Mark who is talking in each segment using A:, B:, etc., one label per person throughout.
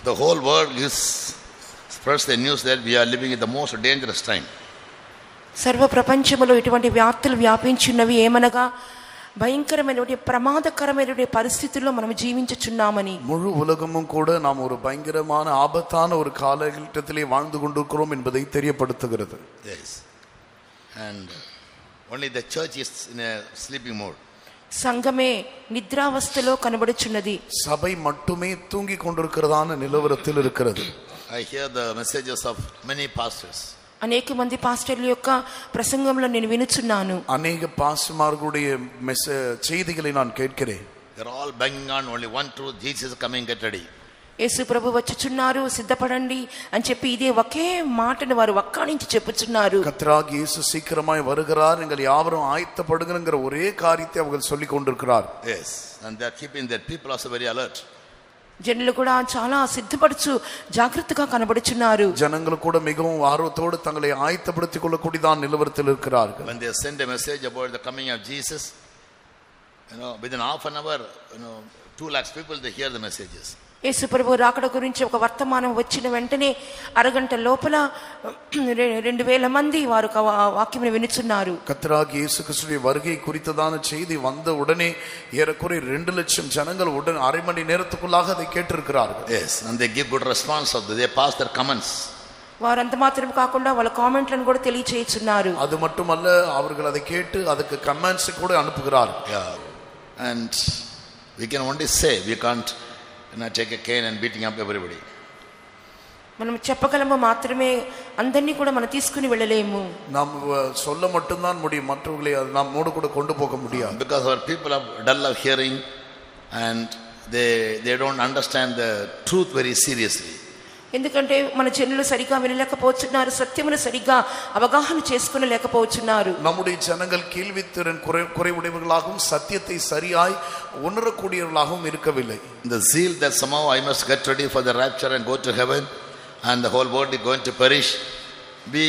A: the whole world spreads the news that we are living in the most dangerous time.
B: సర్వ ప్రపంచములో ఇటువంటి వ్యాప్తులు వ్యాపించున్నవి ఏమనగా భయంకరమైనటువంటి ప్రమాదకరమైనటువంటి పరిస్థితుల్లో మనం జీవించుచున్నామని.
C: முழு உலகமும் கூட நாம் ஒரு பயங்கரமான ஆபத்தான ஒரு காலகட்டத்திலே வாழ்ந்து கொண்டிருக்கிறோம் என்பதை தெரியப்படுத்துகிறது.
A: Yes. And only the church is in a sleeping mode.
B: సంఘమే నిద్రావస్థలో కనబడుచున్నది.
C: சபை மட்டுமே தூங்கி கொண்டிருக்கிறதான நிலவரத்தில் இருக்கிறது.
A: I hear the messages of many pastors.
B: అనేక మంది పాస్టర్ల యొక్క ప్రసంగంలో నేను వినుచున్నాను.
C: అనేక పాస్టర్మాர்களுடைய செய்திகளை நான் கேட்கிறேன்.
A: They are all banging on only one truth: Jesus is coming, get ready.
B: యేసు ప్రభు వచ్చుచున్నారు, సిద్ధపడండి అని చెప్పి ఇదే ఒకే మాటను వారు వక్కాణించి చెప్పుచున్నారు.
C: கர்த்தராகிய இயேசு சீக்கிரமாய் வருகிறார், நீங்கள் யாவரும் ஆயத்தப்படுங்கங்கற ஒரே காரியத்தை அவர்கள் சொல்லிக் கொண்டிருக்கிறார்.
A: Yes, and they are keeping their people also very alert.
B: జనులు కూడా చాలా సిద్ధపడుచు జాగ్రత్తగా కనబడుచున్నారు.
C: జనங்கள் கூட மிகவும் ஆர்வத்தோடு தங்களை ஆயத்தப்படுத்திக் கொள்ளக்கூடியதான் நிலவரத்தில் இருக்கிறார்கள்.
A: When they send a message about the coming of Jesus, within half an hour, 2 lakhs people they hear the messages.
B: యేసు ప్రభు రాకడ గురించి ఒక వర్తమానం వచ్చిన వెంటనే అరగంట లోపల 2000 మంది వారు వాక్యమును వినుచున్నారు.
C: கர்த்தராகிய இயேசு கிறிஸ்துவின் வருகை குறித்ததான செய்தி வந்த உடனே ஏறக்குறைய 2 லட்சம் ஜனங்கள் உடனே அரை மணி நேரத்துக்குள்ளாக அதை கேட்டிருக்கிறார்கள்.
A: Yes, and they give good response of they pass their comments.
B: వారు అంత మాత్రం కాకుండా వాళ్ళ కామెంట్లను కూడా తెలియచేస్తున్నారు.
C: அது மட்டுమல்ல, அவர்கள் அதை கேட்டு அதுக்கு கமெண்ட்ஸ் கூட அனுப்புகிறார்கள்.
A: Yeah, and we can only say, we can't take a cane and beating up everybody.
B: మనం చెప్పగలము మాత్రమే, అందర్నీ కూడా మనం తీసుకుని వెళ్ళలేము.
C: நாம் சொல்ல மட்டும் தான் முடியும், மற்றவர்களை நாம் மோடு கூட கொண்டு போக முடியாது.
A: Because our people are dull of hearing and they don't understand the truth very seriously.
B: ఎందుకంటే మన జనులు సరిగా వినలేకపోతున్నారు, సత్యమును సరిగా అవగాహన చేసుకునలేకపోతున్నారు.
C: நம்முடைய ஜனங்கள் கேள்வித்திறன் குறைவுடையவர்களாகவும் சத்தியத்தை சரியாய் உணரக்கூடியவர்களாகவும் இருக்கவில்லை.
A: The zeal that somehow I must get ready for the rapture and go to heaven and the whole world is going to perish, we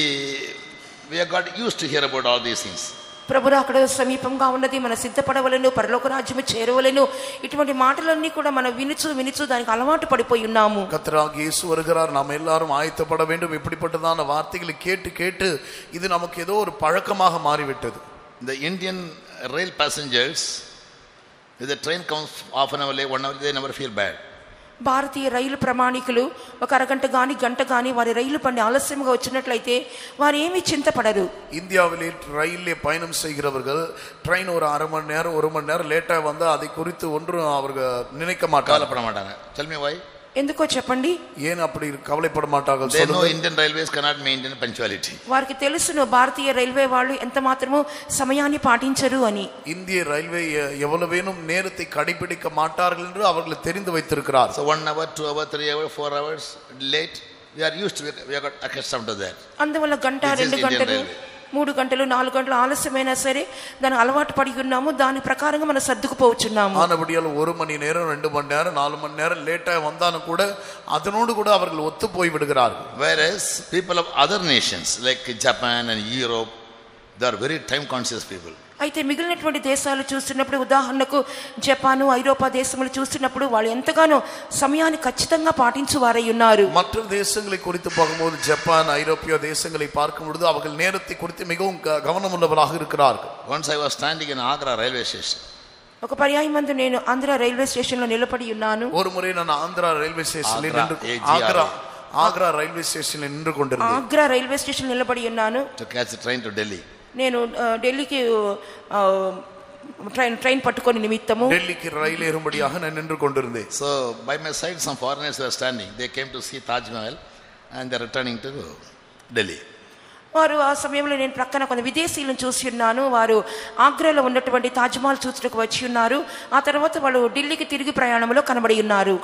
A: have got used to hear about all these things.
B: ప్రభు రాకడ సమీపంగా ఉన్నది, మన సిద్ధపడవలెను, పరలోక రాజ్యము చేరవలెను, ఇటువంటి మాటలన్నీ కూడా మనం వినుచు దానికి అలవాటు పడిపోయి ఉన్నాము.
C: கர்த்தராகிய இயேசு வருகிறார், நாம் எல்லாரும் ஆயத்தப்பட வேண்டும், இப்படிப்பட்டதான வார்த்தைகளை கேட்டு கேட்டு இது நமக்கு ஏதோ ஒரு பழக்கமாக மாறிவிட்டது.
A: The Indian rail passengers, if the train comes half an hour late, 1 hour, they never feel bad.
B: భారతీయ రైలు ప్రమాణికులు ఒక అరగంట గాని గంట గాని వారి రైలు పని ఆలస్యంగా వచ్చినట్లయితే వారు ఏమీ చింతపడరు.
C: இந்தியாவிலே ரயிலே பயணம் செய்கிறவர்கள் ட்ரெயின் ஒரு அரை மணி நேரம் 1 மணி நேரம் லேட்டா வந்தா அதை குறித்து ஒன்றும் அவர்கள் நினைக்க மாட்டாங்க.
A: Tell me why?
B: ఎందుకో చెప్పండి.
C: ஏன் அப்படி கவலைப்பட மாட்டார்கள்?
A: They know Indian Railways cannot maintain punctuality.
B: వారికి తెలుసును భారతీయ రైల్వే వాళ్ళు ఎంత మాత్రము సమయాన్ని పాటించరు అని.
C: இந்திய ரயில்வே எவ்வளவேனும் நேரத்தை கடைபிடிக்க மாட்டார்கள் என்று அவர்கள் தெரிந்து வைத்திருக்கிறார்.
A: So 1 hour, 2 hour, 3 hour, 4 hours late, we are used to, we are got accustomed to that.
B: అందువల్ల గంట 2 గంటలు 3 గంటలు 4 గంటలు ఆలస్యమైనా సరే దాని అలవాటు పడి ఉన్నాము, దాని ప్రకారంగా మనం సర్దుకుపోవచ్చున్నాము.
C: ஆனபடியால் 1 மணி நேரம் 2 மணி நேரம் 4 மணி நேரம் லேட்டா வந்தாலும் கூட அதனோடு கூட அவர்கள் ஒத்து போய் விடுகிறார்கள்.
A: Whereas people of other nations like Japan and Europe, they are very time conscious people.
B: అయితే మిగిలినటువంటి దేశాలు చూస్తున్నప్పుడు, ఉదాహరణకు జపాను, ఐరోపా దేశములు చూస్తున్నప్పుడు వాళ్ళు ఎంతగానో సమయాన్ని ఖచ్చితంగా పాటించువారై ఉన్నారు.
C: மற்ற தேசங்களை குறித்து பார்க்கும்போது ஜப்பான், ஐரோப்பிய தேசங்களை பார்க்கும் பொழுது அவர்கள் நேரத்தை குறித்து மிகவும் கவனம் உள்ளவர்களாக இருக்கிறார்கள்.
A: Once I was standing in Agra railway station.
B: ఒక పర్యాయం మందు నేను ఆంధ్ర రైల్వే స్టేషన్ లో నిలబడి ఉన్నాను.
C: ஒரு முறை நான் ஆந்திரா ரயில்வே ஸ்டேஷனில் ஆக்ரா ரயில்வே ஸ்டேஷனில் நின்று கொண்டிருந்தேன்.
B: ఆగ్రా రైల్వే స్టేషన్ నిలబడి ఉన్నాను.
A: To catch the train to Delhi.
B: నేను ఢిల్లీకి ట్రైన్ పట్టుకొని నిమిత్తము
C: ఢిల్లీకి రైలు ఏరుంబడిயாக నేను నిன்று கொண்டிருந்தேன்.
A: So by my side some foreigners were standing. They came to see Taj Mahal and they are returning to Delhi.
B: వారు ఆ సమయంలో నేను ప్రక్కన కొంత విదేశీయులను చూసి ఉన్నాను. వారు ఆగ్రాలో ఉన్నటువంటి తాజ్మహల్ చూసుటకు వచ్చి ఉన్నారు. ఆ తర్వాత వాళ్ళు ఢిల్లీకి తిరిగి ప్రయాణంలో కనబడి ఉన్నారు.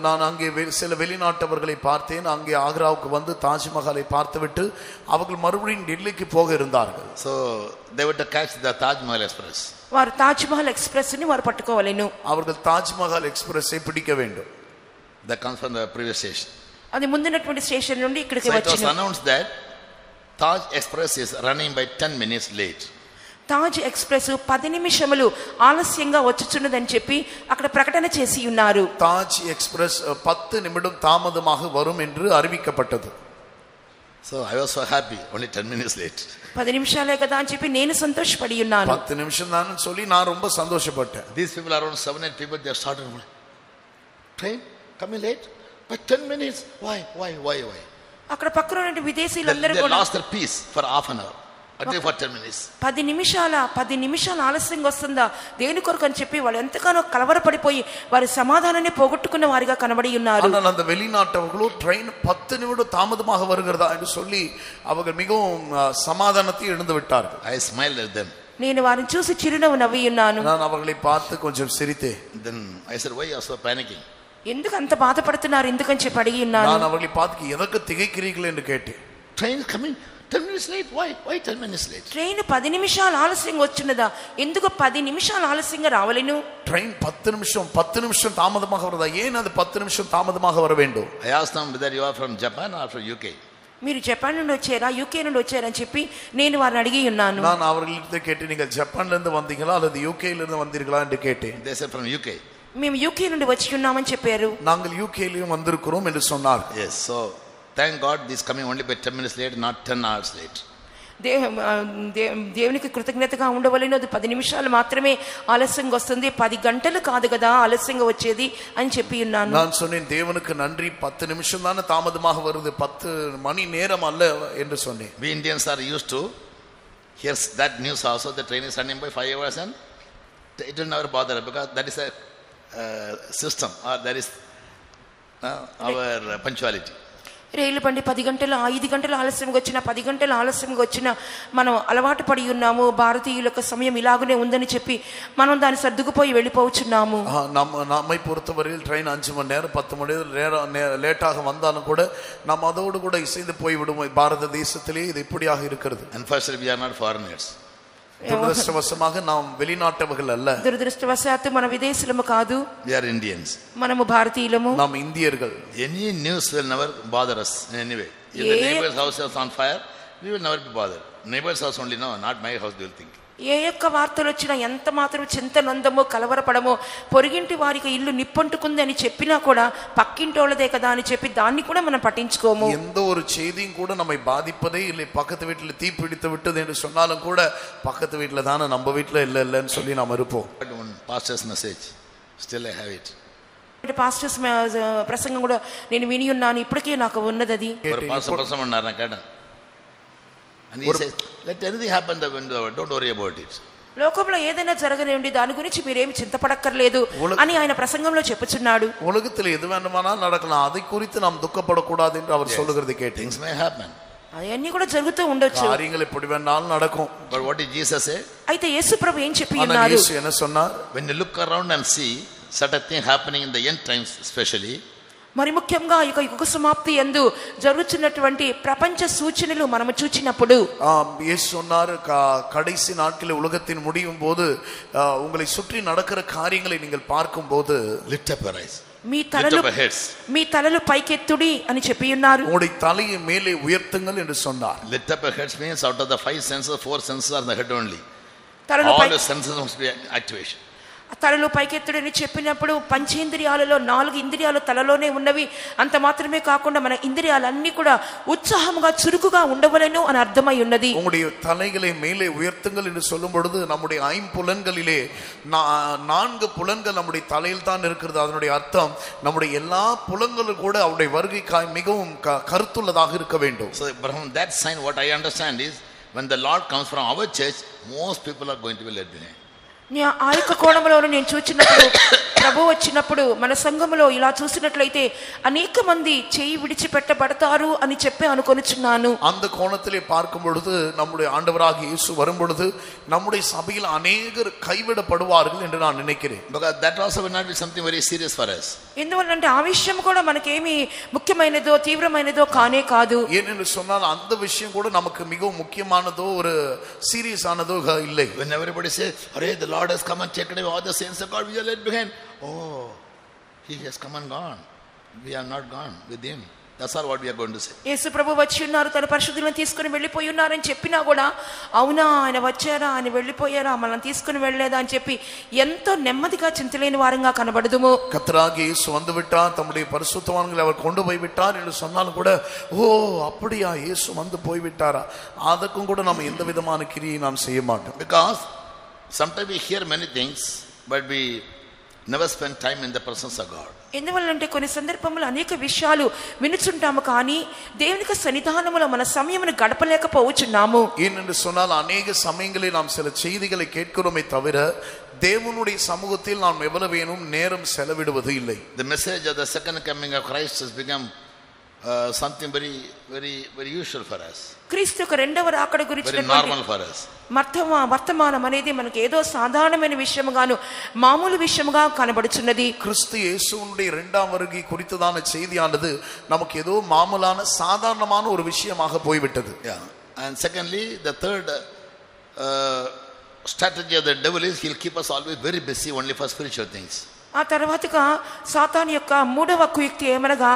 C: நான் அங்கே சில வெளிநாட்டவர்களை பார்த்தேன். அங்கே ஆக்ராவுக்கு வந்து தாஜ்மஹாலை பார்த்துவிட்டு அவர்கள் மறுபடியும் டெல்லிக்கு போக இருந்தார்கள்.
A: So they were to catch the Taj Mahal Express.
B: వారు తాజ్మహల్ ఎక్స్ప్రెస్ ని వారు పట్టుకోవాలను.
C: அவர்கள் தாஜ்மஹால் எக்ஸ்பிரஸை பிடிக்க வேண்டும்.
A: That comes from the previous station.
B: అది ముందున్నటువంటి స్టేషన్ నుండి ఇక్కడికి
A: వచ్చింది. So it was
C: announced that
A: Taj Express is running by 10 minutes late.
B: Taj express 10 నిమిషములు ఆలస్యంగా వచ్చుచున్నదని చెప్పి అక్కడ ప్రకటన చేసి ఉన్నారు.
C: தாஜ் எக்ஸ்பிரஸ் 10 நிமிடம் தாமதமாக வரும் என்று அறிவிக்கப்பட்டது.
A: So I was so happy, only 10 minutes late.
B: 10 నిమిషాలే కదా అని చెప్పి నేను సంతోషపడి ఉన్నాను.
C: 10 నిమిషం தான் சொல்லி நான் ரொம்ப சந்தோஷப்பட்டேன்.
A: These people, around 7-8 people, they started, train coming late by 10 minutes. Why?
B: అక్కడ పక్కన ఉన్న విదేశీయులందరూ
A: They
B: కూడా
A: lost their peace for half an hour. Until for 10 minutes.
B: 10 నిమిషాలు ఆలస్యంగా వస్తుందా దేని కొరకు అని చెప్పి వాళ్ళు ఎంతగానో కలవరపడిపోయి వారి సమాధానాన్ని పోగొట్టుకున్న వారిగా కనబడి ఉన్నారు.
C: ஆனால் அந்த வெளிநாட்டவர்களோ ட்ரெயின் 10 நிமிடம் தாமதமாக வருகிறதா என்று சொல்லி அவர்கள் மிகவும் சமாதானத்தை இழந்து விட்டார்கள்.
A: I smiled at them.
B: నేను వారిని చూసి చిరునవ్వు నవ్వి ఉన్నాను.
C: நான் அவர்களை பார்த்து கொஞ்சம் சிரித்தேன்.
A: Then I said, why you are so panicking?
B: ఎందుకు అంత బాధపడుతున్నారు ఎందుకని చెప్పి అడిగి ఉన్నాను.
C: நான் அவர்களை பார்த்து எதற்கு திகைக்கிறீர்கள் என்று கேட்டேன்.
A: Train coming 10 minutes late. Why 10 minutes late?
B: Train 10 నిమిషాలు ఆలస్యంగా వచ్చినదా ఎందుకు 10 నిమిషాలు ఆలస్యంగా రావలేను?
C: ட்ரெயின் 10 நிமிஷம் தாமதமாக வருதா ஏன் அது 10 நிமிஷம் தாமதமாக வர வேண்டும்?
A: I asked them whether you are from Japan or from UK.
B: మీరు జపాన్ నుండి వచ్చారా యూకే నుండి వచ్చారని చెప్పి నేను వారిని అడిగి ఉన్నాను.
C: நான் அவர்களிடம் கேட்டேன் நீங்கள் ஜப்பான்ல இருந்து வந்தீங்களா அல்லது யூகேல இருந்து வந்தீர்களா என்று கேட்டேன்.
A: They said from UK.
B: మేము యూకే నుండి వచ్చి ఉన్నామని చెప్పారు.
C: நாங்கள் யூகேலயும் வந்திருக்கிறோம் என்று சொன்னார்.
A: Yes, so thank God this coming only by 10 minutes late, not 10 hours late.
B: దేవునికి కృతజ్ఞతగా ఉండవలెను. అది 10 నిమిషాలు మాత్రమే ఆలస్యంగా వస్తుంది, 10 గంటలు కాదు కదా ఆలస్యంగా వచ్చేది అని చెప్పి ఉన్నాను.
C: நான் சொன்னேன் தேவனுக்கு நன்றி 10 நிமிஷம் தான தாமதமாக வருது 10 மணி நேரம் அல்ல என்று சொன்னேன்.
A: We Indians are used to hear that news also. The train is running by 5 hours and it will never bother because that is a system or that is our punctuality.
B: రైలు బండి 10 గంటలు 5 గంటలు ఆలస్యంగా వచ్చినా 10 గంటలు ఆలస్యంగా వచ్చినా మనం అలవాటు పడి ఉన్నాము. భారతీయులకు సమయం ఇలాగనే ఉందని చెప్పి మనం దాన్ని సర్దుకుపోయి వెళ్ళిపోవచ్చున్నాము.
C: நம்மை பொறுத்தவரையில் ட்ரெயின் 5 மணி நேரம் 10 மணி நேரம் லேட்டாக வந்தாலும் கூட நாம் அதோடு கூட இசைந்து போய் விடுவோம். பாரத தேசத்திலே இது இப்படியாக இருக்கிறது.
A: Unfortunately we are not foreigners.
C: దురదృష్టవశமாக நாம் வெளிநாட்டவர்கள் அல்ல.
B: దురదృష్టవశాత్తు మన విదేశీయులము కాదు.
A: We are Indians.
B: మనము భారతీయులము.
C: நாம் இந்தியர்கள்.
A: Any news will never bother us in any way. If the neighbor's house is on fire, we will never be bothered. Neighbor's house only, no, not my house, they will think.
B: ఏ యొక్క వార్తలు వచ్చినా ఎంత మాత్రం చింత నొందమో కలవరపడమో పొరుగింటి వారికి ఇల్లు నిప్పంటుకుంది అని చెప్పినా కూడా పక్కింటోళ్ళదే కదా అని చెప్పి దాన్ని కూడా మనం పట్టించుకోము.
C: எந்த ஒரு செய்தியும் கூட நம்மை பாதிப்பதே இல்லை. பக்கத்து வீட்டில் தீ பிடித்து விட்டது என்று சொன்னாலும் கூட பக்கத்து வீட்டில் தானே நம்ம வீட்டில் இல்லைன்னு சொல்லி நாம் இருப்போம்.
A: Pastor's message, still I have it.
B: Pastors ప్రసంగం కూడా నేను విని ఉన్నాను, ఇప్పటికే నాకు ఉన్నది అది.
A: ஒரு பாஸ்டர் பிரசங்கம் பண்ணாரு, நான் கேட்டேன். And he says, let anything happen, don't worry about it.
B: లోకంలో ఏదైనా జరగనివ్వండి, దాని గురించి మీరేమి చింతపడక్కర్లేదు అని ఆయన ప్రసంగంలో చెప్పుచున్నాడు.
C: உலகத்தில் எது வேண்டுமானால் நடக்கலாம், அதை குறித்து நாம் துக்கப்படக்கூடாது என்று அவர் சொல்லுகிறது கேட்டேன்.
A: Things may happen.
B: అవన్నీ కూడా జరుగుతూ ఉండొచ్చు.
C: காரியங்கள் எப்படி வேணாலும் நடக்கும்.
A: But what did Jesus say?
B: అయితే యేసు ప్రభు ఏం చెప్పి ఉన్నారు?
C: యేసు என்ன சொன்னார்?
A: When you look around and see certain thing happening in the end times especially,
B: మరి ముఖ్యంగా ఈ యుగ సమాప్తి యందు జరుగుతున్నటువంటి ప్రపంచ సూచనలు మనము చూచినప్పుడు
C: యేసు சொன்னார் கடைசி நாட்களில் உலகத்தின் முடியும் போது உங்களை சுற்றி நடக்கிற காரியங்களை நீங்கள் பார்க்கும்போது
A: lift up your eyes,
B: మీ తలలు పైకెత్తుడి అని చెప్పి ఉన్నారు.
C: உங்களுடைய தலையை மேலே உயர்த்துங்கள் என்று சொன்னார்.
A: lift up your heads means out of the 5 senses 4 senses are in the head only. All the senses must be activation.
B: తలలో పైకెత్తుడని చెప్పినప్పుడు పంచేంద్రియాలలో 4 ఇంద్రియాలు తలలోనే ఉన్నవి. అంత మాత్రమే కాకుండా మన ఇంద్రియాలన్నీ కూడా ఉత్సాహంగా చురుకుగా ఉండవలెను అని అర్థమై ఉన్నది.
C: உங்களுடைய தலைகளை மேலே உயர்த்துங்கள் என்று சொல்லும் பொழுது நம்முடைய 5 புலன்களிலே 4 புலன்கள் நம்முடைய தலையில் தான் இருக்கிறது. அதனுடைய அர்த்தம் நம்முடைய எல்லா புலன்களும் கூட அவருடைய வருகைக்காய் மிகவும் கருத்துள்ளதாக இருக்க வேண்டும்.
A: So from that sign what I understand is when the Lord comes from our church, most people are going to be led behind.
B: ఆ యొక్క కోణంలో నేను చూచినప్పుడు ప్రభు వచ్చినప్పుడు మన సంఘములో ఇలా చూసినట్లయితే అనేక మంది చేయి విడిచిపెట్టబడతారు అని చెప్పి అనుకొనుచున్నాను.
C: அந்த கோணத்திலே பார்க்கும் பொழுது நம்முடைய ஆண்டவராகிய இயேசு வரும் பொழுது நம்முடைய சபையில் அநேகர் கைவிடப்படுவார்கள் என்று நான் நினைக்கிறேன்.
A: Because that also will not be something very serious for us.
B: ఎందువల్లంటే ఆ విషయం కూడా మనకేమీ ముఖ్యమైనదో తీవ్రమైనదో కానే కాదు.
C: ஏனென்று சொன்னால் அந்த விஷயம் கூட நமக்கு மிகவும் முக்கியமானதோ ஒரு சீரியஸ் ஆனதோ இல்லை.
A: When everybody says, "Arey, the Lord has come and taken away all the saints of God, we are left behind." Oh, he has come and gone. We are not gone with him. That's all what we are going to say.
B: యేసు ప్రభు వచ్చి ఉన్నారు, తన పరిశుద్ధులను తీసుకుని వెళ్ళిపోయి ఉన్నారని చెప్పినా కూడా, అవునా ఆయన వచ్చారా, ఆయన వెళ్ళిపోయారా, మనల్ని తీసుకుని వెళ్ళలేదా అని చెప్పి ఎంతో నెమ్మదిగా చింతలేని వారంగా కనబడదుము.
C: கர்த்தராகிய இயேசு வந்து விட்டார், தம்முடைய பரிசுத்தவான்களை அவர் கொண்டு போய் விட்டார் என்று சொன்னாலும் கூட, ஓ அப்படியா இயேசு வந்து போய் விட்டாரா, அதற்கும் கூட நம்ம எந்த விதமான கிரியை நாம் செய்ய மாட்டோம்.
A: Because sometimes we hear many things but we never spend time in the presence of God.
B: ఎందువల్లంటే కొన్ని సందర్భంలో అనేక విషయాలు వినుచుంటాము, కానీ దేవునికి సన్నిధానములో మన సమయమును గడపలేకపోవచ్చున్నాము.
C: ஏனென்று சொன்னால் அநேக சமயங்களில் நாம் சில செய்திகளை கேட்கிறோமே தவிர தேவனுடைய சமூகத்தில் நாம் எவ்வளவேனும் நேரம் செலவிடுவது இல்லை.
A: The message of the second coming of Christ has become something very very very usual for us.
B: క్రీస్తు యొక్క రెండవ రాకడ గురించి
A: Very normal for us.
B: వర్తమానం అనేది మనకు ఏదో సాధారణమైన విషయముగాను మామూలు విషయముగా కనబడుచున్నది.
C: கிறிஸ்து இயேசுவுடைய இரண்டாம் வருகை குறித்ததான செய்தியானது நமக்கு ஏதோ மாமூலான சாதாரணமான ஒரு விஷயமாக போய்விட்டது.
A: Yeah. And secondly, the third strategy of the devil is he'll keep us always very busy only for spiritual things.
B: ఆ తర్వాతగా సాతాను యొక్క మూడవ కుయుక్తి ఏమనగా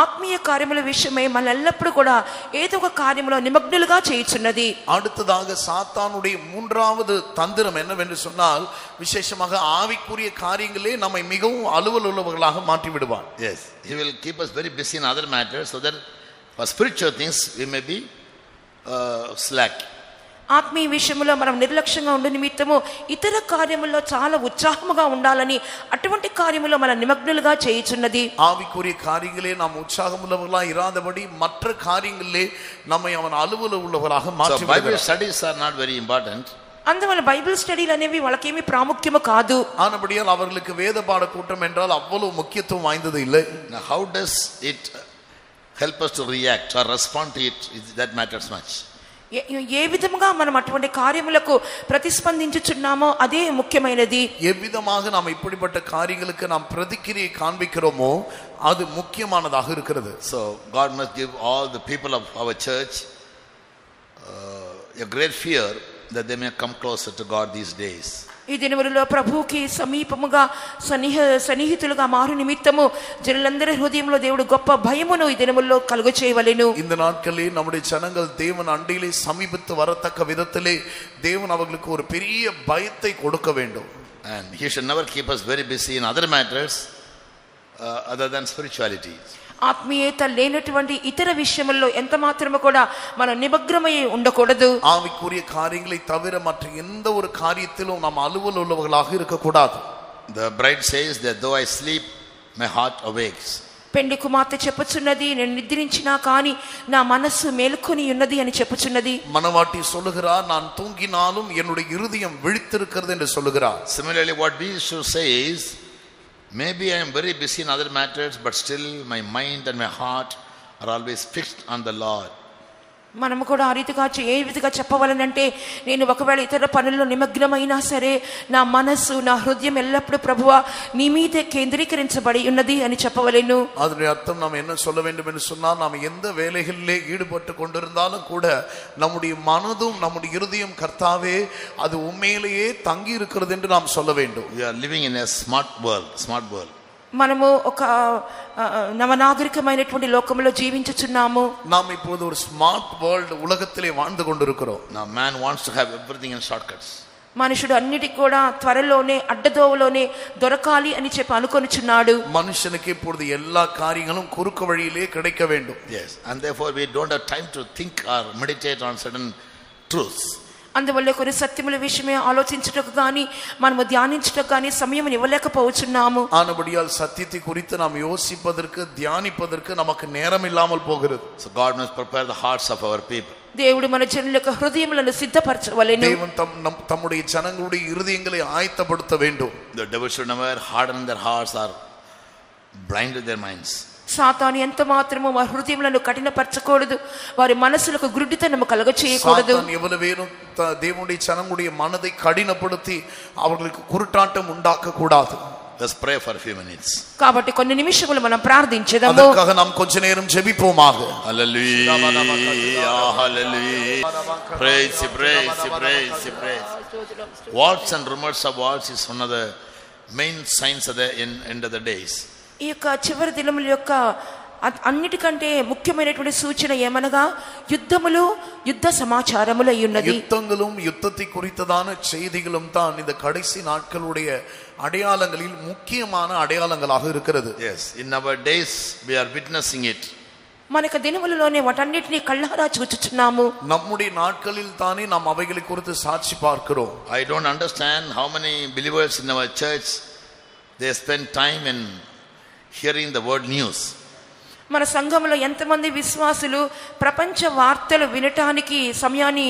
B: ఆత్మీయ కార్యముల విషయమై మనల్ని ఎల్లప్పుడూ కూడా ఏదో ఒక కార్యములో నిమగ్నులుగా చేయుచున్నది.
C: அடுத்ததாக சாத்தானுடைய மூன்றாவது தந்திரம் என்னவென்று சொன்னால், விசேஷமாக ஆவிக்குரிய காரியங்களே நம்மை மிகவும் அலுவல் உள்ளவர்களாக மாற்றி விடுவார்.
A: Yes, he will keep us very busy in other matters so that for spiritual things we may be slack.
B: ఆత్మీయ విషయంలో మనం నిర్లక్ష్యంగా ఉండే నిమిత్తము ఇతర కార్యముల్లో చాలా ఉత్సాహముగా ఉండాలని అటువంటి కార్యములో మన నిమగ్నులుగా చేయుచున్నది.
C: ஆவிக்குரிய காரியங்களே நாம் உற்சாகம் உள்ளவர்களாக இராதபடி மற்ற காரியங்களிலே நம்மை அவன் அலுவல் உள்ளவர்களாக மாற்றி விடுகிறார்.
A: Bible studies are not very important.
B: అందువల్ల బైబిల్ స్టడీలు అనేవి వాళ్ళకేమీ ప్రాముఖ్యము కాదు.
C: ஆனபடியால் அவர்களுக்கு வேத பாட கூட்டம் என்றால் அவ்வளவு முக்கியத்துவம் வாய்ந்தது இல்லை.
A: Now how does it help us to react or respond to it? That matters much.
B: ఏ విధముగా మనం అటువంటి కార్యములకు ప్రతిస్పందించుచున్నామో అదే ముఖ్యమైనది.
C: எவ்விதமாக நாம் இப்படிப்பட்ட காரியங்களுக்கு நாம் பிரதிக்கிரியை காண்பிக்கிறோமோ அது முக்கியமானதாக இருக்கிறது.
A: So God must give all the people of our church a great fear that they may come closer to God these days.
B: ఈ దినములలో ప్రభువుకి సమీపముగా సన్నిహితులుగా మారు నిమిత్తము జనులందరి హృదయంలో దేవుడు గొప్ప భయమును ఈ దినముల్లో కలుగు చేయవలెను.
C: இந்த நாட்களில் நம்முடைய ஜனங்கள் தேவன் அண்டையிலே சமீபத்து வரத்தக்க விதத்திலே தேவன் அவர்களுக்கு ஒரு பெரிய பயத்தை கொடுக்க வேண்டும்.
A: And he should never keep us very busy in other matters other than spirituality.
B: ఆత్మీయత లేనటువంటి ఇతర విషయముల్లో ఎంత మాత్రము కూడా మనం నిమగ్నమై ఉండకూడదు.
C: ஆவிக்குரிய காரியங்களை தவிர மற்ற எந்த ஒரு காரியத்திலும் நாம் அலுவல் உள்ளவர்களாக இருக்கக்கூடாது.
A: The bride says that though I sleep my heart awakes.
B: పెండి కుమార్తె చెప్పుచున్నది, నేను నిద్రించినా కానీ నా మనస్సు మేలుకొని ఉన్నది అని చెప్పుచున్నది.
C: மணவாட்டி சொல்லுகிறார், நான் தூங்கினாலும் என்னுடைய இருதயம் விழித்திருக்கிறது என்று சொல்லுகிறார்.
A: Similarly, what we should say is, maybe I am very busy in other matters, but still my mind and my heart are always fixed on the Lord.
B: మనము కూడా ఆ రీతిగా ఏ విధంగా చెప్పవలనంటే, నేను ఒకవేళ ఇతర పనుల్లో నిమగ్నమైనా సరే నా మనస్సు నా హృదయం ఎల్లప్పుడూ ప్రభువా నీ మీదే కేంద్రీకరించబడి ఉన్నది అని చెప్పవలెను.
C: அதனுடைய அர்த்தம் நாம் என்ன சொல்ல வேண்டும் என்று சொன்னால், நாம் எந்த வேலைகளிலே ஈடுபட்டு கொண்டிருந்தாலும் கூட நம்முடைய மனதும் நம்முடைய இருதயம் கர்த்தாவே அது உண்மையிலேயே தங்கி இருக்கிறது என்று நாம் சொல்ல வேண்டும்.
A: We are living in a smart world.
B: మనము ఒక నవనాగరికమైనటువంటి లోకంలో జీవించుచున్నాము.
C: நாம் இப்போது ஒரு ஸ்மார்ட் வேர்ல்ட் உலகத்திலே வாழ்ந்து கொண்டிருக்கிறோம்.
A: Now man wants to have everything in shortcuts.
B: మనుషుడు అన్నిటికి కూడా త్వరలోనే అడ్డదోవలోనే దొరకాలి అని చెప్పి అనుకొనుచున్నాడు.
C: மனுஷனுக்கு இப்பொழுது எல்லா காரியங்களும் குறுக்கு வழியிலே கிடைக்க வேண்டும்.
A: Yes, and therefore we don't have time to think or meditate on certain truths.
B: అందువల్ల కొన్ని సత్యముల విషయమే ఆలోచించుటకు గాని మనము ధ్యానించుటకు గాని సమయం ఇవ్వలేకపోవచ్చున్నాము.
C: ஆனபடியால் சத்தியத்தை குறித்து நாம் யோசிப்பதற்கு தியானிப்பதற்கு நமக்கு நேரம் இல்லாமல் போகிறது.
A: So God must prepare the hearts of our people.
B: దేవుడు మన జనుల యొక్క హృదయములను సిద్ధపరచవలెను.
C: தேவன் தம்முடைய ஜனங்களுடைய இருதயங்களை ஆயத்தப்படுத்த வேண்டும்.
A: The devil should never harden their hearts or blind their minds.
B: సాతాను ఎంత మాత్రము వారి హృదయములను కఠినపరచకూడదు, వారి మనసులకు గుడ్డితనము కలగచేయకూడదు.
C: சாத்தான் எவ்வளவேனும் தேவனுடைய ஜனங்களுடைய மனதை கடினப்படுத்தி அவர்களுக்கு குருட்டாட்டம் உண்டாக்க கூடாது.
A: Let's pray for a few minutes.
B: కాబట్టి కొన్ని నిమిషములు మనం ప్రార్థించుదాము.
C: அதற்காக நாம் கொஞ்ச நேரம் ஜெபிப்போமாக.
A: Hallelujah, hallelujah. Praise. Wars and rumors of wars is one of the main signs of the end of the days.
B: ఈ యొక్క చివరి దినముల యొక్క అన్నిటికంటే ముఖ్యమైనటువంటి సూచన ఏమనగా యుద్ధములు యుద్ధ సమాచారములు అయ్యున్నది.
C: யுத்தங்களும் யுத்தத்தை குறித்ததான செய்திகளும் தான் இந்த கடைசி நாட்களுடைய அடையாளங்களில் முக்கியமான அடையாளங்களாக இருக்கிறது.
A: Yes, in our days we are witnessing it.
B: మనకు దినములలోనే వాటన్నిటిని కళ్ళారా చూచుచున్నాము.
C: நம்முடைய நாட்களில் தானே நாம் அவைகளை குறித்து சாட்சி பார்க்கிறோம்.
A: I don't understand how many believers in our church they spend time in hearing the word news.
B: మన సంఘంలో ఎంతమంది విశ్వాసులు ప్రపంచ వార్తలు వినటానికి సమయాన్ని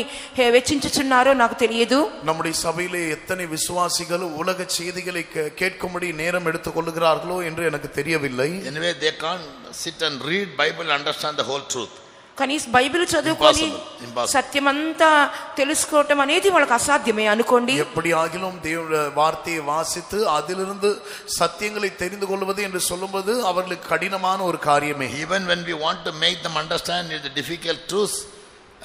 B: వెచ్చించుచున్నారో నాకు తెలియదు.
C: நம்முடைய சபையிலே எத்தனை விசுவாசிகள் உலக செய்திகளை கேட்கும்படி நேரம் எடுத்துக் கொள்கிறார்களோ என்று எனக்கு தெரியவில்லை.
A: Anyway, they can't sit and read Bible and understand the whole truth.
B: కనీసం బైబిల్ చదువుకొని సత్యమంతా తెలుసుకోవటం అనేది వాళ్ళకి అసాధ్యమే అనుకోండి.
C: எப்படி ஆகிலும் தேவனுடைய வார்த்தையை வாசித்து அதிலிருந்து சத்தியங்களை தெரிந்து கொள்வது என்று சொல்லும்போது அவர்களுக்கு கடினமான ஒரு காரியமே.
A: Even when we want to make them understand the difficult truths,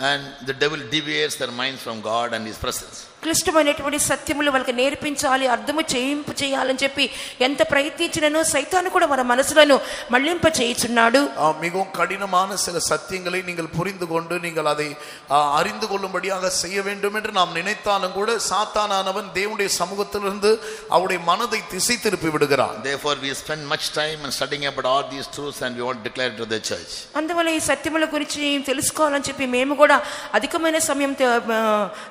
A: and the devil deviates their minds from God and his presence.
B: క్లిష్టమైనటువంటి సత్యములు వాళ్ళకి నేర్పించాలి, అర్థము చేయాలని చెప్పి ఎంత ప్రయత్నించినను సైతాను కూడా మన మనసులను మళ్లింప చేయుచున్నాడు.
C: மிகவும் கடினமான சில சத்தியங்களை நீங்கள் புரிந்து கொண்டு நீங்கள் அதை அறிந்து கொள்ளும்படியாக செய்ய வேண்டும் என்று நாம் நினைத்தாலும் கூட சாத்தானானவன் தேவனுடைய சமூகத்திலிருந்து அவருடைய மனதை திசை திருப்பி விடுகிறான்.
A: Therefore we spend much time in studying about all these truths and we want to declare it to the church.
B: అందువల్ల ఈ సత్యముల గురించి తెలుసుకోవాలని చెప్పి మేము కూడా అధికమైన సమయం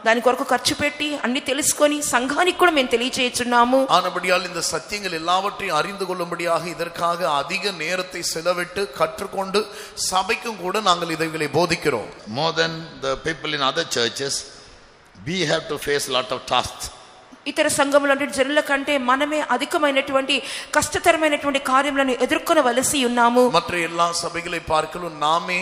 B: దాని కొరకు ఖర్చు పెట్టి అన్ని తెలుసుకొని సంఘానికి కూడా మేము తెలియజేస్తున్నాము.
C: ஆனபடியால் இந்த சத்தியங்கள் எல்லாவற்றையும் அறிந்து கொள்ளும்படியாக இதற்காக அதிக நேரத்தை செலவிட்டு கற்றுக்கொண்டு சபைக்கும் கூட நாங்கள் இதைகளை போதிக்கிறோம்.
A: More than the people in other churches, we have to face a lot of tasks.
B: ఇతర సంఘములంటే జనుల కంటే మనమే అధికమైనటువంటి కష్టతరమైనటువంటి కార్యములను ఎదుర్కొనవలసి ఉన్నాము.
C: மற்ற எல்லா சபைகளை பார்க்கலும் நாமே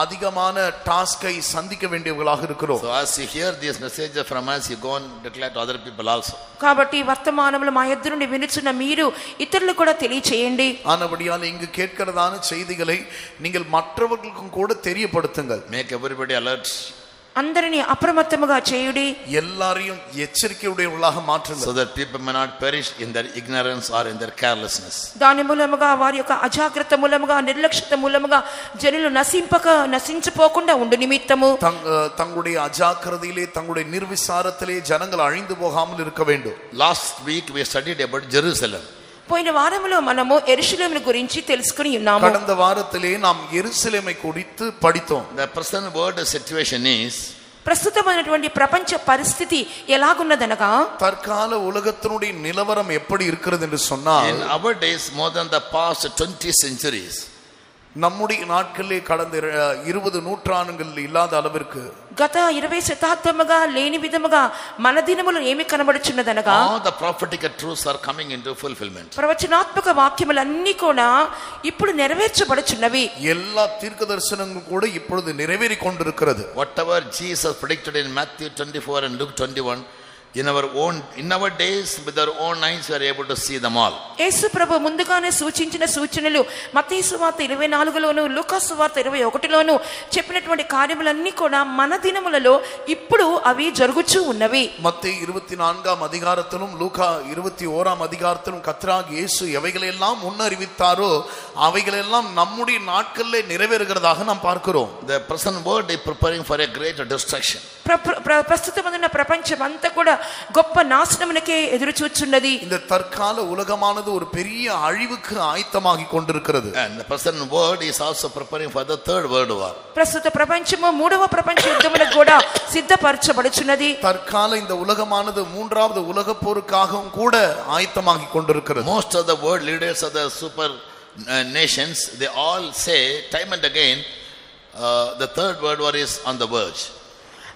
C: அதிகமான டாஸ்கை சந்திக்க வேண்டியவர்களாக இருக்கிறோம்.
A: So as you hear these messages from us, you go and declare to other people also.
B: కాబట్టి వర్తమానములు మా యొద్ద నుండి వినుచున్న మీరు ఇతరులకు కూడా తెలియచేయండి.
C: ஆனபடியால் இங்கு கேட்கிறதான செய்திகளை நீங்கள் மற்றவர்களுக்கும் கூட தெரியப்படுத்துங்கள்.
A: Make everybody alert.
B: అందరిని అప్రమత్తముగా చేయుడి,
C: எல்லாரையும் எச்சரிக்கையுடையவர்களாக மாற்றுங்கள்.
A: So that people may not perish in their ignorance or in their carelessness.
B: దాని మూలముగా వారి యొక్క అజాగ్రత్త మూలముగా నిర్లక్ష్యత మూలముగా జనులు నశించిపోకుండా ఉండు నిమిత్తము
C: தங்களுடைய அஜாக்கிரதையிலே தங்களுடைய நிர்விசாரத்திலே ஜனங்கள் அழிந்து போகாமல் இருக்க வேண்டும்.
A: Last week we studied about Jerusalem.
B: పోయిన వారములో మనము యెరూషలేము గురించి తెలుసుకొని ఉన్నాము.
C: கடந்த வாரத்திலே நாம் எருசலேமை குறித்து படித்தோம்.
A: The present world situation is,
B: ప్రస్తుతమైనటువంటి ప్రపంచ పరిస్థితి ఎలాగున్నదనగా
C: தற்கால உலகத்தினுடைய நிலவரம் எப்படி இருக்கிறது என்று சொன்னால்,
A: in our days more than the past 20 centuries,
C: நம்முடைய நாட்களிலே கடந்த 20 நூற்றாண்டுகள் இல்லாத அளவிற்கு
B: గత 20 శతాబ్దముగా లేని విధముగా మన దినములు ఏమి కనబడుచున్నదనగా
A: all the prophetic truths are coming into fulfillment.
B: ప్రవచనాత్మక వాక్యములన్నీ కూడా ఇప్పుడు నెరవేర్చబడుచున్నవి.
C: எல்லா தீர்க்கதரிசனங்களும் கூட இப்பொழுது நிறைவேறிக் கொண்டிருக்கிறது.
A: Whatever Jesus predicted in Matthew 24 and Luke 21, in our days with our own eyes we are able to see them all.
B: యేసు ప్రభు ముందుగానే సూచించిన సూచనలు మత్తయి సువార్త 24లోను లూకా సువార్త 21లోను చెప్పినటువంటి కార్యములన్నీ కూడా మన దినములలో ఇప్పుడు అవి జరుగుచూ ఉన్నవి.
C: மத்தேயு 24ஆம் அதிகாரத்திலும் லூக்கா 21ஆம் அதிகாரத்திலும் கர்த்தராகிய இயேசு எவைகளெல்லாம் முன்னறிவித்தாரோ அவைகளெல்லாம் நம்முடைய நாட்களிலே நிறைவேறுகிறதாக நாம் பார்க்கிறோம்.
A: The present world is preparing for a great destruction.
B: ప్రస్తుతమైన ప్రపంచం అంతా కూడా గొప్ప నాశనమునకే ఎదురు చూచున్నది.
C: இந்த தற்கால உலகமானது ஒரு பெரிய அழிவுக்கு ஆயத்தமாகிக் கொண்டிருக்கிறது.
A: And the present world is also preparing for the third world war.
B: ప్రస్తుత ప్రపంచము మూడవ ప్రపంచ యుద్ధములకు కూడా సిద్ధపరచబడుచున్నది.
C: தற்கால இந்த உலகமானது மூன்றாவது உலகப் போருக்காகவும் கூட ஆயத்தமாகிக் கொண்டிருக்கிறது.
A: Most of the world leaders of the super nations, they all say time and again the third world war is on the verge.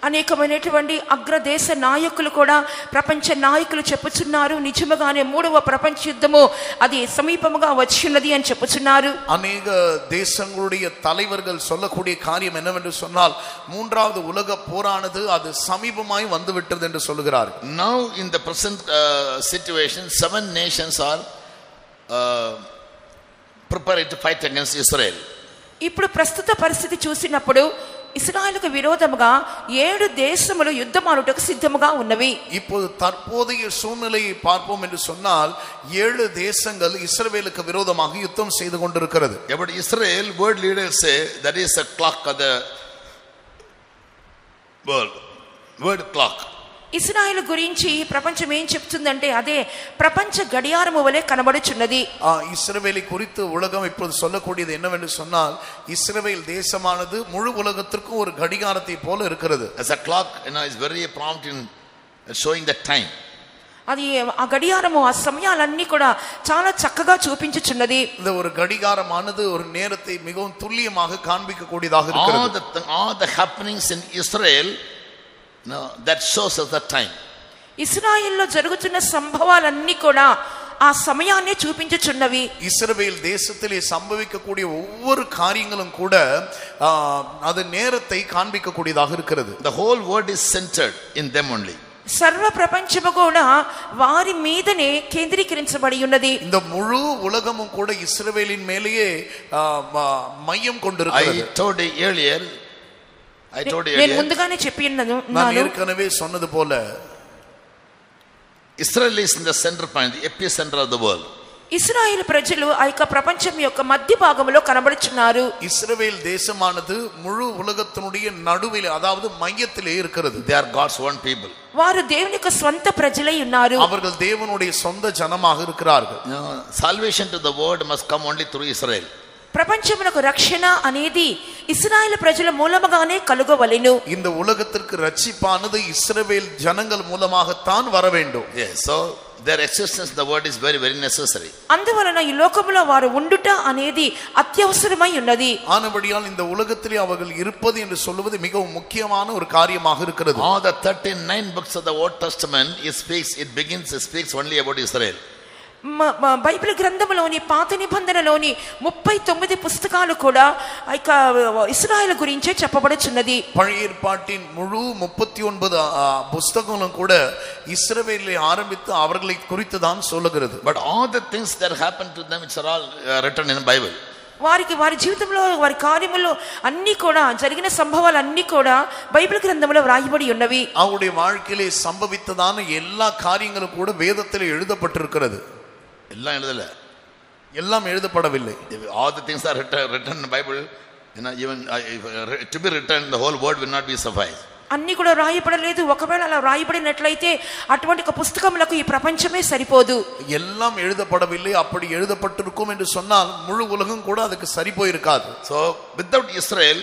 B: అనేకమైనటువంటి అగ్రదేశ నాయకులు కూడా ప్రపంచ నాయకులు చెప్పుచున్నారు, నిజముగానే మూడవ ప్రపంచ యుద్ధము అది సమీపముగా వచ్చినది అని చెప్పుచున్నారు.
C: అనేక தேசங்களுடைய தலைவர்கள் சொல்லக்கூடிய காரியம் என்னவென்று சொன்னால், மூன்றாவது உலக போரானது அது சமீபமாய் வந்துவிட்டது என்று சொல்கிறார்.
A: Now in the present situation 7 nations are preparing to fight against Israel.
B: ఇప్పుడు ప్రస్తుత పరిస్థితి చూసినప్పుడు ఇశ్రాయేలుకు విరోధముగా 7 దేశములు యుద్ధమాడుటకు సిద్ధముగా ఉన్నవి.
C: இப்போது தற்போதைய சூழ்நிலையை பார்ப்போம் என்று சொன்னால் 7 தேசங்கள் இஸ்ரவேலுக்கு விரோதமாக யுத்தம் செய்து கொண்டிருக்கிறது.
A: About Israel, world leaders say that is a clock of the world. Word clock.
B: ఇశ్రాయేలు గురించి ప్రపంచం ఏం చెప్తుందంటే అదే ప్రపంచ గడియారము వలె కనబడుచున్నది.
C: இஸ்ரவேலை குறித்து உலகம் இப்போது சொல்லக்கூடியது என்னவென்று சொன்னால் இஸ்ரவேல் தேசமானது முழு உலகத்திற்கும் ஒரு கடிகாரத்தை போல இருக்கிறது.
A: As a clock, is very prompt in showing the time.
B: అది ఆ గడియారము ఆ సమయాలన్నీ కూడా చాలా చక్కగా చూపించుచున్నది.
C: இந்த ஒரு கடிகாரமானது ஒரு நேரத்தை மிகவும் துல்லியமாக காண்பிக்க கூடியதாக இருக்கிறது.
A: All the happenings in Israel, that shows us the time.
B: ఇశ్రాయేలులో జరుగుతున్న సంభవాలన్నీ కూడా ఆ సమయాన్నే చూపించుచున్నవి.
C: இஸ்ரவேல் தேசத்திலே சம்பவிக்கக்கூடிய ஒவ்வொரு காரியங்களும் கூட அது நேரத்தை காண்பிக்க கூடியதாக இருக்கிறது.
A: The whole world is centered in them only.
B: సర్వ ప్రపంచము కూడా వారి మీదనే కేంద్రీకరించబడి ఉన్నది.
C: இந்த முழு உலகமும் கூட இஸ்ரவேலின் மேலேயே மையம் கொண்டிருக்கிறது.
A: I told you earlier,
B: నేను ముందుగానే చెప్పినాను,
C: நான் ஏற்கனவே சொன்னது போல
A: Israel is in the center point, the epicenter of the world.
B: ఇశ్రాయేలు ప్రజలు ఆ యొక్క ప్రపంచం యొక్క మధ్య భాగంలో కనబడుచున్నారు.
C: இஸ்ரவேல் தேசமானது முழு உலகத்தினுடைய நடுவில் அதாவது மையத்திலே இருக்கிறது.
A: They are God's own people.
B: వారు దేవుని యొక్క స్వంత ప్రజలై ఉన్నారు.
C: அவர்கள் தேவனுடைய சொந்த ஜனமாக இருக்கிறார்கள்.
A: Salvation to the world must come only through Israel.
B: ప్రపంచమునకు రక్షణ అనేది ఇశ్రాయేలు ప్రజల మూలముగానే కలుగవలెను.
C: இந்த உலகத்திற்கு ரட்சிப்பானது இஸ்ரவேல் ஜனங்கள் மூலமாகத்தான் வர வேண்டும்.
A: Yes, so their existence in the world is very very necessary.
B: అందువలన ఈ లోకములో వారు ఉండుట అనేది అత్యవసరమై ఉన్నది.
C: ஆனபடியால் இந்த உலகத்திலே அவர்கள் இருப்பது என்று சொல்வது மிகவும் முக்கியமான ஒரு காரியமாக இருக்கிறது.
A: All the 39 books of the Old Testament it speaks only about Israel.
B: Bible గ్రంథంలోని పాత నిబంధనలోని 39 పుస్తకాలు కూడా ఇశ్రాయేలు గురించే చెప్పబడుచున్నది.
C: பழைய ஏற்பாட்டின் முழு 39 புத்தகங்களும் கூட இஸ்ரவேலை ஆரம்பித்து அவர்களை குறித்து தான் சொல்லுகிறது.
A: But all the things that happened to them, it's all written in the Bible.
B: వారికి వారి జీవితంలో వారి కార్యములో అన్ని కూడా జరిగిన సంభవాలు అన్ని కూడా బైబిల్ గ్రంథంలో వ్రాయబడి ఉన్నవి.
C: அவருடைய வாழ்க்கையிலே சம்பவித்ததான எல்லா காரியங்களும் கூட வேதத்திலே எழுதப்பட்டிருக்கிறது.
A: எல்லாம் எழுதல,
C: எல்லாம் எழுதப்படவில்லை.
A: All the things are written in the Bible, even to be written, the whole word will not be suffice.
B: అన్ని కూడా రాయబడలేదు. ఒకవేళ అలా రాయబడినట్లయితే అటువంటి ఒక పుస్తకములకు ఈ ప్రపంచమే సరిపోదు.
C: எல்லாம் எழுதப்படவில்லை. அப்படி எழுதப்பட்டிருக்கும் என்று சொன்னால் முழு உலகம் கூட அதுக்கு சரி போயிருக்காது.
A: So without Israel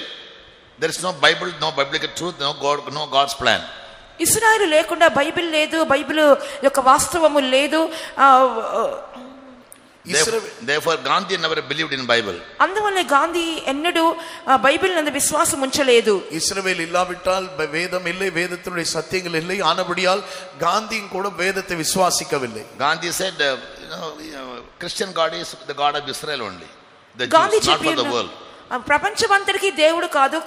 A: there is no Bible, no biblical truth, no God, no God's plan.
B: ఇశ్రాయేలు లేకుండా బైబిల్ లేదు, బైబిల్ యొక్క వాస్తవము లేదు.
A: Therefore Gandhi never believed in Bible.
B: అందువల్ల గాంధీ ఎన్నడూ బైబిల్ నందు విశ్వాసం ఉంచలేదు.
C: இஸ்ரவேல் இல்லாவிட்டால் வேதம் இல்லை, வேதத்தினுடைய சத்தியங்கள் இல்லை. ஆனபடியால் காந்தியும் கூட வேதத்தை விசுவாசிக்கவில்லை.
A: Gandhi said Christian God is the God of Israel only, the
B: Jews,
A: not for the world.
B: ప్రపంచమంతటికి దేవుడు కాదు,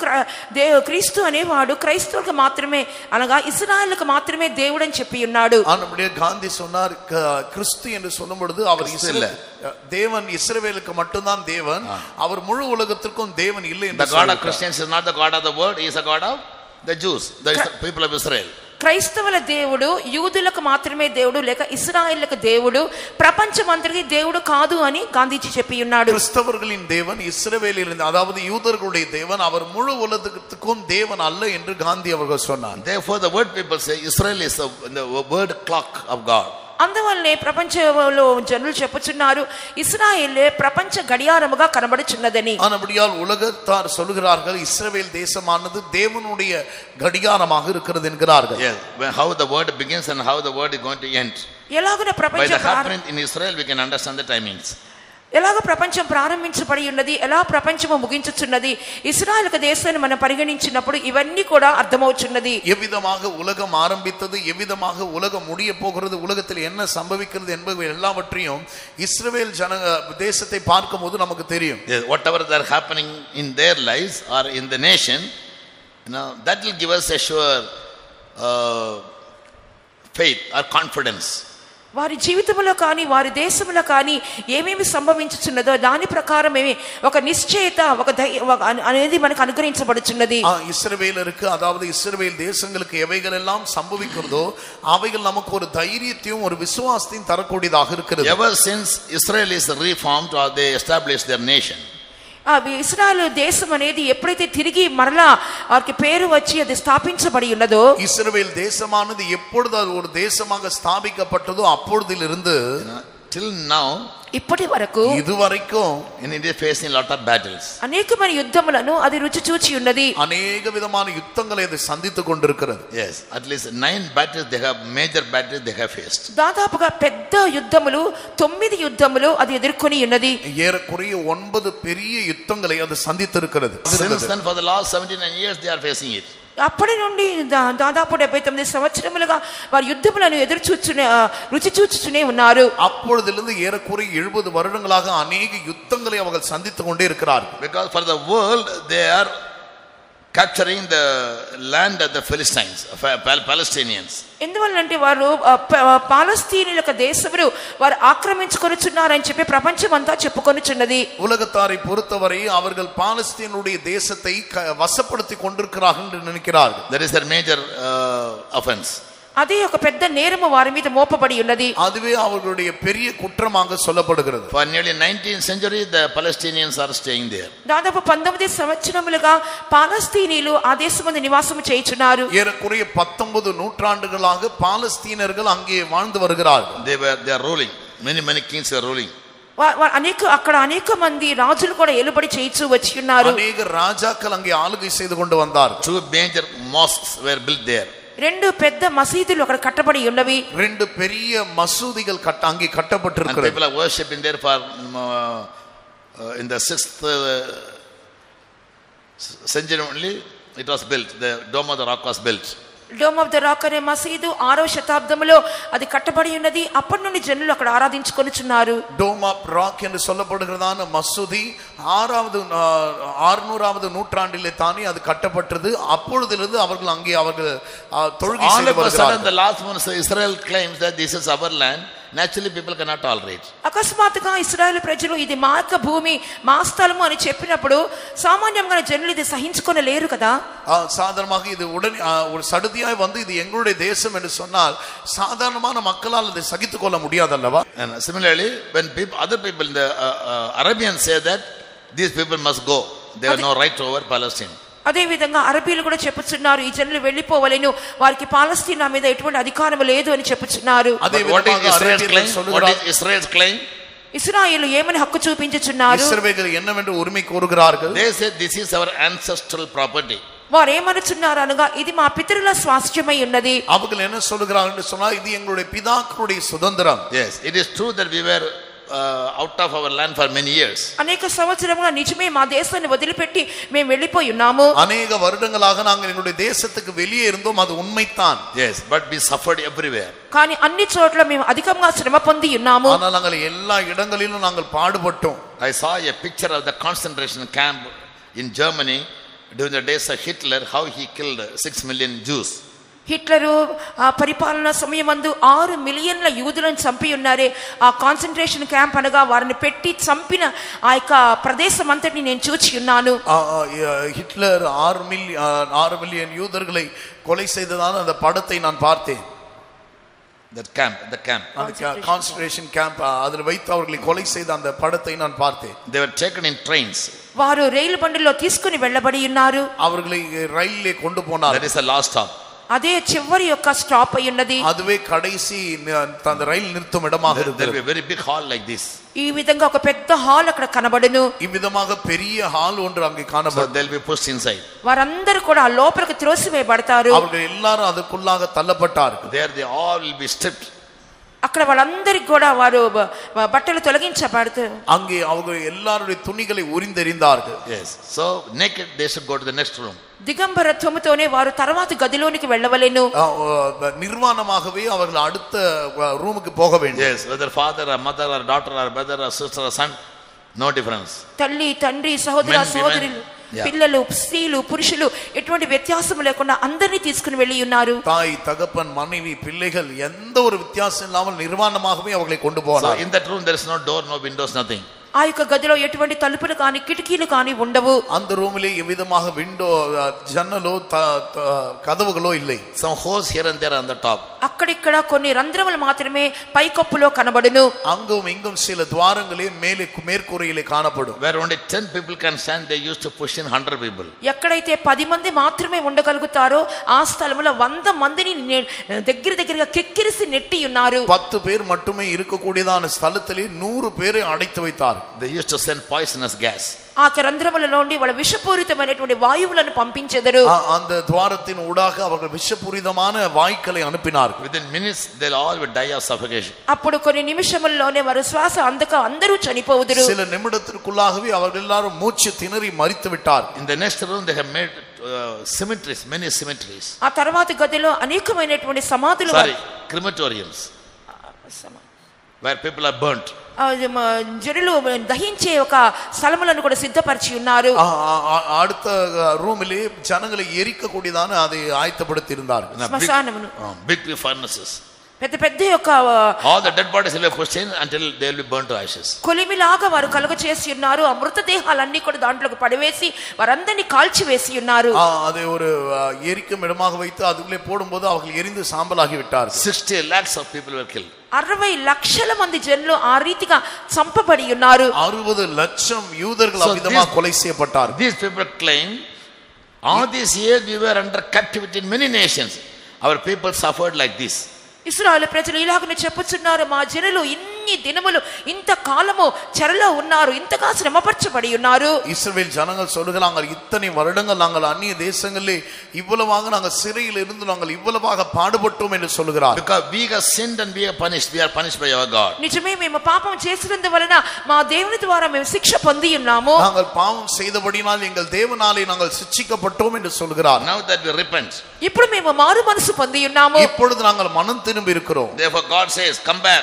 B: క్రీస్తు అనేవాడు క్రైస్తవులకు మాత్రమే అనగా ఇశ్రాయేలుకు మాత్రమే దేవుడు అని చెప్పి ఉన్నాడు.
C: ஆனபடியே காந்தி சொன்னார் கிறிஸ்து என்று சொல்லும் பொழுது அவர் தேவன் இஸ்ரவேலுக்கு மட்டும்தான் தேவன், அவர் முழு உலகத்திற்கும் தேவன் இல்லை என்று.
A: The God of Christians is not the God of the world, he is a God of the Jews, the people of Israel.
B: క్రైస్తవుల దేవుడు యూదులకు మాత్రమే దేవుడు, లేక ఇశ్రాయేలుకు దేవుడు, ప్రపంచమంతటికి దేవుడు కాదు అని గాంధీజీ చెప్పి ఉన్నాడు.
C: கிறிஸ்தவர்களின் தேவன் இஸ்ரவேலில் அதாவது யூதர்களுடைய தேவன், அவர் முழு உலகத்துக்கும் தேவன் அல்ல என்று காந்தி அவர்கள் சொன்னார்.
A: Therefore the word people say Israel is the word clock of God.
B: అందువల్లనే ప్రపంచంలో జనులు చెప్పుచున్నారు ఇశ్రాయేలే ప్రపంచ గడియారముగా కనబడుచున్నదని.
C: ஆனபடியால் உலகத்தார் சொல்கிறார்கள் இஸ்ரவேல் தேசமானது தேவனுடைய கடிகாரமாக இருக்கிறது என்கிறார்கள்.
A: How the word begins and how the word is going to end.
B: ఎలాగన ప్రపంచం
A: By the happening in Israel we can understand the timings.
B: ఎలాగ ప్రపంచం ప్రారంభించబడి ఉన్నది, ఎలా ప్రపంచము ముగించుచున్నది, ఇశ్రాయేలు దేశాన్ని మనం పరిగణించినప్పుడు ఇవన్నీ కూడా అర్థమవుచున్నది.
C: எவ்விதமாக உலகம் ஆரம்பித்தது, எவ்விதமாக உலகம் முடிய போகிறது, உலகத்தில் என்ன சம்பவிக்கிறது என்பவை எல்லாவற்றையும் இஸ்ரவேல் தேசத்தை பார்க்கும்போது நமக்கு தெரியும்.
A: Whatever that are happening in their lives or in the nation, that will give us a sure faith or confidence.
B: వారి జీవితంలో కానీ వారి దేశంలో కానీ ఏమేమి సంభవించుచున్నదో దాని ప్రకారమే ఒక నిశ్చయత అనేది మనకు అనుగ్రహించబడుచున్నది.
C: இஸ்ரவேலருக்கு அதாவது இஸ்ரவேல் தேசங்களுக்கு எவைகள் எல்லாம் சம்பவிக்கிறதோ அவைகள் நமக்கு ஒரு தைரியத்தையும் ஒரு விசுவாசத்தையும் தரக்கூடியதாக இருக்கிறது.
A: Ever since Israel is reformed or they established their nation,
B: Israel దేశం అనేది ఎప్పుడైతే తిరిగి మరలా వారికి పేరు వచ్చి అది స్థాపించబడి ఉన్నదో,
C: இஸ்ரவேல் தேசமானது எப்பொழுது அது ஒரு தேசமாக ஸ்தாபிக்கப்பட்டதோ அப்பொழுதிலிருந்து
A: till now,
B: ఇప్పటి వరకు
C: இதுவரைக்கும்
A: India facing a lot of battles.
B: అనేకమైన యుద్ధములను అది రుచి చూచి ఉన్నది.
C: అనేక విధமான యుద్ధங்களை அது சந்தித்துக் கொண்டிருக்கிறது.
A: Yes, at least 9 battles they have, major battles they have faced.
B: దాదాపుగా పెద్ద యుద్ధములు 9 యుద్ధములు అది ఎదుర్కొని ఉన్నది.
C: ஏறக்குறைய 9 பெரிய యుద్ధங்களை அது சந்தித்திருக்கிறது.
A: Since then for the last 79 years they are facing it.
B: అప్పటి నుండి దాదాపు 79 సంవత్సరములుగా వారు యుద్ధములను రుచి చూచుతూనే ఉన్నారు.
C: அப்பொழுதிலிருந்து ஏறக்குறைய 70 வருடங்களாக அநேக யுத்தங்களை அவர்கள் சந்தித்துக் கொண்டே இருக்கிறார்கள்.
A: Because for the world they are capturing the land of the Philistines, Palestinians.
B: ఎందువల్లంటే వారు పాలస్తీనుల దేశమును వారు ఆక్రమించుకొనుచున్నారని చెప్పి ప్రపంచమంతా చెప్పుకొనుచున్నది.
C: உலகத்தாரை பொறுத்தவரை அவர்கள் பாலஸ்தீனுடைய தேசத்தை வசப்படுத்திக் கொண்டிருக்கிறார்கள் என்று நினைக்கிறார்கள்.
A: That is their major offense.
B: అదే ఒక పెద్ద నేరము వారి మీద మోపబడి ఉన్నది.
C: அதுவே அவர்களுடைய பெரிய குற்றமாக சொல்லப்படுகிறது.
A: For nearly 19th century the Palestinians are staying there.
B: దాదాపు 19 సంవత్సరములుగా పాలస్తీనీయులు ఆ దేశమందు నివాసము చేయుచున్నారు.
C: ஏறக்குறைய 19 நூற்றாண்டுகளாக பாலஸ்தீனர்கள் அங்கே வாழ்ந்து வருகிறார்கள்.
A: They are ruling. Many kings are ruling.
B: అక్కడ అనేక మంది రాజులు కూడా ఏలుబడి చేయించు వచ్చి ఉన్నారు.
C: అనేక రాజాக்கள் அங்கே ஆளுகை செய்து கொண்டு வந்தார்கள்.
A: 2 major mosques were built there.
B: 2 పెద్ద మసీదులు అక్కడ కట్టబడి ఉన్నవి.
C: 2 பெரிய மசூதிகள் அங்கே கட்டப்பட்டிருக்கிறது.
A: People are worshiping there for in the 6th century only it was built. The Dome of the Rock was built.
B: Dome of the rock అనే మసీదు 6వ శతాబ్దంలో అది కట్టబడి ఉన్నది. అప్పటి నుండి జనులు అక్కడ ఆరాధించుకొనుచున్నారు.
C: డోమ్ ఆఫ్ రాక్ என்று சொல்லப்படுகிறதான மசூதி 600வது நூற்றாண்டிலே தானே அது கட்டப்பட்டது. அப்பொழுதிலிருந்து அவர்கள் அங்கே தொழுகை செய்து வருகிறார்கள்.
A: The last one Israel claims that this is our land. Naturally people cannot tolerate.
B: అకస్మాత్తుగా ఇశ్రాయేలు ప్రజలు ఇది మా యొక్క భూమి మా స్థలము అని చెప్పినప్పుడు సామాన్యంగా జనులు ఇది సహించుకొనలేరు కదా.
C: சாதாரணமாக இது உடனே ஒரு சடுதியாய் வந்து இது எங்களுடைய தேசம் என்று சொன்னால் சாதாரணமான மக்களால் அதை சகித்துக் கொள்ள முடியாது அல்லவா.
A: And similarly when other people in the Arabians say that these people must go, they have no right over Palestine.
B: అదే విధంగా అరబీలు కూడా చెప్పుచున్నారు ఈ జనులు వెళ్ళిపోవలెను, వారికి పాలస్తీనా మీద ఎటువంటి అధికారం లేదు అని చెప్పుచున్నారు.
A: What is Israel's claim?
B: ఇశ్రాయేలు ఏమని హక్కు చూపించుచున్నారు?
C: ఇశ్రాయేలు என்னவென்று உரிமை கோருகிறார்கள்.
A: They say this is our ancestral property.
B: వారు ఏమనుచున్నారు అనగా ఇది మా పితరుల స్వాస్థ్యమై ఉన్నది.
C: அவர்கள் என்ன சொல்கிறார்கள் என்று சொன்னால் இது எங்களுடைய பிதாக்களுடைய சுதந்திரம்.
A: Yes, it is true that we were out of our land for many years.
B: అనేక సంవత్సరముగా నిజమే మా దేశాన్ని వదిలిపెట్టి మేము వెళ్ళిపోయి ఉన్నాము.
C: అనేక வருடங்களாக நாங்கள் எங்களுடைய தேசத்துக்கு வெளியே இருந்தோம், அது உண்மைதான்.
A: Yes, but we suffered everywhere.
B: కానీ అన్ని చోట్ల మేము అధికంగా శ్రమ పొంది ఉన్నాము.
C: ஆனால் நாங்கள் எல்லா இடங்களிலும் நாங்கள் பாடுபட்டோம்.
A: I saw a picture of the concentration camp in Germany during the days of Hitler, how he killed 6 million Jews.
B: Hitler పరిపాలన సమయమందు 6 మిలియన్ల యూదులను చంపి ఉన్నారే. ఆ కాన్సంట్రేషన్ క్యాంప్ అనగా వారిని పెట్టి చంపిన ఆ యొక్క ప్రదేశం అంతటిని నేను చూచి ఉన్నాను.
C: హిట్లర్ 6 మిలియన్ యూదర్களை கொலை செய்ததான அந்த படத்தை நான் பார்த்தேன்.
A: the camp
C: concentration camp அதில் வைத்து அவர்களை கொலை செய்த அந்த படத்தை நான் பார்த்தேன்.
A: They were taken in trains.
B: వారు రైలు బండిలో తీసుకొని వెళ్ళబడి ఉన్నారు.
C: அவர்களை ரயிலிலே கொண்டு போனார்.
A: That is the last stop.
B: అదే చివరి యొక్క స్టాప్ అయి ఉన్నది.
C: அதுவே கடைசி அந்த ரயில் நிறுத்தும் இடமாக இருக்கிறது.
A: There will be a very big hall like this.
B: ఈ విధంగా ఒక పెద్ద హాల్ అక్కడ కనబడును.
C: ఈ విధமாக பெரிய హాల్ ஒன்று அங்கே காணப்படும்.
A: So they will be pushed inside.
B: వారందరూ కూడా లోపలికి త్రోసివేయబడతారు.
C: அவர்கள் எல்லாரும் அதுக்குள்ளாக தள்ளப்பட்டார்கள்.
A: There they all will be stripped.
B: అక్కడ వాళ్ళందరికి కూడా వారు బట్టలు తొలగించబడతారు.
C: அங்கே அவங்க எல்லாருடைய துணிகளை உரிந்தெறிந்தார்கள்.
A: Yes, so naked they should go to the next room.
B: దిగంబరత్వముతోనే వారు తర్వాత గదిలోనికి వెళ్ళవలెను.
C: నిర్వాణமாகவே அவர்கள் அடுத்த ரூமுக்கு போக வேண்டும்.
A: Yes, whether father or mother or daughter or brother or sister or son, no difference.
B: తల్లి తండ్రి సహోదర సహోదరులు పిల్లలు, స్త్రీలు, పురుషులు ఎటువంటి వ్యత్యాసం లేకుండా అందరినీ తీసుకుని వెళ్ళి ఉన్నారు.
C: தாய், தகப்பன், மனைவி, பிள்ளைகள் எந்த ஒரு வித்தியாசம் இல்லாமல் நிர்வாணமாகவே அவர்களை கொண்டு போனார்.
A: So in that room there is no door, no windows, nothing.
B: ఆ యొక్క గదిలో ఎటువంటి తలుపులు కానీ కిటికీలు కానీ ఉండవు.
C: அந்த రూములే எவ்விதமாக விண்டோ, ஜன்னலோ, கதவுகளோ இல்லை.
A: Some holes here and there on the top.
B: అక్కడిక్కడ కొన్ని రంధ్రములు మాత్రమే పైకప్పులో కనబడును.
C: அங்கும் இங்கும் சில துவாரங்களே மேலே மேற்கூரையிலே காணப்படும்.
A: Where only 10 people can stand, they used to push in 100 people.
B: ఎక్కడైతే 10 మంది మాత్రమే ఉండగలుగుతారో ఆ స్థలములో 100 మందిని దగ్గరగా కెక్కిరిసి నెట్టి ఉన్నారు.
C: 10 பேர் மட்டுமே இருக்கக்கூடியதான ஸ்தலத்திலே 100 பேரை அடைத்து வைத்தார்.
A: They used to send poisonous gas.
B: ఆ రంధ్రములలోండి వాళ్ళ విషపూరితమైనటువంటి వాయువులను పంపించెదరు.
C: அந்த துவாரத்தின் ஊடாக அவர்கள் விஷபூரிதமான வாயுக்களை அனுப்பினார்.
A: Within minutes they'll all will die of suffocation.
B: అప్పుడు కొన్ని నిమిషముల్లోనే వారి శ్వాస అందక అందరూ చనిపోవుదురు.
C: சில நிமிடத்திற்குள்ளாகவே அவர்கள் எல்லாரும் மூச்சு திணறி மரித்து விட்டார்.
A: In the next room they have made cemeteries, many cemeteries.
B: ఆ తర్వాత గదిలో అనేకమైనటువంటి సమాధులు,
A: crematoriums, where people are burnt.
B: జరులు దహించే ఒక స్థలములను కూడా సిద్ధపరిచి ఉన్నారు.
C: அடுத்த ரூமிலே ஜனங்களை எரிக்க கூடியதான அதை ஆயத்தப்படுத்தி இருந்தார்.
B: శ్మశానమును,
A: big furnaces.
B: పెద్ద పెద్ద యొక్క
A: all the dead bodies will be pushed in until they will be burnt to ashes.
B: కొలిమిలాగా వారు కలుగ చేసి ఉన్నారు. ఆ మృతదేహాలన్నీ కూడా దాంట్లోకి పడవేసి వారందరినీ కాల్చి వేసి ఉన్నారు.
C: அதை ஒரு எரிக்கும் இடமாக வைத்து அதுக்குள்ளே போடும்போது அவர்கள் எரிந்து சாம்பலாகி விட்டார்கள்.
A: 60 lakhs of people were killed.
B: 60 లక్షల మంది జనులు ఆ రీతిగా చంపబడి ఉన్నారు.
C: 60 లక్షం యూదர்கள் అవిధமாக கொலை செய்யப்பட்டார்கள்.
A: These people claim all these years we were under captivity in many nations, our people suffered like this.
B: ఇశ్రాయేలు ప్రజలు ఇలాగనే చెప్పుచున్నారు, మా జనులు ఇన్ని దినములు ఇంత కాలము చెరలో ఉన్నారు, ఇంతగా శ్రమపరచబడి ఉన్నారు.
C: இஸ்ரவேல் ஜனங்கள் சொல்கிறாங்க, இத்தனை வருடங்கள் நாங்கள் அந்நிய தேசங்களிலே இவ்வளவாக நாங்கள் சிறையில் இருந்து நாங்கள் இவ்வளவாக பாடுபட்டோம் என்று சொல்கிறார்.
A: Because we have sinned and we are punished by our God.
B: నిజమే, మేము పాపం చేసినందువలన మా దేవుని ద్వారా మేము శిక్ష పొంది ఉన్నాము.
C: நாங்கள் பாவம் செய்தபடியால் எங்கள் தேவனாலே நாங்கள் சிட்சிக்கப்பட்டோம் என்று சொல்கிறார்.
A: Now that we repent,
B: ఇప్పుడు మేము మారు మనసు పొంది ఉన్నాము.
C: இப்பொழுது நாங்கள் மனம் திரும்பி இருக்கிறோம்.
A: Therefore God says, come back.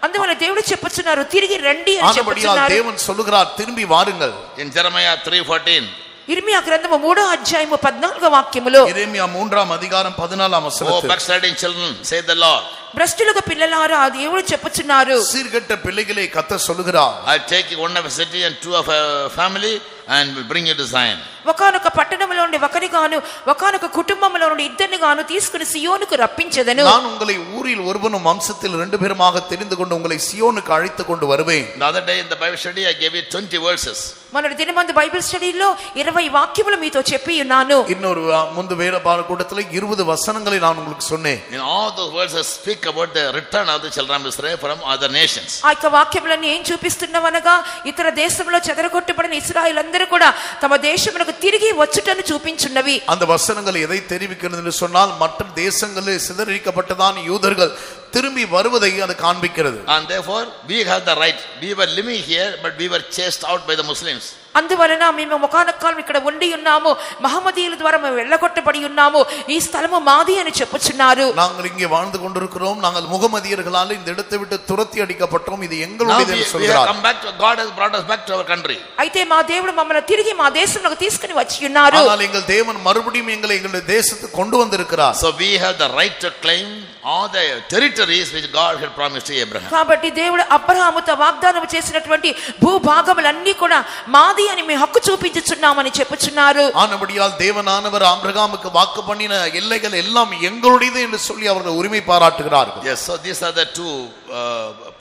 B: అందువల్ల దేవుడు చెప్పుచున్నారు, తిరిగి రండి అని చెప్పుచున్నారు.
C: தேவன் சொல்கிறார், திரும்பி வாருங்கள்.
A: In Jeremiah 3:14,
B: ఇర్మియా గ్రంథము 3వ అధ్యాయము 14వ వాక్యములో,
C: எரேமியா 3వ அதிகாரம் 14వ వచనத்தில்,
A: oh backsliding children, say the Lord,
B: భ్రష్టులుగా పిల్లలారా దేవుడు చెప్పుచున్నారు,
C: சீர்கெட்ட பிள்ளைகளை கர்த்தர் சொல்கிறார்,
A: I take you one of a city and two of a family and will bring you to Zion.
B: ఒకనొక పట్టణములో నుండి ఒకని గాను ఒకనొక కుటుంబములో నుండి ఇద్దరిని గాను తీసుకుని సియోనుకు రప్పించెదను.
C: நான் உங்களை ஊரில் ஒருவனும் வம்சத்தில் 2 பேருமாக தெரிந்து கொண்டு உங்களை சியோனுக்கு அழைத்து கொண்டு வருவேன்.
A: The other day in the Bible study I gave you 20 verses.
B: మొన్నటి దినమందు బైబిల్ స్టడీలో 20 వాక్యములు మీతో చెప్పి ఉన్నాను.
C: இன்னொரு ముందు వేరే పాఠ కూటத்தில் 20 వచనங்களை நான் உங்களுக்கு சொன்னேன்.
A: In all those verses speak about the return of the children of Israel from other nations.
B: ఆ యొక్క వాక్యములన్నీ ఏం చూపిస్తున్నవనగా ఇతర దేశంలో చెదరగొట్టబడిన ఇశ్రాయేలందరూ కూడా తమ దేశమునకు తిరిగి వచ్చుటను చూపించున్నవి.
C: அந்த வசனங்கள் எதை தெரிவிக்கிறது என்று சொன்னால், மற்ற தேசங்களில் சிதறடிக்கப்பட்டதான யூதர்கள் திரும்பி வருவதை அது காண்பிக்கிறது.
A: And therefore we have the right. We were living here but we were chased out by the Muslims.
B: అందువలన మేము ఒకానొక కాలం ఇక్కడ ఉండి ఉన్నాము, మహమ్మదీయుల ద్వారా మేము వెళ్ళగొట్టబడి ఉన్నాము, ఈ స్థలము మాది అని చెప్పుచున్నారు.
C: நாங்கள் இங்கே வாழ்ந்து கொண்டிருக்கிறோம், நாங்கள் முகமதியர்களால் இந்த இடத்தை விட்டு துரத்தி அடிக்கப்பட்டோம், இது எங்களுடையது என்று சொல்கிறார்.
A: Come back to God has brought us back to our country.
B: అయితే మా దేవుడు మమ్మల్ని తిరిగి మా దేశంలోకి తీసుకుని వచ్చి ఉన్నారు.
C: ஆனால் எங்கள் தேவன் மறுபடியும் எங்களை எங்களுடைய தேசத்துக்கு கொண்டு வந்திருக்கிறார்.
A: So we have the right to claim all the territories which God had promised to Abraham.
B: కాబట్టి దేవుడు అబ్రహాముతో వాగ్దానం చేసినటువంటి భూభాగములన్నీ కూడా మాది అని మేము హక్కు చూపించుచున్నామని చెప్పుచున్నారు.
C: ஆனபடியால் தேவனானவர் ஆபிரகாமுக்கு வாக்கு பண்ணின எல்லைகள் எல்லாம் எங்களுடையது என்று சொல்லி அவர்கள் உரிமை பாராட்டுகிறார்கள்.
A: Yes, so these are the two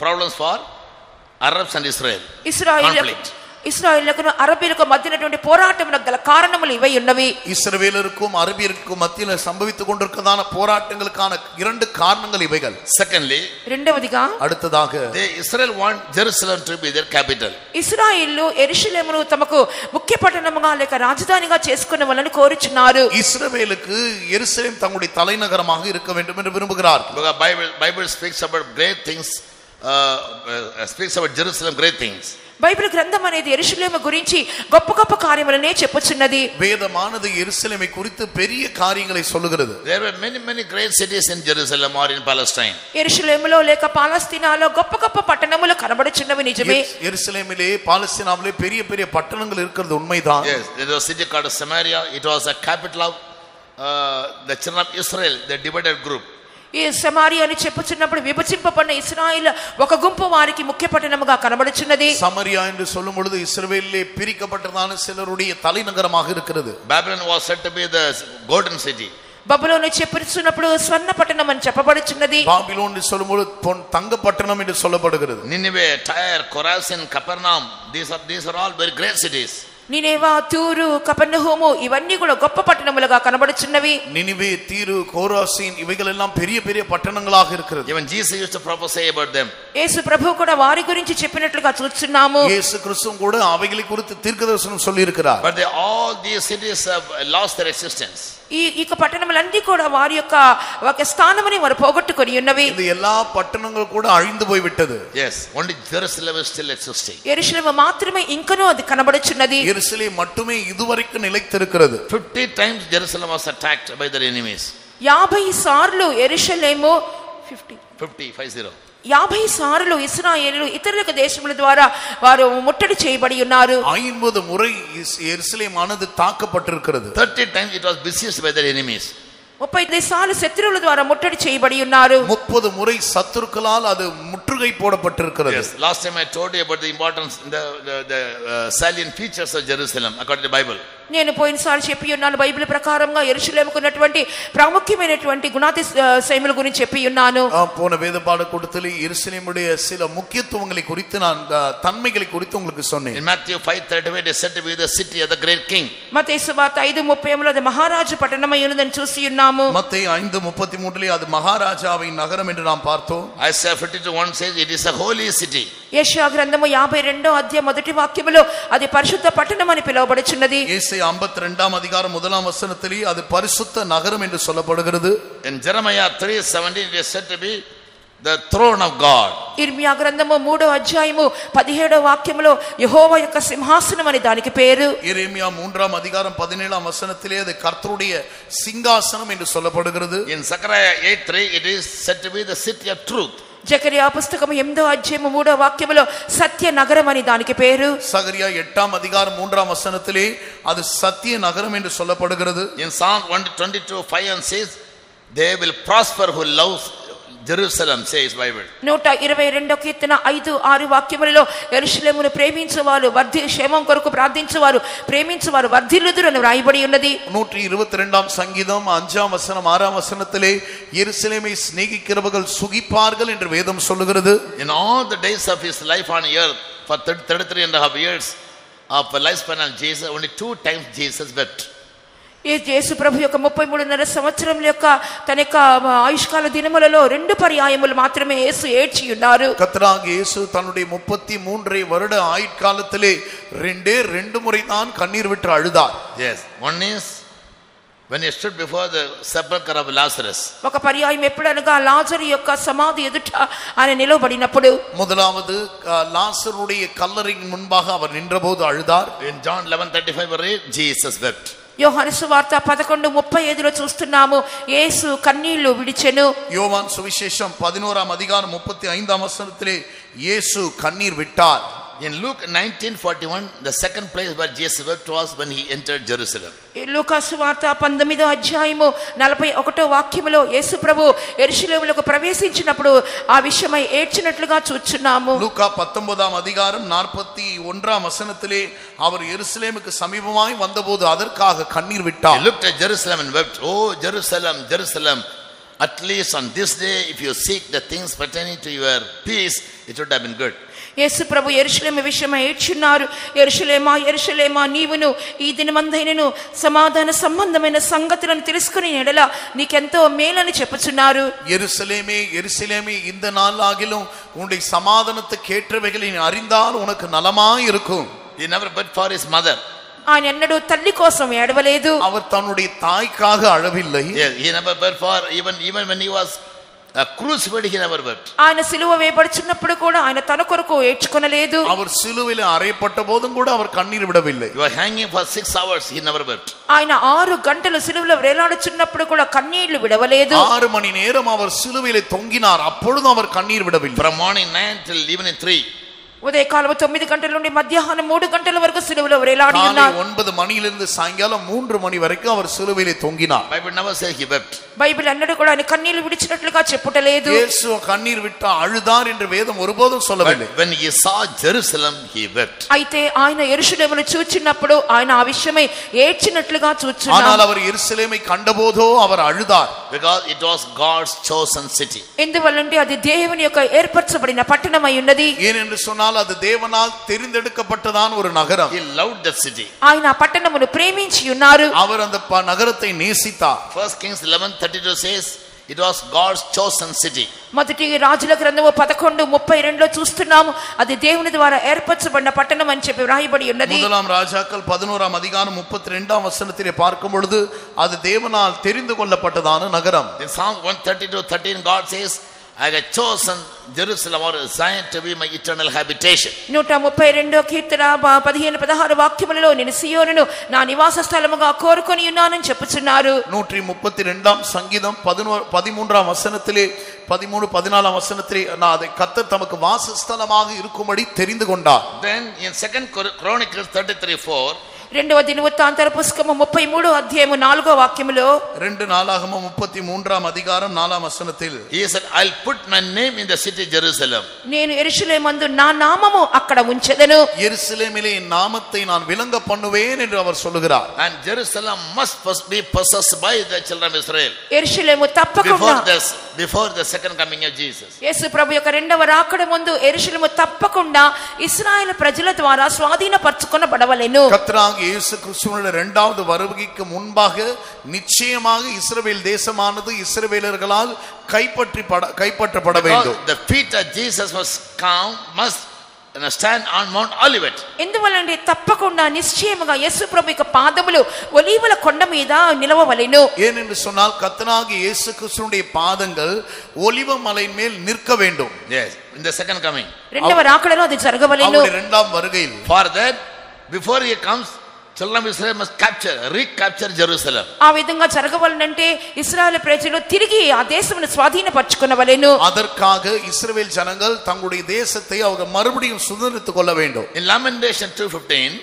A: problems for Arabs and Israel.
B: ఇశ్రాయేలులకు అరబీలకు మధ్యనటువంటి పోరాటమునకు గల కారణములు ఇవై ఉన్నవి.
C: இஸ்ரவேலருக்கும் அரபியருக்கும் மத்தியில் சம்பவித்துக் கொண்டிருக்கிறதான போராட்டங்களுக்கான 2 காரணங்கள் இவைகள்.
A: Secondly,
B: రెండవదిగా
C: அடுத்ததாக,
A: Israel want Jerusalem to be their capital.
B: ఇశ్రాయేలు యెరూషలేమును తమకు ముఖ్య పట్టణముగా లేక రాజధానిగా చేసుకొనవలని కోరుచున్నారు.
C: இஸ்ரவேலுக்கு எருசலேம் தங்களுடைய தலைநகரமாக இருக்க வேண்டும் என்று விரும்புகிறார்கள்.
A: Because Bible speaks about great things, speaks about Jerusalem, great things.
B: Bible గ్రంథం అనేది యెరూషలేము గురించి గొప్ప గొప్ప కార్యములనే చెప్పుచున్నది.
C: వేదమానது యెరూషలేமை குறித்து பெரிய காரியங்களை சொல்லுகிறது.
A: There were many great cities in Jerusalem or in Palestine.
B: యెరూషలేములో లేక పాలస్తీనాలో గొప్ప గొప్ప పట్టణములు కనబడుచున్నవి నిజమే.
C: యెరూషలేమిலே పాలస్తీనాவிலே பெரிய பெரிய பட்டணங்கள் இருக்கிறது உண்மைதான்.
A: Yes, there was a city called Samaria. It was a capital of the children of Israel, the divided group.
B: ఈ సమారియా అని చెప్పుచున్నప్పుడు విభజింపబడిన ఇశ్రాయేలు ఒక గుంపు వారికి ముఖ్య పట్టణముగా కనబడుచున్నది.
C: సమరియా என்று சொல்லும் பொழுது இஸ்ரவேலிலே பிரிக்கப்பட்டதான சிலருடைய தலைநகரமாக இருக்கிறது.
A: Babylon was said to be the golden city.
B: బబులోను చెప్పుచున్నప్పుడు స్వర్ణ పట్టణం అని చెప్పబడుచున్నది.
C: బాబిలోన్ சொல்லும் பொழுது தங்க పట్టణం என்று சொல்லப்படுகிறது.
A: Nineveh, Tyre, Chorazin, Capernaum, these are all very great cities.
B: నినేవా, తూరు, కపెర్నహూము ఇవన్నీ కూడా గొప్ప పట్టణములుగా కనబడుచున్నవి.
C: నినివే, తీరు, కోరాసిన్ ఇవెగల్ ఎల్లాం పెరియ పెరియ పట్టణங்களாக இருக்கிறது.
A: Even Jesus used to prophesy about them.
B: యేసు ప్రభువు కూడా వారి గురించి చెప్పినట్లుగా చూస్తున్నాము.
C: యేసు క్రీస్తు కూడా అவைகளை குறித்து தீர்க்கதரிசனம் சொல்லி இருக்கிறார்.
A: But all these cities have lost their existence.
B: ఈ పట్టణములన్నీ కూడా వారి యొక్క ఒక స్థానముని వారు పోగొట్టుకొని ఉన్నవి.
C: இந்த எல்லா పట్టణங்கள் కూడా అழிந்து పోయి విட்டது.
A: Yes, only Jerusalem is still existing.
B: యెరూషలేము మాత్రమే ఇంకనూ అది కనబడుచున్నది.
C: యెరూషలేము மட்டுமே இதுவரைக்கும் நிலைத்திருக்கிறது.
A: 50 times Jerusalem was attacked by their enemies.
B: 50 సార్లు యెరూషలేము 50 సార్లు ఇశ్రాయేలు ఇతరుల దేశముల ద్వారా వారు ముట్టడి చేయబడి ఉన్నారు.
C: 50 முறை యెరూషలేమాனது தாக்கப்பட்டிருக்கிறது.
A: 30 times it was besieged by their enemies.
B: 35 సార్లు శత్రువుల ద్వారా ముట్టడి చేయబడి ఉన్నారు.
C: 30 முறை శత్రుக்களால் அது ముற்றுகை போடப்பட்டிருக்கிறது.
A: Yes, last time I told you about the importance, the salient features of Jerusalem according to the Bible.
B: నేను పోయినసారి చెప్పి ఉన్నాను, బైబిల్ ప్రకారంగా యెరూషలేముకు ఉన్నటువంటి ప్రాముఖ్యమైనటువంటి గుణాతిశయముల గురించి చెప్పి ఉన్నాను.
C: போன வேத பாட கூட்டத்தில் యెరూషలేముடைய சில முக்கியத்துவங்களை குறித்து நான் தன்மைகளை குறித்து உங்களுக்கு சொன்னேன்.
A: In Matthew 5:35 it is said to be the city of the great king.
B: మత్తయి సువార్త 5:30లో అది మహారాజు పట్టణమై ఉన్నదని చూసి ఉన్నాము.
C: మత్తయి 5:33 அது మహారాజాவின் నగరం என்று நாம் பார்த்தோம்.
A: Isaiah 52:1 says it is a holy city.
B: యెషయా గ్రంథము 52వ అధ్యాయం మొదటి వాక్యములో అది పరిశుద్ధ పట్టణం అని పిలువబడుచున్నది.
C: యెషయా 52వ అధ్యాయం మొదటి వచనத்திலே அது பரிசுத்த நகரம் என்று சொல்லப்படுகிறது.
A: In Jeremiah 3:17 it is said to be the throne of God.
B: ఇర్మియా గ్రంథము 3వ అధ్యాయము 17వ వాక్యములో యెహోవా యొక్క సింహాసనం అని దానికి పేరు.
C: యెరెమియా 3వ అధ్యాయం 17వ వచనத்திலே அது கர்த்தருடைய சிங்காசனம் என்று சொல்லப்படுகிறது.
A: In Zechariah 8:3 it is said to be the city of truth.
B: Zechariah పుస్తకము 8వ అధ్యాయము 3వ వాక్యములో సత్య నగరం అని దానికి పేరు.
C: సగరియా 8వ అధ్యాయం 3వ వచనத்திலே அது సత్య నగరం என்று சொல்லப்படுகிறது.
A: In Psalm 122:5 says they will prosper who love Jerusalem, says Bible.
B: 122వ కీర్తన 5-6 వాక్యములలో యెరూషలేమును ప్రేమించువారు క్షేమం కొరకు ప్రార్థించువారు ప్రేమించువారు వర్ధిల్లుదురు అని వ్రాయబడి ఉన్నది.
C: 122వ సంగీతం 5వ వచనం 6వ వచనத்திலே యెరూషలేமை சிநேகிக்கிறவர்கள் சுகிப்பார்கள் என்று வேதம் சொல்லுகிறது.
A: In all the days of his life on earth for 33.5 years of lifespan of Jesus, only 2 times Jesus wept.
B: యేసు ప్రభు యొక్క 33.5 సంవత్సరముల యొక్క తన యొక్క ఆయుష్కాల దినములలో 2 పర్యాయములు మాత్రమే యేసు ఏడ్చి ఉన్నారు.
C: கர்த்தராகிய இயேசு தன்னுடைய 33 வருட ஆயுட்காலத்திலே 2 முறை தான் கண்ணீர் விட்டு அழுதார்.
A: Yes, one is when he stood before the sepulchre of Lazarus.
B: ఒక పర్యాయం ఎప్పుడనగా లాజరు యొక్క సమాధి ఎదుట ఆయన నిలబడినప్పుడు.
C: முதலாவது லாசருடைய கல்லறையின் முன்பாக அவர் நின்றபோது அழுதார்.
A: In John 11:35 we read Jesus wept.
B: యోహాను సువార్త 11:35లో చూస్తున్నాము యేసు కన్నీళ్లు విడిచెను.
C: யோவான் சுவிசேஷம் 11వ అధ్యాయం 35వ వచనத்திலே యేసు Kanneer విట్టాர்.
A: In Luke 19:41 the second place where Jesus wept was when he entered Jerusalem.
B: లూకా సువార్త 19వ అధ్యాయము 41వ వాక్యములో యేసు ప్రభు యెరూషలేములోకి ప్రవేశించినప్పుడు ఆ విషయమై ఏడ్చినట్లుగా చూస్తున్నాము.
C: లూకా 19వ అధ్యాయం 41వ వచనத்திலே அவர் எருசலேமுக்கு సమీపமாய் வந்தபோது அதற்காக கண்ணீர் விட்டார்.
A: He looked at Jerusalem and wept, "Oh Jerusalem, Jerusalem, at least on this day if you seek the things pertaining to your peace it would have been good."
B: యేసు ప్రభు యెరూషలేము విషయమై ఏడ్చున్నారు. యెరూషలేమా యెరూషలేమా నీవును ఈ దినమందైనను సమాధాన సంబంధమైన సంగతులను తెలుసుకుని ఎడల నీకెంతో మేలని చెప్పుచున్నారు.
C: యెరూషలేమే యెరూషలేమే இந்த நாளாகிலும் உன்னுடைய சமாதானத்துக்கு ஏற்றவைகளை நீ அறிந்தால் உனக்கு நலமாய் இருக்கும்.
A: He never wept for his mother.
B: ఆయన ఎన్నడూ తల్లి కోసం ఏడవలేదు.
C: அவர் தன்னுடைய தாய்க்காக அழவில்லை.
A: Yes, he never wept for even when he was crucified, he never wept.
B: ఆయన సిలువ వేయబడుచున్నప్పుడు కూడా ఆయన తన కొరకు ఏడ్చుకొనలేదు.
C: அவர் சிலுவையில் அறையப்பட்ட போதும் கூட அவர் கண்ணீர் விடவில்லை.
A: You are hanging for 6 hours, he never wept.
B: ఆయన 6 గంటలు సిలువలో వేలాడుచున్నప్పుడు కూడా కన్నీళ్లు విడవలేదు.
C: 6 மணி நேரம் அவர் சிலுவையிலே தொங்கினார், அப்பொழுதும் அவர் கண்ணீர் விடவில்லை.
A: From morning 9 till evening 3.
B: ఉదయకాలం 9 గంటల నుండి మధ్యాహ్నం 3 గంటల వరకు సిలువలో వేలాడి ఉన్నారు.
C: 9 மணியிலிருந்து சாயங்காலம் 3 மணி வரைக்கும் அவர் சிலுவையிலே தொங்கினார்.
A: Bible never says he wept.
B: Bible అన్నడు కూడా ఆయన కన్నీళ్లు విడిచినట్లుగా చెప్పుటలేదు.
C: యేసు కన్నీర్ విట్టా అழுதார் என்று వేదం ஒருபோதும் சொல்லவில்லை.
A: When he saw Jerusalem, he wept.
B: అయితే ఆయన యెరూషలేమును చూచినప్పుడు ఆయన ఆ విషయమై ఏడ్చినట్లుగా చూచున్నాడు.
C: ஆனால் அவர் యెరూషలేமை కండబోదో அவர் అழுதார்.
A: Because it was God's chosen city.
B: ఎందువల్లంటే అది దేవుని యొక్క ఏర్పరచబడిన పట్టణమై ఉన్నది.
C: ஏனென்று சொன்னால் அது தேவனால் தெரிந்தெடுக்கப்பட்டதான ஒரு நகரம்.
A: He loved that city.
B: ఆయన ఆ పట్టణమును ప్రేమించి ఉన్నారు.
C: அவர் அந்த నగரத்தை நேசித்தார்.
A: 1 Kings 11:32 says it was God's chosen city.
B: మొదటి రాజుల గ్రంథము 11:32లో చూస్తున్నాము అది దేవుని ద్వారా ఏర్పరచబడిన పట్టణం అని చెప్పి వ్రాయబడి ఉన్నది.
C: முதலாம் ராஜாக்கள் 11ஆம் அதிகாரம் 32ஆம் வசனத்திலே பார்க்கும் பொழுது அது தேவனால் தெரிந்து கொள்ளப்பட்டதான நகரம்.
A: In Psalm 132:13 God says, I have chosen Jerusalem or Zion to be my eternal habitation.
B: 132 కీర్తన 15-16 వాక్యములలో నేను సియోనును నా నివాస స్థలముగా కోరుకొని ఉన్నానని చెప్పుచున్నారు.
C: 132ஆம் சங்கீதம் 13ஆம் வசனத்திலே 13-14ஆம் வசனத்திலே அதை கர்த்தர் தமக்கு வாசஸ்தலமாக இருக்கும்படி தெரிந்து கொண்டார்.
A: Then in 2 Chronicles 33:4
B: రెండవ దినవృత్తాంతాల పుస్తకము 33 అధ్యాయము 4వ వాక్యములో
C: 2 நாளாகமம் 33ஆம் அதிகாரம் 4ஆம் வசனத்தில்
A: he said, I'll put my name in the city Jerusalem.
B: నేను యెరూషలేమందు నా నామము అక్కడ ఉంచెదను.
C: యెరూషలేమిலே என் நாமத்தை நான் விளங்க பண்ணுவேன் என்று அவர் சொல்கிறார்.
A: And Jerusalem must be possessed by the children of Israel.
B: యెరూషలేము తప్పకుండా
A: before the second coming of Jesus.
B: యేసు ప్రభు యొక్క రెండవ రాకడ ముందు యెరూషలేము తప్పకుండా ఇశ్రాయేలు ప్రజల ద్వారా స్వాధీనపరచుకొనబడవలెను.
C: கர்த்தராகிய இயேசு கிறிஸ்துவினுடைய இரண்டாவது வருகைக்கு முன்பாக நிச்சயமாக இஸ்ரவேல் தேசமானது இஸ்ரவேலர்களால் கைப்பற்றப்பட வேண்டும்.
A: The feet of Jesus must stand on Mount Olivet.
B: ఎందువల్లంటే తప్పకుండా నిశ్చయముగా యేసు ప్రభు యొక్క పాదములు ఒలీవల కొండ మీద నిలవవలెను.
C: ஏனென்று சொன்னால் கர்த்தராகிய இயேசு கிறிஸ்துவினுடைய பாதங்கள் ஒலிவ மலையின் மேல் நிற்க வேண்டும்.
A: Yes, in the second coming.
B: రెండవ రాకడలో అది జరగవలెను.
C: அவருடைய இரண்டாம் வருகையில்.
A: For that, before he comes, children of Israel must recapture Jerusalem.
B: ఆ విధంగా జరగవలనంటే ఇశ్రాయేలు ప్రజలు తిరిగి ఆ దేశమును స్వాధీనపరచుకొనవలెను.
C: அதற்காக இஸ்ரவேல் ஜனங்கள் தங்களுடைய தேசத்தை அவங்க மறுபடியும் சுதந்திரித்துக் கொள்ள வேண்டும்.
A: In Lamentation 2:15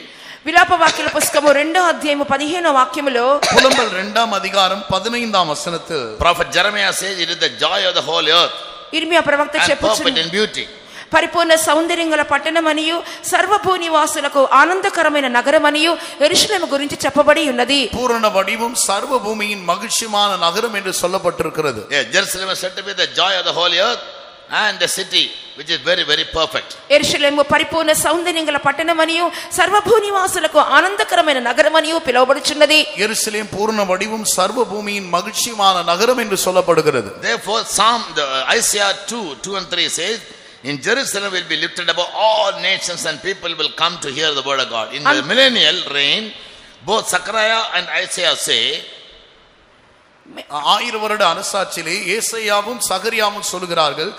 B: విలాప వాక్యాల పుస్తకము 2వ అధ్యాయము 15వ వాక్యములో
C: புலம்பல் 2ஆம் அதிகாரம் 15ஆம் வசனத்தில்
A: Prophet Jeremiah says it is the joy of the whole earth.
B: ఇర్మియా ప్రవక్త
A: చెప్పుచున్నాడు in beauty.
B: పరిపూర్ణ సౌందర్యం గల పట్టణమనియు సర్వభూనివాసులకు ఆనందకరమైన నగరమనియు యెరూషలేము గురించి చెప్పబడి ఉన్నది.
C: పూర్ణ వడివం సర్వభూమిயின் మగిழ்ச்சியான నగరం என்று சொல்லப்பட்டிருக்கிறது.
A: Jerusalem is said to be the joy of the whole earth and the city which is very very perfect.
B: యెరూషలేము పరిపూర్ణ సౌందర్యం గల పట్టణమనియు సర్వభూనివాసులకు ఆనందకరమైన నగరమనియు పిలువబడుచున్నది.
C: యెరూషలేం పూర్ణ వడివం సర్వభూమిயின் మగిழ்ச்சியான నగరం என்று சொல்லப்படுகிறது.
A: Therefore Isaiah 2:2-3 says in Jerusalem will be lifted above all nations and people will come to hear the word of God. In the millennial reign, both Zechariah and Isaiah say,
C: 1000 வருட அரசாட்சியிலே ஏசாயாவும் சகரியாவும் சொல்கிறார்கள்,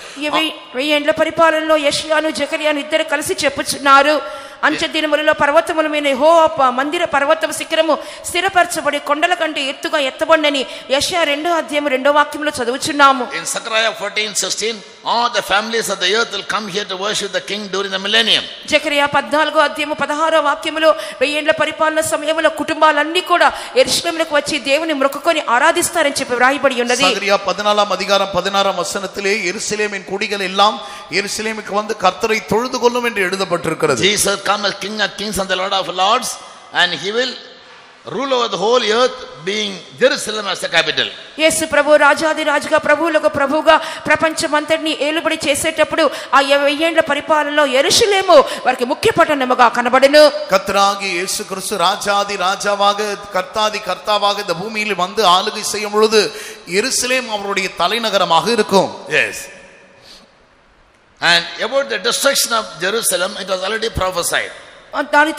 B: వెయ్యేండ్ల పరిపాలనలో యెషయాను జకరియాను ఇద్దరు కలిసి చెప్పుచున్నారు, అంచె దినములలో పర్వతముల మీద యెహోవా మందిర పర్వతం శిఖరము స్థిరపరచబడి కొండల కంటే ఎత్తుగా ఎత్తబడినని యెషయా 2వ అధ్యాయం 2వ వాక్యంలో చదువుచున్నాము.
A: In Zechariah 14:16 all the families of the earth will come here to worship the king during the millennium.
B: Zechariah 14వ అధ్యాయం 16వ వాక్యములో వెయ్యేండ్ల పరిపాలన సమయంలో కుటుంబాలన్నీ కూడా యెరూషలేమునకు వచ్చి దేవుని మొక్కుకొని ఆరాధిస్తారని చెప్పి వ్రాయబడి ఉన్నది.
C: சகரியா 14ஆம் அதிகாரம் 16ஆம் வசனத்திலே எருசலேமின் குடிகள் எல்லாம் எருசலேமுக்கு வந்து கர்த்தரை தொழுது கொள்ளும் என்று எழுதப்பட்டிருக்கிறது.
A: Jesus come as King of Kings and the Lord of Lords, and he will rule over the whole earth, being Jerusalem as the capital.
B: యేసు ప్రభు రాజాది రాజుగా ప్రభువులకు ప్రభువుగా ప్రపంచమంతటిని ఏలుబడి చేసేటప్పుడు ఆ 1000 ఏళ్ల పరిపాలనలో యెరూషలేము వారికి ముఖ్య పట్టణముగా కనబడెను.
C: கர்த்தராகிய இயேசு கிறிஸ்து ராஜாதி ராஜாவாக கர்த்தாதி கர்த்தாவாக இந்த பூமியில் வந்து ஆளுகை செய்யும் பொழுது எருசலேம் அவருடைய தலைநகரமாக இருக்கும்.
A: Yes. And about the destruction of Jerusalem, it was already prophesied.
B: దాని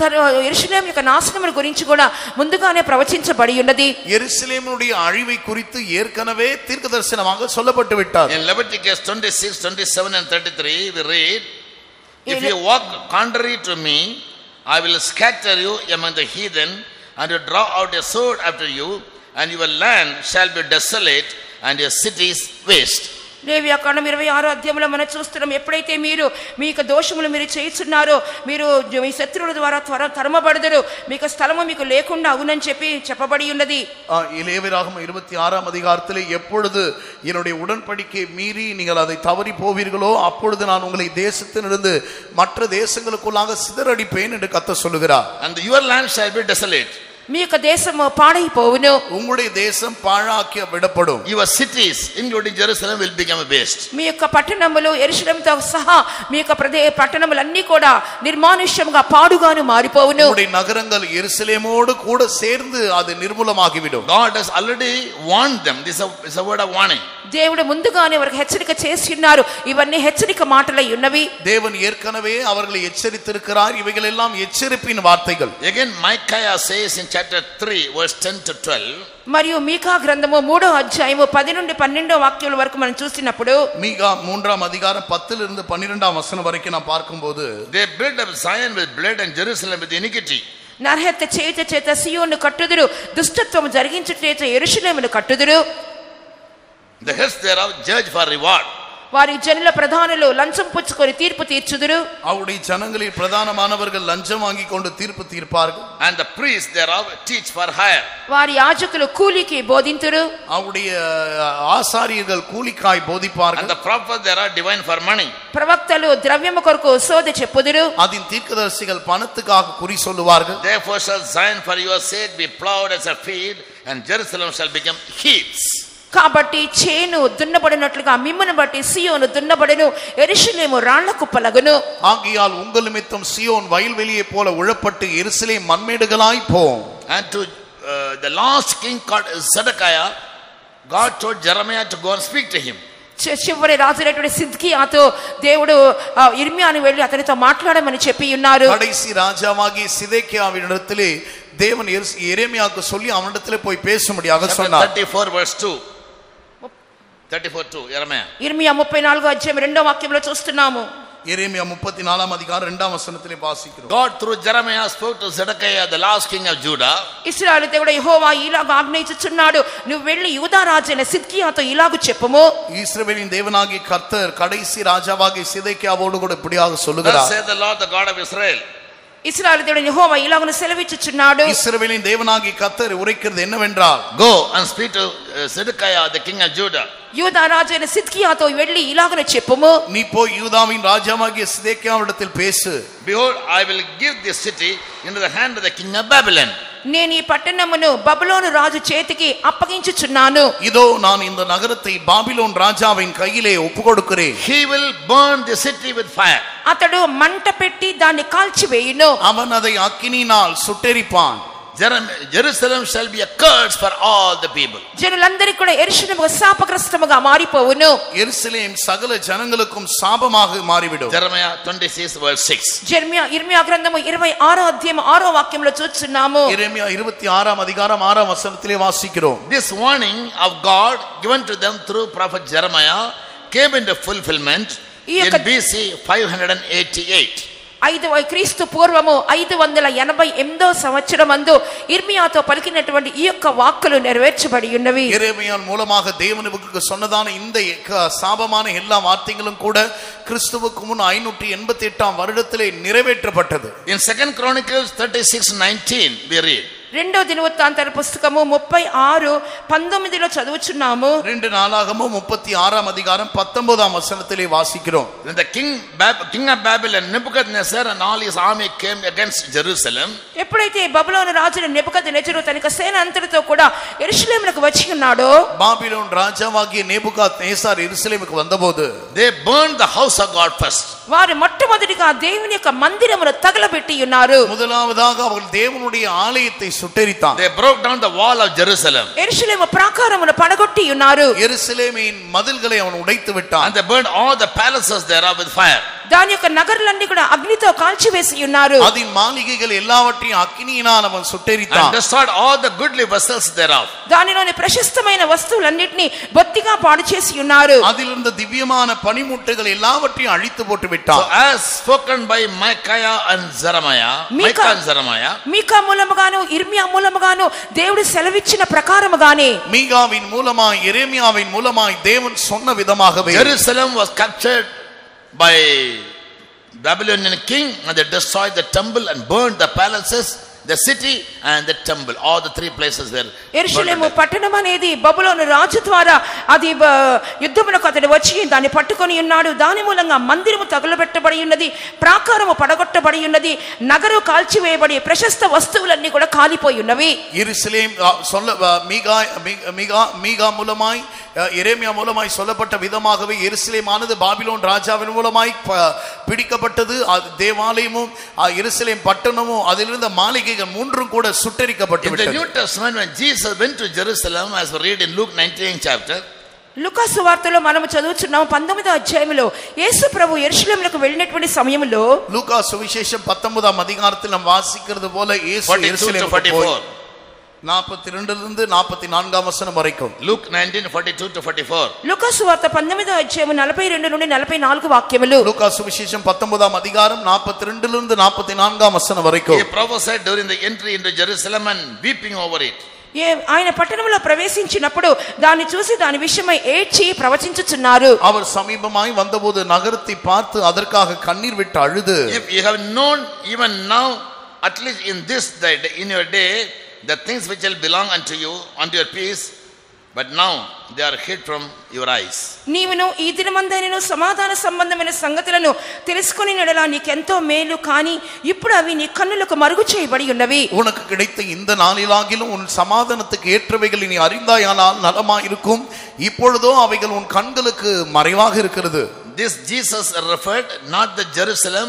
B: యెరూషలేము యొక్క నాశనముల గురించి కూడా ముందుగానే ప్రవచించబడి ఉన్నది.
C: యెరూషలేముடைய அழிவை குறித்து ஏற்கனவே தீர்க்கதரிசனமாக சொல்லப்பட்டு விட்டார்.
A: In Leviticus 26, 27 and 33 we read, if you walk contrary to me, I will scatter you among the heathen, and you draw out a sword after you, and your land shall be desolate and your cities waste.
B: లేవియాకాండం 26వ అధ్యాయంలో మనం చూస్తున్నాం, ఎప్పుడైతే మీరు మీ యొక్క దోషములు మీరు చేస్తున్నారో మీరు మీ శత్రువుల ద్వారా తరమబడదురు, మీకు స్థలము మీకు లేకుండా అగునని చెప్పబడి ఉన్నది.
C: லேவியராகமம் 26ஆம் அதிகாரத்திலே எப்பொழுது என்னுடைய உடன்படிக்கை மீறி நீங்கள் அதை தவறி போவீர்களோ அப்பொழுது நான் உங்களை தேசத்திலிருந்து மற்ற தேசங்களுக்குள்ளாக சிதறடிப்பேன் என்று கர்த்தர் சொல்லுகிறார்.
A: And your land shall be desolate.
B: మీ యొక్క దేశము పాడైపోవును,
C: உங்களுடைய தேசம் பாழாக்கி விடப்படும்.
A: Your cities including Jerusalem will become a waste.
B: మీ యొక్క పట్టణములు యెరూషలేముతో సహా మీ యొక్క పట్టణములన్నీ కూడా నిర్మానుష్యంగా పాడుగాను మారిపోవును.
C: உங்களுடைய நகரங்கள் எருசலேமோடு கூட சேர்ந்து அது நிர்மூலமாகிவிடும்.
A: God has already warned them. This is a word of warning.
B: దేవుడు ముందుగానే వారికి హెచ్చరిక చేసి ఉన్నారు. ఇవన్నీ హెచ్చరిక మాటలై ఉన్నవి.
C: தேவன் ஏற்கனவே அவர்களை எச்சரித்திருக்கிறார். இவைகள் எல்லாம் எச்சரிப்பின் வார்த்தைகள்.
A: Again Micaiah says in chapter 3 verse 10 to 12,
B: మరియు మీకా గ్రంథము 3వ అధ్యాయము 10 నుండి 12వ వాక్యాల వరకు మనం చూసినప్పుడు,
C: மீகா 3ஆம் அதிகாரம் 10 லிருந்து 12ஆம் வசனம் வரைக்கும் நாம் பார்க்கும்போது,
A: they built up Zion with blood and Jerusalem with iniquity.
B: నరహత్య చేత సియోను కట్టుదురు, దుష్టత్వము జరిగించుట చేత యెరూషలేమును కట్టుదురు.
A: The heads thereof judge for reward.
B: వారి జనుల ప్రధానులు లంచం పుచ్చుకొని తీర్పు తీర్చుదురు.
C: அவருடைய ஜனங்களில் பிரதானமானவர்கள் லஞ்சம் வாங்கி கொண்டு தீர்ப்பு தீர்ப்பார்கள்.
A: And the priests thereof teach for hire.
B: వారి యాజకులు కూలికి బోధింతురు.
C: அவருடைய ஆசாரியர்கள் கூலிக்காய் போதிப்பார்கள்.
A: And the prophets thereof divine for money.
B: ప్రవక్తలు ద్రవ్యము కొరకు సోదె చెప్పుదురు.
C: அதின் தீர்க்கதரிசிகள் பணத்துக்காக குறி சொல்லுவார்கள்.
A: Therefore shall Zion for your sake be plowed as a field, and Jerusalem shall become heaps.
B: కాబట్టి చేను దున్నబడినట్లుగా మిమ్మును బట్టి సియోను దున్నబడెను, యెరూషలేము రాళ్ల కుప్పలగును.
C: ஆகையால் உங்கள் நிமித்தம் சியோன் வயல்வெளியை போல உழப்பட்டு எருசலேம் மண்மேடுகளாய் போம்.
A: And to the last king called Zedekiah, God told Jeremiah to go and speak to him.
B: చివరి రాజులైనటువంటి సిద్కియాతో దేవుడు ఇర్మియాను వెళ్ళి అతనితో మాట్లాడమని చెప్పి ఉన్నారు.
C: கடைசி ராஜாவாகிய சிதேக்கியாவினிடத்திலே தேவன் எரேமியாவுக்கு சொல்லி அவனிடத்திலே போய் பேசும்படியாக சொன்னார்.
A: 34 verse 2. 34:2
B: ఇర్మియా 34వ అధ్యాయం 2వ వాక్యంలో చూస్తున్నాము.
C: எரேமியா 34ஆம் அதிகாரம் 2ஆம் வசனத்திலே வாசிக்கிறோம்.
A: God through Jeremiah spoke to Zedekiah, the last king of Judah.
B: ఇశ్రాయేలు దేవుడు యెహోవా ఇలాగ ఆజ్ఞయించుచున్నాడు, నువ్వు వెళ్ళి యూదా రాజైన సిద్కియాతో ఇలాగ చెప్పుము.
C: இஸ்ரவேலின் தேவனாகிய கர்த்தர் கடைசி ராஜாவாகிய சிதேக்கியாவோடு கூட இப்படியாக சொல்லுகிறார்.
A: Thus saith the Lord, the God of Israel.
B: ఇశ్రాయేలు దేవుడు యెహోవా ఇలాగ సెలవిచ్చుచున్నాడు.
C: இஸ்ரவேலின் தேவனாகிய கர்த்தர் உரைக்கிறது என்னவென்றால்,
A: go and speak to Zedekiah, the king of Judah.
B: యూదా రాజైన సిద్కియాతో వెళ్ళి ఇలాగ చెప్పుము.
C: நீ போய் யூதாவின் ராஜாவாகிய சிதேக்கியாவிடத்தில் பேசு.
A: Behold, I will give this city into the hand of the king of Babylon.
B: నేను ఈ పట్టణమును బబులోను రాజు చేతికి అప్పగించుచున్నాను.
C: இதோ நான் இந்த நகரத்தை பாபிலோன் ராஜாவின் கையிலே ஒப்புக்கொடுக்கிறேன்.
A: He will burn the city with fire.
B: అతడు మంట పెట్టి దాన్ని కాల్చివేయును.
C: அவன் அதை அக்கினியினால் சுட்டெரிப்பான்.
A: Jerusalem shall be a curse for all the people.
B: జనులందరికీ కూడా యెరూషలేము శాపగ్రస్తముగా మారిపోవును.
C: యెరూషలేం సకల జనங்களுக்கும் శాపமாக மாறிவிடும்.
A: Jeremiah 26 verse 6.
B: ఇర్మియా గ్రంథము 26వ అధ్యాయం 6వ వాక్యంలో చూస్తున్నాము.
C: எரேமியா 26ஆம் அதிகாரம் 6ஆம் வசனத்திலே வாசிக்கிறோம்.
A: This warning of God given to them through prophet Jeremiah came into fulfillment in BC 588.
B: క్రీస్తు పూర్వము 588వ సంవత్సరమందు ఇర్మియాతో పలికినటువంటి ఈ యొక్క వాక్కులు నెరవేర్చబడి ఉన్నవి.
C: எரேமியான் மூலமாக தேவனுக்கு சொன்னதான இந்த சாபமான எல்லா வார்த்தைகளும் கூட கிறிஸ்துவுக்கு முன் 588ஆம் வருடத்திலே நிறைவேற்றப்பட்டது.
A: In 2 Chronicles 36:19 we read,
B: రెండో దినవృత్తాంతాల పుస్తకము 36:19లో చదువుచున్నాము.
C: 2 நாளாகமம் 36ஆம் அதிகாரம் 19ஆம் வசனத்திலே வாசிக்கிறோம்.
A: When the king of Babylon Nebuchadnezzar and all his army came against Jerusalem,
B: ఎప్పుడైతే బబులోను రాజు నెబుకద్నెజరు తన సేన అంతటితో కూడా యెరూషలేమునకు వచ్చి ఉన్నాడో,
C: பாபிலோன் ராஜாவாகிய நேபுகாத்நேசார் எருசலேமுக்கு வந்தபோது
A: they burned the house of God first.
B: వారు మొట్టమొదటిగా దేవుని యొక్క మందిరమును తగలబెట్టి ఉన్నారు.
C: முதலாவதாக அவர்கள் தேவனுடைய ஆலயத்தை சுட்டெரித்தார்.
A: They broke down the wall of Jerusalem.
B: యెరూషలేము ప్రాకారమును పడగొట్టి ఉన్నారు.
C: எருசலேமின் மதில்களை அவன் உடைத்து விட்டான்.
A: And they burned all the palaces thereof with fire.
B: దాని యొక్క నగరాలన్నీ కూడా అగ్నితో కాల్చివేసి ఉన్నారు.
C: அதின் மாளிகைகள் எல்லாவற்றையும் அக்கினியினால் அவன் சுட்டெரித்தான்.
A: And destroyed all the goodly vessels thereof.
B: దానిలోని ప్రశస్తమైన వస్తువులన్నిటిని బొత్తిగా పాడు చేసి ఉన్నారు.
C: அதிலிருந்த திவ்யமான பனிமுட்டைகள் எல்லாவற்றையும் அழித்து போட்டு விட்டான்.
A: So as spoken by Micaiah and Jeremiah, Micah and Jeremiah,
B: మీకా మూలముగాను ఇర్మియా మూలముగాను దేవుడు సెలవిచ్చిన ప్రకారముగానే
C: மீகாவின் மூலமாய் எரேமியாவின் மூலமாய் தேவன் சொன்ன விதமாகவே
A: Jerusalem was captured by Babylonian king, and they destroyed the temple and burned the palaces, the city and the temple. All the three places there.
B: యెరూషలేము పట్టణం అనేది బబులోను రాజు ద్వారా అది యుద్ధమునకు అతడు వచ్చి దాన్ని పట్టుకొని ఉన్నాడు. దాని మూలంగా మందిరము తగులబెట్టబడి ఉన్నది, ప్రాకారము పడగొట్టబడి ఉన్నది, నగరు కాల్చివేయబడి ప్రశస్త వస్తువులన్నీ కూడా కాలిపోయి ఉన్నవి.
C: எருசலேம் சொல்ல மீகா மூலமாய் எரேமியா மூலமாய் சொல்லப்பட்ட விதமாகவே எருசலேமானது பாபிலோன் ராஜாவின் மூலமாய் பிடிக்கப்பட்டது. தேவாலயமும் எருசலேம் பட்டணமும் அதிலிருந்த மாளிகைகள் மூன்றும் கூட சுட்டெரிக்கப்பட்டு விட்டது.
A: In the New Testament, when Jesus went to Jerusalem, as we read in Luke 19th chapter,
B: లూకా సువార్తలో మనము చదువుచున్నాము 19వ అధ్యాయములో యేసు ప్రభు యెరూషలేమునకు వెళ్ళినటువంటి సమయంలో
C: లూకా సువిశేషం 19వ అధ్యాయத்தில் நாம் வாசிக்கிறது போல இயேசு எருசலேமுக்கு போய் 42 இருந்து 44 வசனம் வரைக்கும்.
A: Luke 19:42 to 44.
B: లూకా సువార్త 19వ అధ్యాయం 42 నుండి 44 వాక్యములు.
C: లూకా సువిశేషం 19వ అధ్యాయం 42 నుండి 44 వచనం వరకు.
A: He prophesied during the entry into Jerusalem and weeping over it.
B: ఆయన పట్టణంలో ప్రవేశించినప్పుడు దాన్ని చూసి దాని విషయమై ఏడ్చి ప్రవచించుచున్నారు.
C: அவர் సమీపమాయి வந்தபோது நகரத்தை பார்த்து அதற்காக கண்ணீர் விட்டு அழுது,
A: If you have known even now, at least in this day, in your day, the things which will belong unto you, unto your peace, but now they are hid from your eyes.
B: నీవును ఈ దినమందైనను సమాధాన సంబంధమైన సంగతులను తెలుసుకొని నడలా నీకెంతో మేలు, కానీ ఇప్పుడు అవి నీ కన్నులకు మరుగు చేయబడి ఉన్నవి.
C: உனக்கு கிடைத்த இந்த நாளிலாகிலும் உன் சமாதானத்துக்கு ஏற்றவைகள் நீ அறிந்தாயானால் நலமாயிருக்கும். இப்பொழுதோ அவைகள் உன் கண்களுக்கு மறைவாக இருக்கிறது.
A: This Jesus referred not the Jerusalem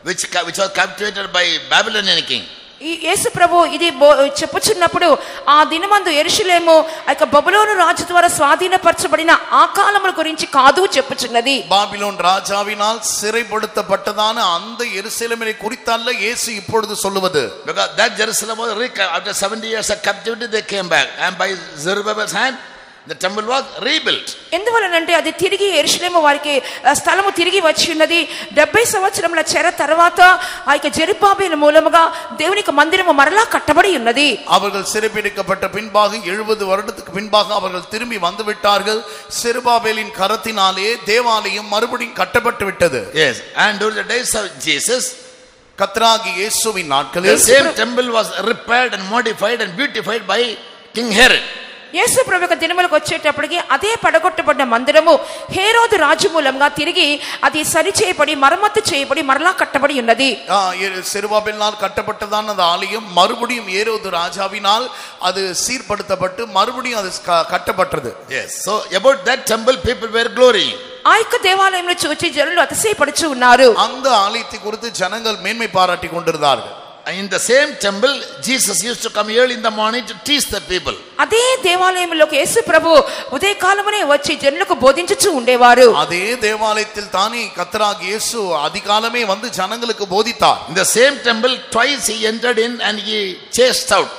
A: which was captivated by Babylonian king.
B: ఈ యేసు ప్రభు ఇది చెప్పుచున్నప్పుడు ఆ దినమందు యెరూషలేము బబులోను రాజు ద్వారా స్వాధీనపరచబడిన ఆ కాలముల గురించి కాదు చెప్పుచున్నది.
C: பாபிலோன் ராஜாவினால் சிறைப்படுத்தப்பட்டதான அந்த எருசலேமை குறித்தல்ல இயேசு இப்பொழுது சொல்லுவது.
A: Because that Jerusalem was after 70 years of captivity they came back, and by Zerubbabel's hand the temple was rebuilt.
B: ఎందువలనంటే అది తిరిగి యెరూషలేము వారికి స్థలము తిరిగి వచ్చి ఉన్నది. 70 సంవత్సరముల చెర తర్వాత ఆ యొక్క జెరుబ్బాబెలు మూలముగా దేవునికి మందిరము మరలా కట్టబడి ఉన్నది.
C: அவர்கள் சிறைப்பிடிக்கப்பட்ட பின்பாக 70 வருடத்துக்கு பின்பாக அவர்கள் திரும்பி வந்து விட்டார்கள். செருபாபேலின் கரத்தினாலே தேவாலயம் மறுபடியும் கட்டப்பட்டு விட்டது.
A: Yes, and during the days of Jesus,
C: கர்த்தராகிய இயேசுவின் நாட்களில்
A: the same temple was repaired and modified and beautified by King Herod.
B: యేసు ప్రభు యొక్క దినములకు వచ్చేటప్పటికి అదే పడగొట్టబడిన మందిరము హేరోదు రాజు మూలంగా తిరిగి అది సరి చేయబడి మరమ్మతు చేయబడి మరలా కట్టబడి ఉన్నది.
C: செருபாபேலினால் கட்டப்பட்டதான அந்த ஆலயம் மறுபடியும் ஹேரோது ராஜாவினால் அது சீர்படுத்தப்பட்டு மறுபடியும் அது கட்டப்பட்டது.
A: Yes, so about that temple people were glorying.
B: ఆ యొక్క దేవాలయంలో చూచి జనులు అతిశయపడుచు ఉన్నారు.
C: அந்த ஆலயத்தை குறித்து ஜனங்கள் மேன்மை பாராட்டி கொண்டிருந்தார்கள்.
A: In the same temple, Jesus used to come early in the morning to teach the people.
B: అదే దేవాలయంలోకి యేసు ప్రభు ఉదయకాలమునే వచ్చి జనులకు బోధించుచూ ఉండేవారు.
C: அதே தேவாலயத்தில் தானே கர்த்தராகிய இயேசு அதிகாலமே வந்து ஜனங்களுக்கு போதித்தார்.
A: In the same temple, twice he entered in and he chased out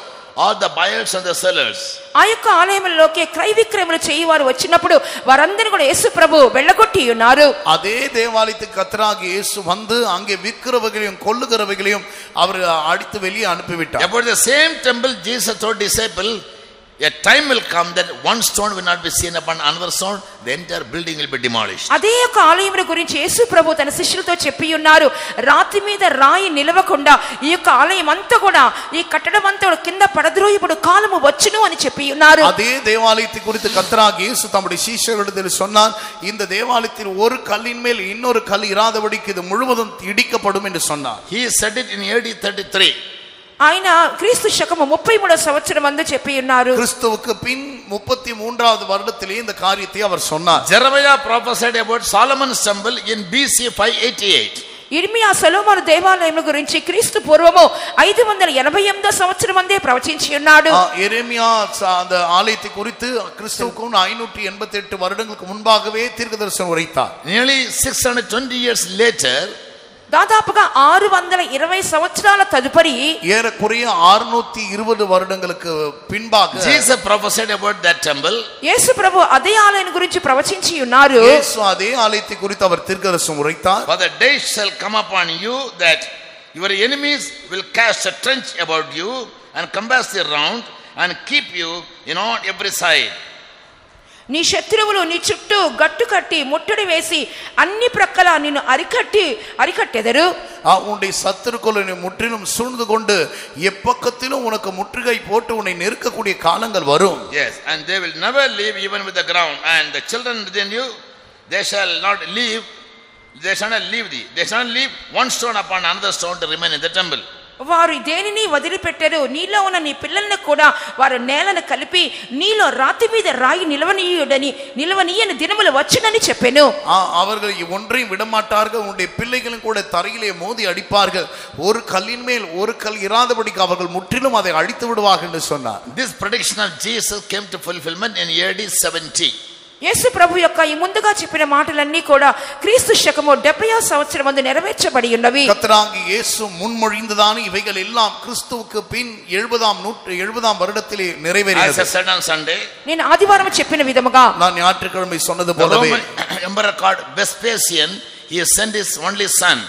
A: all the buyers and the sellers.
B: ఆ యొక్క ఆలయంలోకి క్రయ విక్రయములు చేయవారు వచ్చినప్పుడు వారందరూ కూడా యేసు ప్రభు వెళ్ళగొట్టి ఉన్నారు.
C: அதே தேவாலயத்துக்கு கர்த்தராகிய இயேசு வந்து அங்கே விற்கிறவர்களையும் கொள்ளுகிறவர்களையும் அவர் அடித்து வெளியே அனுப்பிவிட்டார்.
A: About the same temple, Jesus told disciples, a time will come that one stone will not be seen upon another stone, the entire building will be demolished.
B: అదే యొక్క ఆలయముల గురించి యేసు ప్రభు తన శిష్యులతో చెప్పి ఉన్నారు, రాతి మీద రాయి నిలవకుండా ఈ యొక్క ఆలయం అంతా కూడా ఈ కట్టడం అంతా కింద పడద్రోయబడు కాలము వచ్చును అని చెప్పి ఉన్నారు.
C: அதே தேவாலயத்தை குறித்து கர்த்தராகிய இயேசு தம்முடைய சீஷர்களிடத்தில் சொன்னார், இந்த தேவாலயத்தில் ஒரு கல்லின் மேல் இன்னொரு கல் இராதபடிக்கு இது முழுவதும் இடிக்கப்படும் என்று சொன்னார்.
A: He said it in AD 33.
B: ఆయన క్రీస్తు శకము 33వ సంవత్సరం అందు చెప్పి ఉన్నారు.
C: கிறிஸ்துவுக்கு பின் 33வது வருடத்திலே இந்த காரியத்தை அவர் சொன்னார்.
A: Jeremiah prophesied about Solomon's temple in BC 588.
B: ఇర్మియా సొలొమోను దేవాలయం గురించి క్రీస్తు పూర్వము 588 సంవత్సరం అందే ప్రవచించి ఉన్నాడు.
C: எரேமியா அந்த ஆலயத்தை குறித்து கிறிஸ்துவுக்கு 588 வருடங்களுக்கு முன்பாகவே தீர்க்கதரிசனம் உரைத்தார்.
A: Nearly 620 years later,
B: దాదాపుగా 620 సంవత్సరాల తదుపరి
C: ఏరకురియ 620 வருடங்களுக்கு பின்பாக
A: Jesus prophesied about that temple.
B: యేసు ప్రభు అదే ఆలయం గురించి ప్రవచించి ఉన్నారు.
C: యేసు అదే ఆలయத்தை குறித்து அவர் தீர்க்கதரிசனம் உரைத்தார்.
A: For the days shall come upon you that your enemies will cast a trench about you and compass you round and keep you on every side.
B: నీ శత్రువులు నీ చుట్టూ గట్టు కట్టి ముట్టడి వేసి అన్ని ప్రక్కల నిన్ను అరికట్టెదరు.
C: உன்னுடைய சத்துருக்களை முற்றிலும் சூழ்ந்து கொண்டு எப்பக்கத்திலும் உனக்கு முற்றுகை போட்டு உன்னை நெருக்கக்கூடிய காலங்கள் வரும்.
A: Yes, and they will never leave even with the ground, and the children within you, they shall not leave thee. They shall not leave one stone upon another stone to remain in the temple.
B: వారు దేనిని వదిలిపెట్టరు. నీలో ఉన్న నీ పిల్లల్ని కూడా వారు నేలను కలిపి నీలో రాతి మీద రాయి నిలవనీయని దినములు వచ్చునని చెప్పెను.
C: அவர்கள் ஒன்றையும் விடமாட்டார்கள். உன்னுடைய பிள்ளைகளும் கூட தரையிலே மோதி அடிப்பார்கள். ஒரு கல்லின் மேல் ஒரு கல் இராதபடிக்கு அவர்கள் முற்றிலும் அதை அழித்து விடுவார்கள் என்று சொன்னார்.
A: This prediction of Jesus came to fulfillment in AD 70.
B: యేసు ప్రభు యొక్క ఈ ముందుగా చెప్పిన మాటలన్నీ కూడా క్రీస్తు శకము 70వ సంవత్సరం నందు నెరవేర్చబడి ఉన్నవి.
C: கர்த்தராகிய இயேசு முன்மொழிந்ததான இவைகள் எல்லாம் கிறிஸ்துவுக்கு பின் 70ஆம் வருடத்திலே நிறைவேறியது.
A: As I said on Sunday,
B: నేను ఆదివారం చెప్పిన విధముగా
C: நான் ஞாயிற்றுக்கிழமை சொன்னது போலவே
A: Emperor called Vespasian, he sent his only son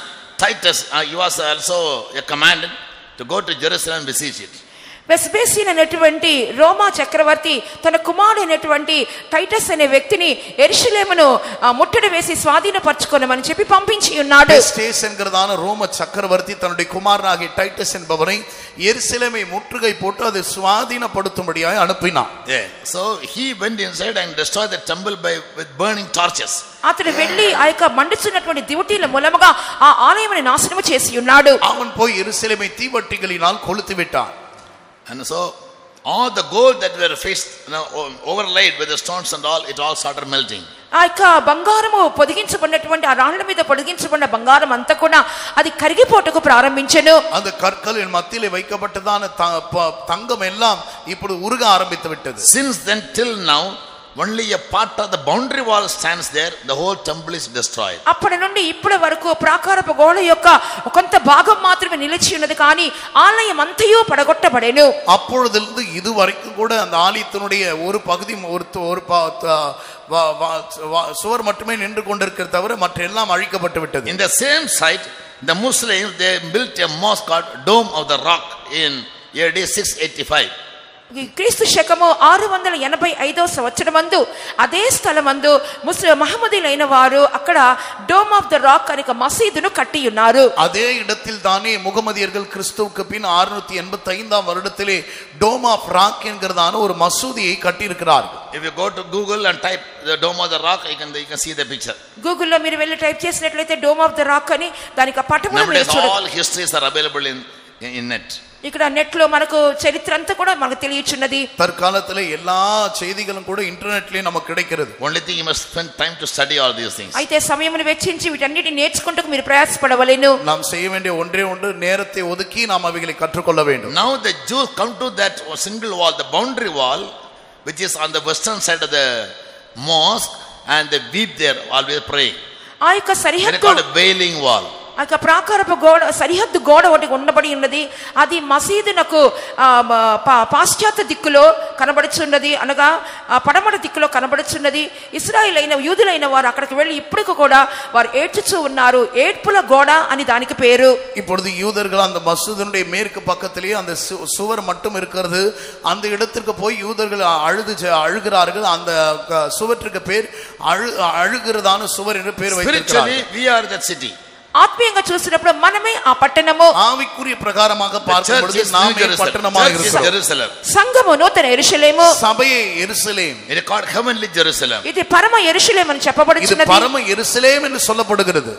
A: Titus. He was also a commandant to go to Jerusalem and besiege it.
B: వెస్పేసియన్ అనేటువంటి రోమా చక్రవర్తి తన కుమారుడైనటువంటి టైటస్ అనే వ్యక్తిని యెరూషలేమును ముట్టడి వేసి స్వాధీనపరచుకోమని చెప్పి పంపించి ఉన్నాడు.
C: వెస్పేస్ என்கிறதான ரோம சக்கரவர்த்தி தன்னுடைய குமாரனாகிய டைட்டஸ் என்பவரை எருசலேமை முற்றுகை போட்டு அதை சுவாதீனப்படுத்தும்படியாய் அனுப்பினார்.
A: So he went inside and destroyed the temple with burning torches.
B: అతడు వెళ్ళి ఆ యొక్క మండుచున్నటువంటి దివిటీల మూలముగా ఆ ఆలయమును నాశనము చేసి ఉన్నాడు.
C: அவன் போய் எருசலேமை தீவட்டிகளினால் கொளுத்தி விட்டான்.
A: And so all the gold that were faced, overlaid with the stones and all, it all started melting.
B: ఆ యొక్క బంగారము పొదిగించబడినటువంటి ఆ రాళ్ళ మీద పొదిగించబడిన బంగారం అంతా కూడా అది కరిగిపోటకు ప్రారంభించెను.
C: அந்த கற்களின் மத்தியிலே வைக்கப்பட்டதான தங்கம் எல்லாம் ఇప్పుడు உருக ஆரம்பித்து விட்டது.
A: Since then till now only a part of the boundary wall stands there. The whole temple is destroyed.
B: అప్పటి నుండి ఇప్పటి వరకు ప్రాకారపు గోడ యొక్క కొంత భాగం మాత్రమే నిలిచి ఉన్నది, కానీ ఆలయం అంతయు పడగొట్టబడెను.
C: அப்பொழுதிலிருந்து இதுவரைக்கும் கூட அந்த ஆலயத்தினுடைய ஒரு பகுதி ஒரு சுவர் மட்டுமே நின்று கொண்டிருக்கிறது தவிர மற்ற எல்லாம் அழிக்கப்பட்டு விட்டது.
A: In the same site, the Muslims, they built a mosque called Dome of the Rock in AD 685.
B: క్రీస్తు శకము 685వ సంవత్సరమందు అదే స్థలమందు మహమ్మదీయులైన వారు అక్కడ డోమ్ ఆఫ్ ద రాక్ అనే మసీదును కట్టి ఉన్నారు.
C: அதே இடத்தில் தானே முகமதியர்கள் கிறிஸ்துவுக்கு பின் 685ஆம் வருடத்திலே டோம் ஆஃப் ராக் என்கிறதான ஒரு மசூதியை கட்டி இருக்கிறார்கள்.
A: If you go to Google and type the Dome of the Rock, you can see the picture.
B: Google లో మీరు వెళ్ళి టైప్ చేసినట్లయితే డోమ్ ఆఫ్ ద రాక్ అని దానికి పటమును మీరు చూడొచ్చు.
A: All histories are available in net.
B: ఇక్కడ నెట్ లో మనకు చరిత్ర అంతా కూడా మనకు తెలియచున్నది.
C: தற்காலத்திலே எல்லா செய்திகளும் கூட இன்டர்நெட்லயே நமக்கு கிடைக்கிறது.
A: Only thing you must spend time to study all these things.
B: అయితే సమయమును వెచ్చించి వీటన్నిటిని నేర్చుకుంటకు మీరు ప్రయాసపడవలెను.
C: நாம் செய்ய வேண்டிய ஒன்றே ஒன்று நேரத்தை ஒதுக்கி நாம் அவைகளை கற்றுக்கொள்ள வேண்டும்.
A: Now the Jews come to that single wall, the boundary wall, which is on the western side of the mosque, and they weep there always praying.
B: ఆ యొక్క సరిహద్దు,
A: they call it wailing wall.
B: ఆ యొక్క ప్రాకారపు గోడ, సరిహద్దు గోడ ఒకటి ఉండబడి ఉన్నది. అది మసీదునకు పాశ్చాత్య దిక్కులో కనబడుచున్నది, అనగా పడమట దిక్కులో కనబడుచున్నది. ఇశ్రాయేలైన యూదులైన వారు అక్కడికి వెళ్ళి ఇప్పటికి కూడా వారు ఏడ్చుచూ ఉన్నారు. ఏడ్పుల గోడ అని దానికి పేరు.
C: இப்பொழுது யூதர்கள் அந்த மசூதினுடைய மேற்கு பக்கத்திலேயே அந்த சுவர் மட்டும் இருக்கிறது. அந்த இடத்திற்கு போய் யூதர்கள் அழுகிறார்கள். அந்த சுவற்றுக்கு பேர் அழுகிறதான சுவர் என்று பேர் வைத்திருக்கிறார்கள்.
A: We are that city.
B: ఆత్మీయంగా చూసినప్పుడు మనమే ఆ పట్టణము.
C: ఆవికుரிய ప్రకారமாக பார்க்கும்போது நாமே పట్టణமாக
A: Jerusalem.
B: సంఘము నూతన యెరూషలేము,
C: సభయే యెరూషలేం.
A: It is called heavenly Jerusalem.
B: ఇది పరమ యెరూషలేం అని చెప్పబడుచున్నది.
C: ఇది పరమ యెరూషలేం అని சொல்லப்படுகிறது.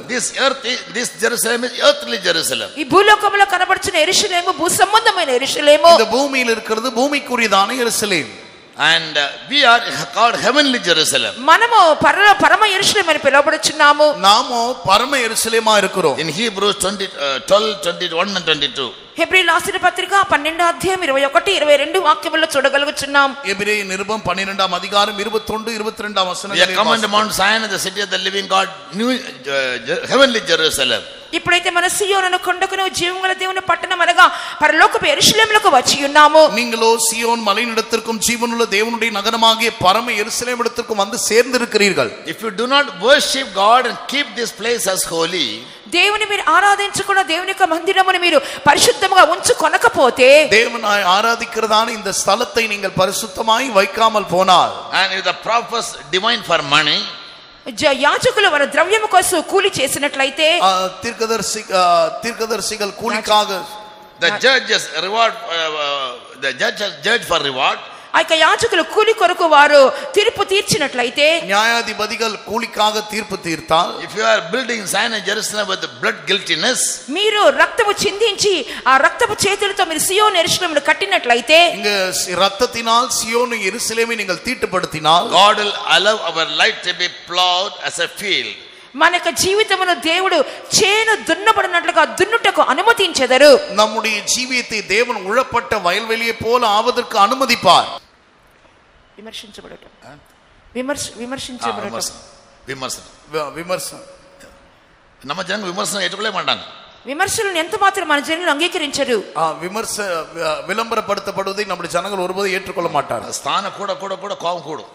A: This Jerusalem is earthly Jerusalem.
B: ఈ భూలోకములో కనబడుచున్న యెరూషలేము భూ సంబంధమైన యెరూషలేము.
C: இந்த பூமியில் இருக்கிறது பூமிக்குரியதான యెరూషలేం.
A: And we are called heavenly Jerusalem.
B: మనము పరమ యెరూషలేము అని పిలువబడుచున్నాము.
C: நாமோ பரம எருசலேமா இருக்கிறோம்.
A: In Hebrews 12:21 and 22.
B: హెబ్రీయుల రాసిన పత్రిక 12వ అధ్యాయం 21 22 వాక్యముల్లో చూడగలుగుచున్నాం.
C: எபிரேய நிருபம் 12వ அதிகாரம் 21 22 వచనాలు.
A: We come to Mount Zion, the city of the living God, new heavenly Jerusalem.
B: ఇప్పుడైతే మన సియోను కొండకును జీవముల దేవుని పట్టణం అనగా పరలోకపు యెరూషలేములకు వచ్చి ఉన్నాము.
C: நீங்களோ சியோன் மலையினிடத்திற்கும் ஜீவனுள்ள தேவனுடைய நகரமாகிய பரம எருசலேமிடத்திற்கும் வந்து சேர்ந்திருக்கிறீர்கள்.
A: If you do not worship God and keep this place as holy,
B: దేవుని మీరు ఆరాధించకుండా దేవుని యొక్క మందిరమును మీరు పరిశుద్ధంగా ఉంచుకొనకపోతే,
C: தேவனை ஆராதிக்கிறதான இந்த ஸ்தலத்தை நீங்கள் பரிசுத்தமாய் வைக்காமல் போனால்,
A: and if the prophets divine for money,
B: యాజకులు వారి ద్రవ్యము కోసం కూలి చేసినట్లయితే,
C: தீர்க்கதரிசிகள் கூலிக்காக,
A: the judges reward, the judge for reward,
B: ఆ యొక్క యాజకులు కూలి కొరకు వారు తీర్పు తీర్చినట్లయితే,
C: న్యాయాధిపతిகள் కూలిக்காக తీర్పు తీర్తాல்,
A: if you are building Zion and Jerusalem with blood guiltiness,
B: మీరు రక్తము చిందించి ఆ రక్తపు చేతులతో మీరు సియోను యెరూషలేమును కట్టినట్లయితే,
C: இங்க ரத்தத்தினால் சியோன் எருசலேமை நீங்கள் தீட்டுப்படுத்தினால்,
A: God will allow our life to be plowed as a field.
B: మన యొక్క జీవితమును దేవుడు చేను దున్నబడినట్లుగా దున్నుటకు అనుమతించెదరు.
C: நம்முடைய ஜீவியத்தை தேவன் உழப்பட்ட வயல்வெளியை போல ஆவதற்கு அனுமதிப்பார்.
B: విమర్శించబడటం
C: விமர்சனம்
A: நம்ம ஜனங்க விமர்சனம் ஏற்றுக்கொள்ளவே மாட்டாங்க.
B: விமர்சனம் ఎంత మాత్రం మన జనులు అంగీకరించరు.
C: விளம்பரப்படுத்தப்படுவதை நம்முடைய ஜனங்கள் ஒருபோதும் ஏற்றுக்கொள்ள மாட்டார்கள்.
A: ஸ்தானம் கூட கூட கூட கோபம் கூடும்.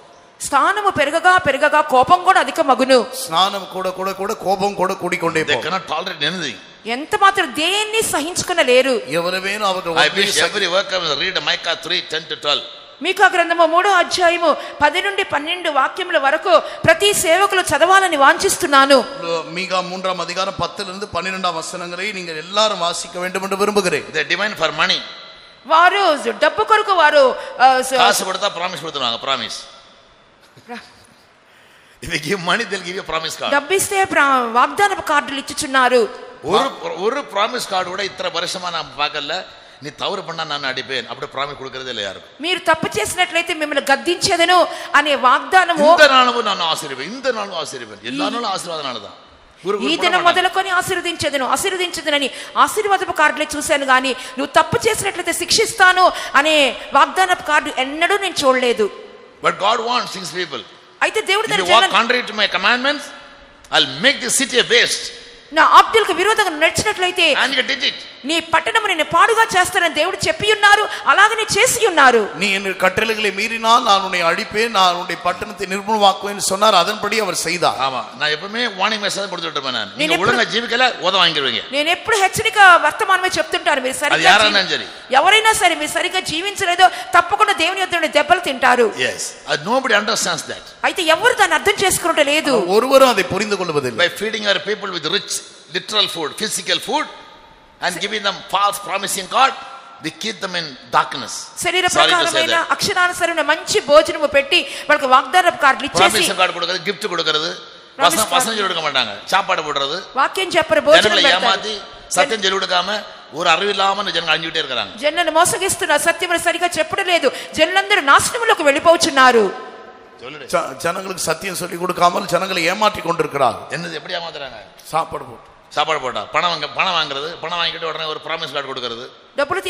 B: స్థానము పెరగగా పెరగగా కోపం కూడా అధికమగును.
C: స్నానం కూడా కూడా కూడా కోపం కూడా కూడికొండే
A: they cannot tolerate anything.
B: ఎంత మాత్రం దేన్ని సహించుకొనలేరు.
C: ఎవరివేను అవరు.
A: I wish every worker will read Micah 3:10-12.
B: మీకా గ్రంథము 3వ అధ్యాయము 10 నుండి 12 వాక్యముల వరకు ప్రతి సేవకులు చదవాలని వాంఛిస్తున్నాను.
C: మీకా 3వ అధికారం 10 నుండి 12వ వచనங்களை நீங்கள் எல்லாரும் வாசிக்க வேண்டும் என்று விரும்புகிறேன்.
A: they demand for money.
B: వారు డబ్బు కొరకు వారు
A: కాసు పడతా ప్రామిస్ పెడుతున్నారు. Promise. if you give money they'll give you a promise card.
B: డబ్బిస్తే వాగ్దానపు కార్డులు ఇచ్చుచున్నారు.
A: ஒரு ప్రామిస్ కార్డు కూడా ఇతర வருஷமா நான் பார்க்கல. நீ தவறு பண்ணா நான் அடிப்பேன் அப்படி ప్రామిస్ கொடுக்கிறதே இல்ல யாரும்.
B: మీరు తప్పు చేసినట్లయితే మిమ్మల్ని గద్దించేదను అనే వాగ్దానము.
A: இந்த நாளும் நான் ஆசీర్వదించేன், இந்த நாளும் ஆசీర్వదించేன், எல்லா நாளும் ఆశీర్వాదనాలதான்.
B: ఈ దినం మొదలుకొని ఆశీర్వదించదనని ఆశీర్వాదపు కార్డులే చూశాను గానీ నువ్వు తప్పు చేసినట్లయితే శిక్షిస్తాను అనే వాగ్దానపు కార్డు ఎన్నడూ నేను చూడలేదు.
A: But God wants things people.
B: అయితే దేవుడు
A: if you walk contrary to my commandments, I'll make this city a waste.
B: నా ఆజ్ఞలకు విరోధంగా నడిచినట్లయితే
A: and you did it.
B: నీ పట్టణము నేను పాడుగా చేస్తానని దేవుడు చెప్పి ఉన్నారు. అలాగనే చేసి ఉన్నారు.
C: நீ என் கட்டளைகளை மீறினால் நான் உன்னை அழிப்பேன், நான் உன்னை பட்டணத்தை நிர்மூலமாக்குவேன் சொன்னார். அதன்படி அவர் செய்தார்.
A: ஆமா, நான் எப்பவுமே வார்னிங் மெசேஜ் கொடுத்துட்டு இருப்பேன். நீங்க ஒழுங்கா ஜீவிக்கல ஓத வாங்கிடுவீங்க.
B: నేను ఎప్పుడు హెచ్చరిక వర్తమానమే చెప్తుంటాను. మీరు
A: సరిగ్గా
B: ఎవరైనా సరే మీరు సరిగ్గా జీవించలేదో తప్పకుండా దేవుని యొద్ద నుండి దెబ్బలు తింటారు.
A: yes, nobody understands that.
B: అయితే ఎవరు దాన్ని అర్థం చేసుకోవడం లేదు.
C: ஒருவரும் அதை புரிந்து கொள்வதில்லை.
A: by feeding our people with rich literal food, physical food, and giving them false promising God, we keep them in darkness.
B: శరీర ప్రకారమైన అక్షరానుసారమైన మంచి భోజనము పెట్టి వాళ్ళకి వాగ్దానపు కార్డులు ఇచ్చేసి
A: ప్రామిసింగ్ కార్డు கொடுக்கிறது, gift கொடுக்கிறது, வசனம் சொல்லிக்க மாட்டாங்க, சாப்பாடு போடுறது,
B: వాక్యం చెప్పరు, భోజనం పెడతారు.
A: ஏமாத்தி సత్యం சொல்லி கொடுக்காம ஒரு அறிவு ఇல்லாம జనాలు అஞ்சிட்டே இருக்காங்க.
B: జనులను మోసగిస్తున్నారు, సత్యమును సరిగా చెప్పడం లేదు. జనులందరూ నాశనములోకి వెళ్ళిపోతున్నారు.
C: ஜனங்களுக்கு சத்தியம் சொல்லி கொடுக்காமல் ஜனங்களை ஏமாற்றி கொண்டிருக்கிறார்கள்.
A: என்னது எப்படி ஏமாத்துறாங்க?
C: சாப்பாடு
A: போட்டா பணம் வாங்குறது, பணம் வாங்கிட்டு உடனே ஒரு ப்ராமிஸ் கார்டு கொடுக்கிறது,
B: డబ్బులు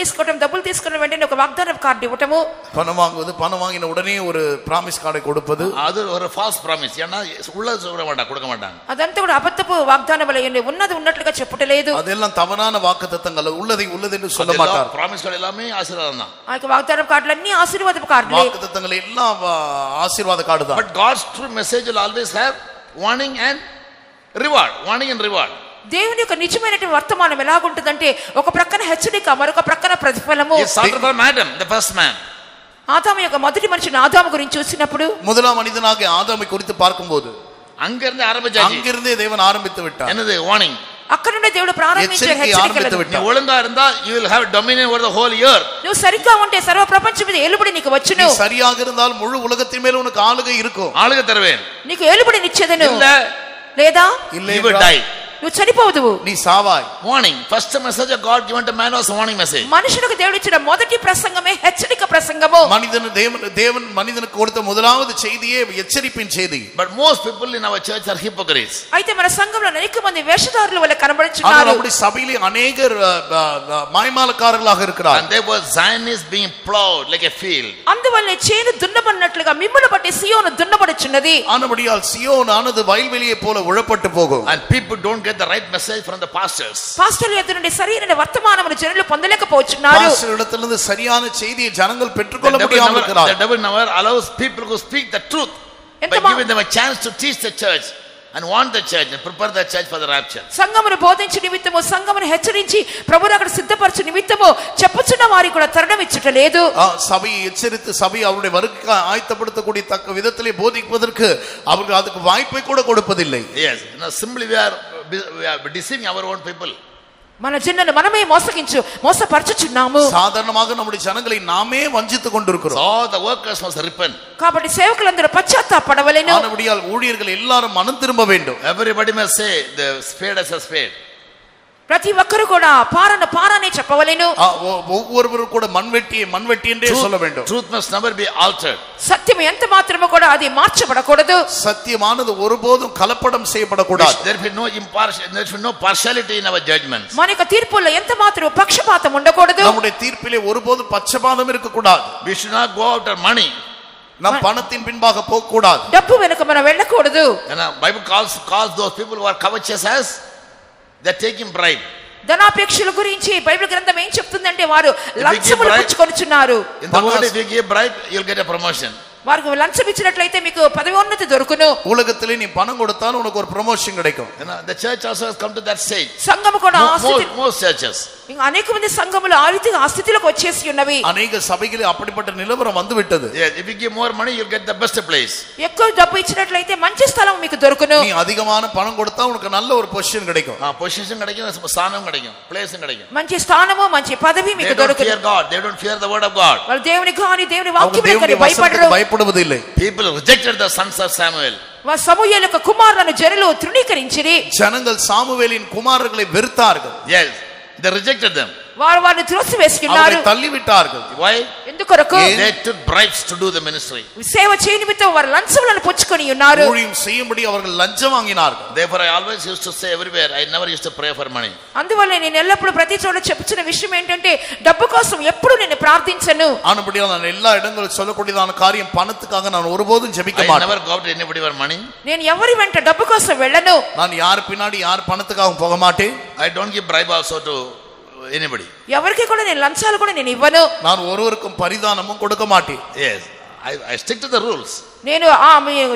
B: తీసుకున్న వెంటనే ఒక వాగ్దానపు కార్డు ఇవ్వటము,
C: பணம் வாங்குவது, பணம் வாங்கின உடனே ஒரு ப்ராமிஸ் கார்டை கொடுப்பது,
A: அது ஒரு ஃபால்ஸ் ப்ராமிஸ். ஏன்னா உள்ளது சொல்ல மாட்டாங்க, கொடுக்க மாட்டாங்க.
B: అదంతా కూడా అబద్ధపు వాగ్దానములే, ఉన్నది ఉన్నట్లుగా చెప్పటలేదు.
C: அதெல்லாம் தவறான வாக்குத்தத்தங்கள், உள்ளதை என்று சொல்ல மாட்டார்.
A: ப்ராமிஸ் கார்டு எல்லாமே ஆசீர்வாதம் தான்.
B: ఆ వాగ్దానపు కార్డులన్నీ ఆశీర్వాదపు కార్డులే.
C: వాக்குத்தத்தங்கள் எல்லாம் ஆசீர்வாத கார்டு தான்.
A: But God's true message will always have warning and reward. Warning and reward.
B: దేవుని యొక్క నిజమైనటువంటి వర్తమానం ఎలాగుంటుందంటే ఒక ప్రక్కన హెచ్చరిక, మరొక ప్రక్కన ప్రతిఫలము.
A: Adam, the first man.
B: ఆదాము యొక్క మొదటి మనిషిని ఆదాము గురించి చూసినప్పుడు,
C: முதலாம் மனிதனாகிய ஆதாமை குறித்து பார்க்கும்போது
A: அங்கிருந்து ஆரம்பிச்சாச்சு.
C: அங்கிருந்தே தேவன் ஆரம்பித்து விட்டார்.
A: என்னது? வார்னிங்.
B: అక్కడ నుండి దేవుడు ప్రారంభించే హెచ్చరికలు.
A: నువ్వు ఒழுங்கா இருந்தா you will have dominion over the whole earth.
B: నువ్వు సరిగ్గా ఉంటే సర్వ ప్రపంచం మీద ఏలుబడి నీకు వచ్చును.
C: நீ சரியாக இருந்தால் முழு உலகத்தின் மேல உனக்கு ஆளுகை இருக்கும்.
A: ஆளுகை தருவேன்.
B: నీకు ఏలుబడి నిచ్చేదను.
A: இல்ல
B: లేదా
A: you will die.
B: నువ్వు చనిపోదువు,
C: நீ சாவாய்.
A: Warning. First message of God given to man was a warning message.
B: మనుషులకు దేవుడు ఇచ్చిన మొదటి ప్రసంగమే హెచ్చరిక ప్రసంగము.
C: தேவன் மனிதனுக்கு கொடுத்த முதலாவது செய்தியே எச்சரிப்பின் செய்தி.
A: But most people in our church are hypocrites.
B: అయితే మన సంఘంలో అనేక మంది వేషధారుల వలె కనబడుచున్నారు.
C: நம்முடைய சபையிலே அநேகர் மாய்மாலக்காரர்களாக இருக்கிறார்கள்.
A: And there was Zion is being plowed like a field.
B: అందువల్లే చేను దున్నబడినట్లుగా మిమ్మును బట్టి సియోను దున్నబడుచున్నది.
C: ஆனபடியால் சியோன் ஆனது வயல்வெளியை போல உழப்பட்டு போகும்.
A: And people don't get the right message from the pastors.
B: పాస్టర్ల యొద్ద నుండి సరైన వర్తమానమును జనులు పొందలేకపోతున్నారు.
C: పాస్టర్ இடத்திலிருந்து சரியான செய்தியை ஜனங்கள் பெற்றுக்கொள்ள முடியாமல் இருக்கிறார்கள்.
A: The devil never allows people to speak the truth by giving them a chance to teach the church and warn the church and prepare the church for the rapture.
B: సంఘమును బోధించు నిమిత్తము, సంఘమును హెచ్చరించి ప్రభువును అక్కడ సిద్ధపరచు నిమిత్తము చెప్పుచున్న వారికి కూడా తరుణం ఇచ్చుట లేదు.
C: சபையை எச்சரித்து சபை அவருடைய வருகைக்கு ஆயத்தப்படுத்தக்கூடிய தக்க விதத்திலே போதிப்பதற்கு அவர்கள் அதுக்கு வாய்ப்பை கூட கொடுப்பதில்லை.
A: Yes, simply we are deceiving our own people.
B: మన జనులను మనమే మోసపరచుచున్నాము.
C: సాధారణமாக நம்முடைய ஜனங்களை நாமே வஞ்சித்துக் கொண்டிருக்கிறோம்.
A: So the workers must repent.
B: కాబట్టి సేవకులందరూ పశ్చాత్తాపపడవలెను.
C: ஆனபடியால் ஊழியர்கள் எல்லாரும் மனம் திரும்ப வேண்டும்.
A: Everybody must say the spade as a spade.
B: ప్రతి ఒక్కరు కూడా పారనే చెప్పవలెను.
C: ஒவ்வொருவரும் கூட மண்வெட்டி என்றே சொல்ல வேண்டும்.
A: Truth must never be altered.
B: సత్యం ఎంత మాత్రము కూడా అది మార్చబడకూడదు.
C: సత్యமானது ஒருபோதும் கலப்படம் செய்யப்படக்கூடாது.
A: There should be no partiality in our judgments.
B: మన యొక్క తీర్పుల్లో ఎంత మాత్రము పక్షపాతం ఉండకూడదు.
C: நம்முடைய தீர்ப்பிலே ஒருபோதும் பட்சபாதம் இருக்க கூடாது.
A: We should not go after money.
C: நாம் பணத்தின் பின்பாக போக கூடாது.
B: డబ్బు వెనుక మనం వెళ్ళకూడదు.
A: Bible calls those people who are covetous as they take him bribe.
B: ధనాపేక్షల గురించి బైబిల్ గ్రంథం ఏం చెప్తుందంటే వారు లంచములు పుచ్చుకొనుచున్నారు.
A: In the world, if you give bribe, you'll get a promotion.
B: వారికి లంచం ఇచ్చినట్లయితే మీకు పదవోన్నతి దొరుకును.
C: ఉలగத்திலே நீ பணம் கொடுத்தாலும் உனக்கு ஒரு promotion கிடைக்கும்.
A: The church also has come to that stage.
B: సంఘము కూడా
A: most churches.
B: ఇంకా అనేక మంది సంఘములు ఆ స్థితిలోకి వచ్చేసి ఉన్నవి.
C: అనేక సభలు அப்படிப்பட்ட నిలవరం வந்து விட்டது.
A: If you give more money, you'll get the best place.
B: ఎక్కువ డబ్బు ఇచ్చినట్లయితే మంచి స్థలం మీకు దొరుకును.
C: நீ அதிகமான பணம் கொடுத்தா உனக்கு நல்ல ஒரு பொசிஷன் கிடைக்கும்.
A: பொசிஷன் கிடைக்கும், స్థానం கிடைக்கும், ప్లేస్ கிடைக்கும்.
B: మంచి స్థానము, మంచి పదవి మీకు దొరుకును.
A: They don't fear God. They don't fear the word of God.
B: వాళ్ళు దేవుని గాని దేవుని వాక్యమునకు భయపడరు.
C: భయపడువదిல்லை.
A: People rejected the sons of Samuel.
B: సమూయేలు యొక్క కుమారులను జనులు తృణీకరించిరి.
C: జనங்கள் சாமுவேலின் குமாரர்களை வெறுத்தார்கள்.
A: Yes, they rejected them.
B: వారిని త్రోసివేసుకున్నారు.
C: அவரை తள்ளிவிட்டார்கள்.
A: Why?
B: ఎందుకొరకు?
A: They took bribes to do the ministry.
B: సేవ చేయ నిమిత్తం వారు లంచములను పుచ్చుకొని ఉన్నారు.
C: ஊழியம் செய்யும்படி அவர்கள் லஞ்சம் வாங்கினார்கள்.
A: Therefore I always used to say everywhere, I never used to pray for money.
B: అందువల్ల నేను ఎల్లప్పుడూ ప్రతి చోట చెప్పుచున్న విషయం ఏంటంటే డబ్బు కోసం ఎప్పుడు నేను ప్రార్థించను.
C: ஆனபடியால் நான் எல்லா இடங்களிலும் சொல்லக்கூடியதான காரியம் பணத்துக்காக நான் ஒருபோதும் ஜெபிக்க மாட்டேன்.
A: I never go to anybody for money.
B: నేను ఎవరి వెంట డబ్బు కోసం వెళ్ళను.
C: நான் யார் பின்னாடி யார் பணத்துக்காக போக மாட்டேன்.
A: I don't give bribe also to anybody.
B: ఎవరికి కూడా నేను లంచాలు కూడా నేను ఇవ్వను.
C: நான் ஒருவருக்கும் பரிதானமும் கொடுக்க மாட்டேன்.
A: Yes, I stick to the rules.
B: నేను ఆ